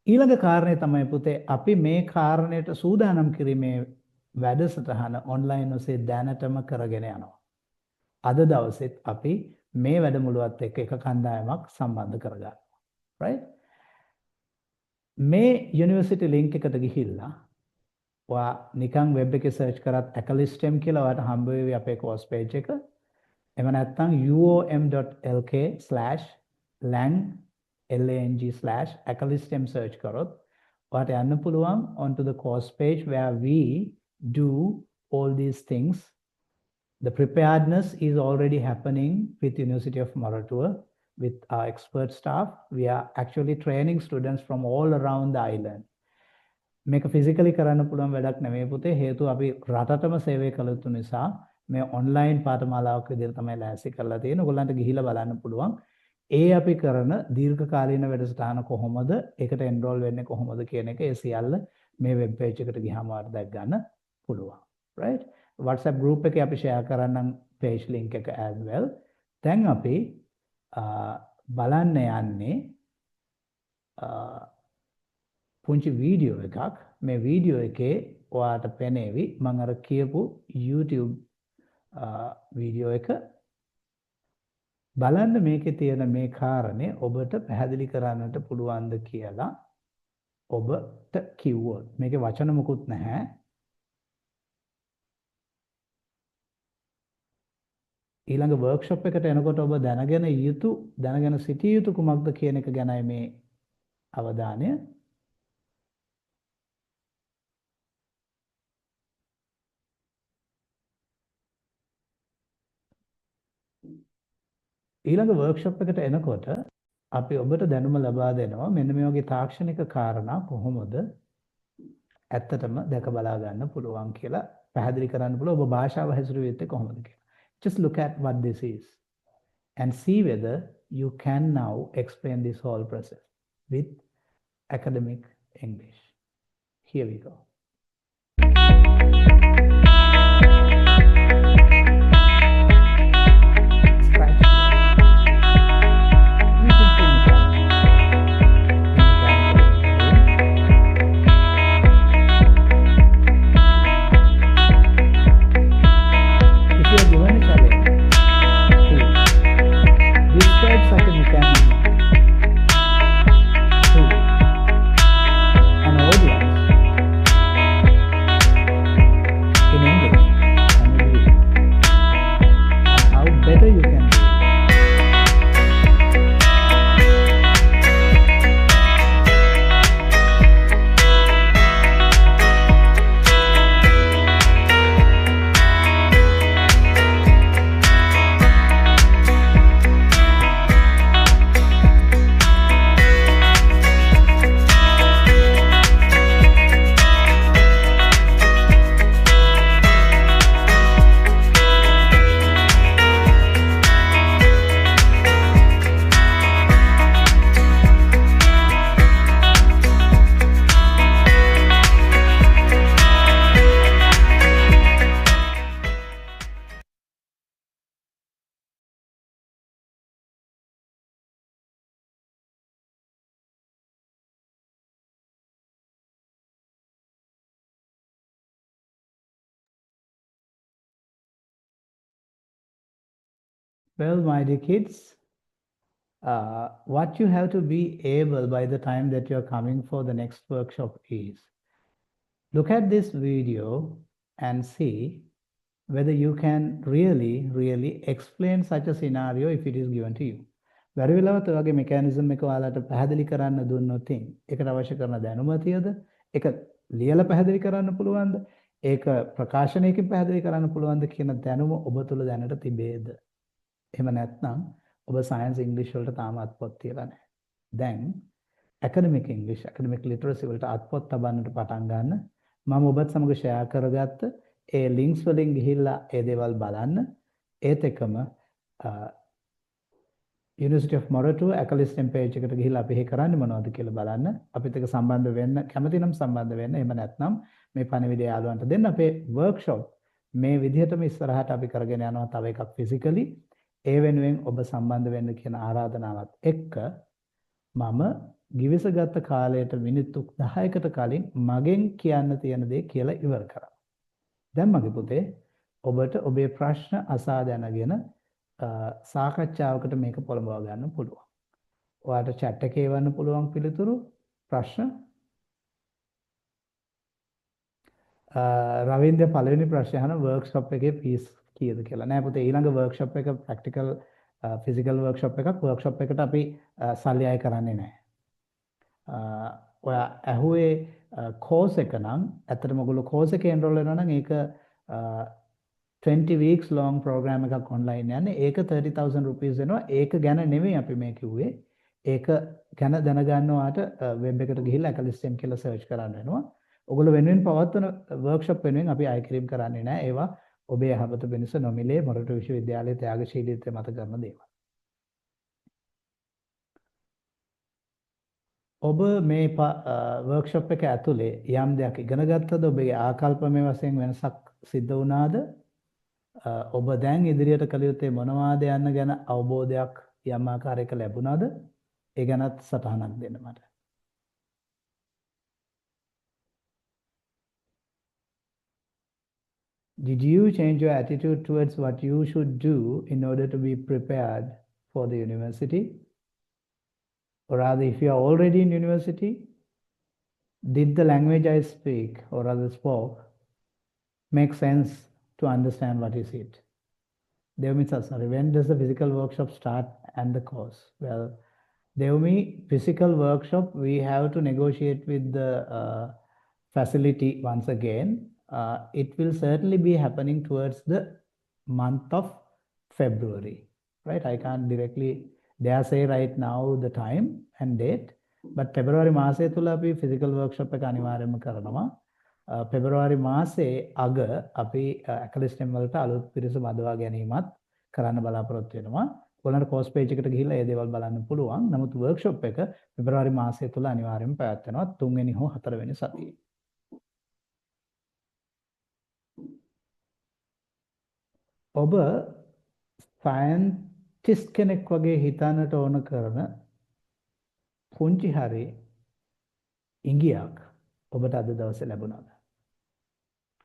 ඊළඟ කාරණේ තමයි පුතේ අපි මේ කාරණයට සූදානම් කිරීමේ වැඩසටහන online ඔස්සේ දැනටම කරගෙන යනවා. අද දවසෙත් අපි මේ වැඩමුළුවත් එක්ක එක කණ්ඩායමක් සම්බන්ධ කරගන්නවා. right? මේ යුනිවර්සිටි ලින්ක් එකට ගිහිල්ලා ඔයා නිකන් වෙබ් එකේ සර්ච් කරත් ACALSTEM කියලා ඔයාට හම්බ වෙවි අපේ course page එක. එහෙම නැත්නම් uom.lk/lang/ACALSTEM search කරොත් ඔයාට යන්න පුළුවන් onto the course page where we do all these things. The preparedness is already happening with University of Moratuwa with our expert staff. We are actually training students from all around the island. මේක physically කරන්න පුළුවන් වැඩක් නෙමෙයි පුතේ. හේතුව අපි රටටම සේවය කළ යුතු නිසා මේ online පාඨමාලාවක් විදිහට තමයි ලෑස්ති කරලා තියෙන්නේ. ඔයගොල්ලන්ට ගිහිල්ලා බලන්න පුළුවන්. ඒ අපි කරන දීර්ඝකාලීන වැඩසටහන කොහොමද? ඒකට enroll වෙන්නේ කොහොමද කියන එක ඒ සියල්ල මේ වෙබ් පේජ් එකට ගියාම ඔයාලට දැක් ගන්න පුළුවන්. right? WhatsApp group එකේ අපි share කරන්නම් page link එක as well. දැන් අපි බලන්න යන්නේ පුංචි වීඩියෝ එකක්. මේ වීඩියෝ එකේ ඔයාලට පෙනේවි මම අර කියපු YouTube වීඩියෝ එක බලන්න මේකේ තියෙන මේ කාරණේ ඔබට පැහැදිලි කරන්නට පුළුවන්ද කියලා ඔබට කිව්වොත් මේකේ වචන මුකුත් නැහැ. ඊළඟ වර්ක්ෂොප් එකට එනකොට ඔබ දැනගෙන සිටිය යුතු කුමක්ද කියන එක ගැනයි මේ අවධානය. ඊළඟ වර්ක්ෂොප් එකට එනකොට අපි ඔබට දැනුම ලබා දෙනවා මෙන්න මේ වගේ තාක්ෂණික කාරණා කොහොමද ඇත්තටම දැක බලා ගන්න පුළුවන් කියලා පැහැදිලි කරන්න පුළුවන් ඔබ භාෂාව හැසිරුවේ යුත්තේ කොහොමද කියලා. Just look at what this is and see whether you can now explain this whole process with academic English. Here we go. Well, my dear kids, what you have to be able by the time that you're coming for the next workshop is look at this video and see whether you can really explain such a scenario if it is given to you. Very වෙලාවට ඔයගේ mechanism එක ඔයාලට පැහැදිලි කරන්න දුන්නොත් ඒකට අවශ්‍ය කරන දැනුම තියද ඒක ලියලා පැහැදිලි කරන්න පුළුවන්ද ඒක ප්‍රකාශනයකින් පැහැදිලි කරන්න පුළුවන්ද කියන දැනුම ඔබ තුල දැනට තිබේද? එහෙම නැත්නම් ඔබ science English වලට තාම අත්පොත් තියලා නැහැ. දැන් academic English, academic literacy වලට අත්පොත් තබන්නට පටන් ගන්න. මම ඔබත් සමග share කරගත්ත ඒ links වලින් ගිහිල්ලා ඒ දේවල් බලන්න. ඒත් එක්කම University of Morato Acalistem page එකට ගිහිල්ලා අපි එහෙ කරන්නේ මොනවද කියලා බලන්න. අපිත් එක්ක සම්බන්ධ වෙන්න කැමති නම් සම්බන්ධ වෙන්න. එහෙම නැත්නම් මේ පණිවිඩය යාළුවන්ට දෙන්න. අපේ workshop මේ විදිහටම ඉස්සරහට අපි කරගෙන යනවා තව එකක් physically. ඒ වෙනුවෙන් ඔබ සම්බන්ධ වෙන්න කියන ආරාධනාවත් එක්ක මම ගිවිසගත් කාලයට මිනිත්තු 10කට කලින් මගෙන් කියන්න තියෙන දේ කියලා ඉවර කරා. දැන් මගේ පුතේ ඔබට ඔබේ ප්‍රශ්න අසා දැනගෙන සාකච්ඡාවකට මේක පොළඹව ගන්න පුළුවන්. ඔයාලට chat එකේ එවන්න පුළුවන් පිළිතුරු ප්‍රශ්න. රවින්ද්‍ර පළවෙනි ප්‍රශ්නය අහන workshop එකේ fees කීයද කියලා. නෑ පුතේ ඊළඟ workshop එක practical physical workshop එකක්. workshop එකට අපි සල්ලි අය කරන්නේ නැහැ. ඔයා ඇහුවේ course එක නම් ඇත්තටම ඔයගොල්ලෝ course එකේ enroll වෙනවා නම් ඒක 20 weeks long program එකක් online යන්නේ. ඒක 30,000 rupees වෙනවා. ඒක ගැන නෙමෙයි අපි මේ කිව්වේ. ඒක ගැන දැනගන්න ඔයාට web එකට ගිහිල්ලා Acalistem කියලා search කරන්න වෙනවා. ඔයගොල්ලෝ වෙනුවෙන් පවත්වන workshop වෙනුවෙන් අපි අය කිරීම කරන්නේ නැහැ. ඒවා ඔබේ යහපත වෙනස නොමිලේ මොරටු විශ්වවිද්‍යාලයේ ත්‍යාගශීලීත්වය මත කරන දේවල්. ඔබ මේ වර්ක්ෂොප් එක ඇතුලේ යම් දෙයක් ඉගෙන ගත්තද? ඔබගේ ආකල්පමය වශයෙන් වෙනසක් සිද්ධ වුණාද? ඔබ දැන් ඉදිරියට කළ යුත්තේ මොනවාද යන්න ගැන අවබෝධයක් යම් ආකාරයක ලැබුණාද? ඒ ගැනත් සටහනක් දෙන්න මට. Did you change your attitude towards what you should do in order to be prepared for the university? Or rather, if you are already in university, did the language I speak or rather spoke make sense to understand what is it? Devami sorry, when does the physical workshop start and the course? Well, Devami, physical workshop, we have to negotiate with the facility once again. It will certainly be happening towards the month of February, right? I can't directly dare say right now the time and date, but February මාසය තුල අපි physical workshop එක අනිවාර්යයෙන්ම කරනවා. February මාසයේ අග අපි ඇකලිස්ටම් වලට අලුත් පිරිස බඳවා ගැනීමත් කරන්න බලාපොරොත්තු වෙනවා. ඔයාලන්ට course page එකට ගිහිල්ලා ඒ දේවල් බලන්න පුළුවන්. නමුත් workshop එක February මාසය තුල අනිවාර්යයෙන්ම පැවැත්වෙනවා 3 වෙනි හෝ 4 වෙනි සතියේ. ඔබ සයන්ටිස්ට් කෙනෙක් වගේ හිතන්නට ඕන කරන පුංචි හරි ඉඟියක් ඔබට අද දවසේ ලැබුණාද?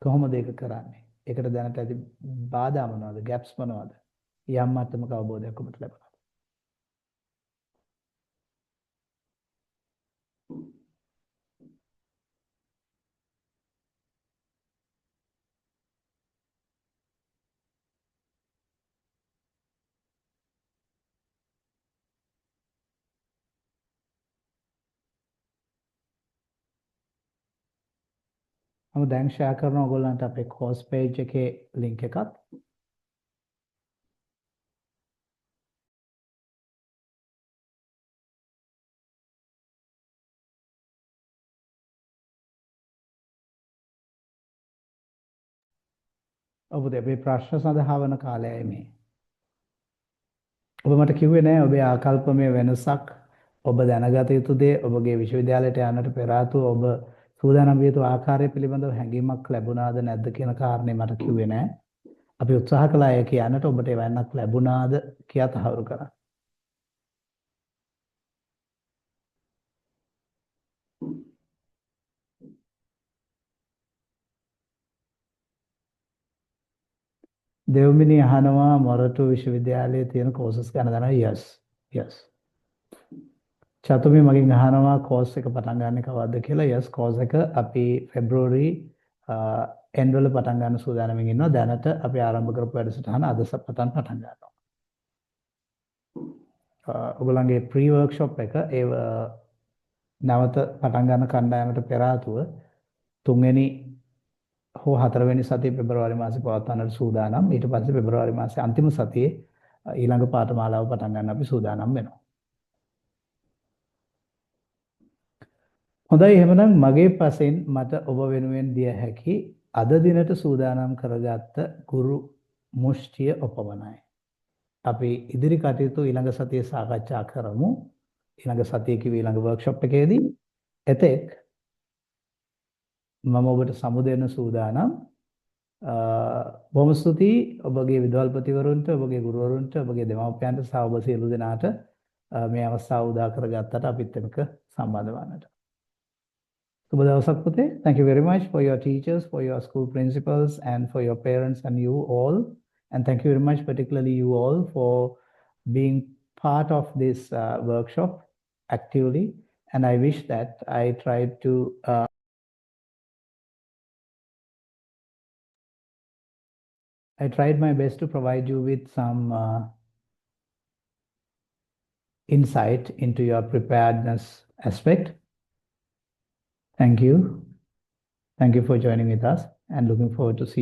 කොහොමද ඒක කරන්නේ? ඒකට දැනට ඇති බාධා මොනවද? ගැප්ස් මොනවද? යම් මට්ටමක අවබෝධයක් ඔබට ලැබුණාද? මම දැන් ෂෙයා කරන ඔයගොල්ලන්ට අපේ course page එකේ link එකක්. ඔබ දෙපේ ප්‍රශ්න සඳහා වන කාලයයි මේ. ඔබ මට කිව්වේ නෑ ඔබේ ආකල්පමය වෙනසක් ඔබ දැනගත යුතු දේ ඔබගේ විශ්වවිද්‍යාලයට යන්නට පෙර ආතුව ඔබ සූදානම් විය යුතු ආකාරය පිළිබඳව හැඟීමක් ලැබුණාද නැද්ද කියන කාරණේ මට කිව්වේ නෑ. අපි උත්සාහ කළා ඒ කියන්නට ඔබට එවන්නක් ලැබුණාද කියා තහවුරු කරා. දෙව්මිනි අහනවා මොරටු විශ්වවිද්‍යාලයේ තියෙන courses ගැන දන්නවා? yes. චතුමි මගෙන් අහනවා course එක පටන් ගන්න කවද්ද කියලා? yes, course එක අපි February end වල පටන් ගන්න සූදානම්ින් ඉන්නවා. දැනට අපි ආරම්භ කරපු වැඩසටහන අද පටන් ගන්නවා. ඔයගොල්ලන්ගේ pre workshop එක ඒ නැවත පටන් ගන්න කණ්ඩායමට පෙර ආතුව 3 වෙනි හෝ 4 වෙනි සතියේ පෙබරවාරි මාසේ පවත්වන්නට සූදානම්. ඊට පස්සේ පෙබරවාරි මාසේ අන්තිම සතියේ ඊළඟ පාඨමාලාව පටන් ගන්න අපි සූදානම් වෙනවා. හොඳයි, එහෙමනම් මගේ පසෙන් මට ඔබ වෙනුවෙන් දිය හැකි අද දිනට සූදානම් කරගත්ත ගුරු මුෂ්ටිය ඔපමණයි. අපි ඉදිරි කටයුතු ඊළඟ සතියේ සාකච්ඡා කරමු. ඊළඟ සතියේ කිව්ව ඊළඟ workshop එකේදී එතෙක් මම ඔබට සමුදෙන්න සූදානම්. බොහොම ස්තුතියි ඔබගේ විදුහල්පතිවරුන්ට, ඔබගේ ගුරුවරුන්ට, ඔබගේ දෙමව්පියන්ට සහ ඔබ සියලු දෙනාට මේ අවස්ථාව උදා කරගත්තට අපිත් එක්ක සම්බන්ධ වන්නට. සුබ දවසක් පුතේ. Thank you very much for your teachers, for your school principals, and for your parents and you all. And thank you very much, particularly you all, for being part of this workshop actively. And I wish that I tried to I tried my best to provide you with some insight into your preparedness aspect. Thank you. Thank you for joining with us and looking forward to see you.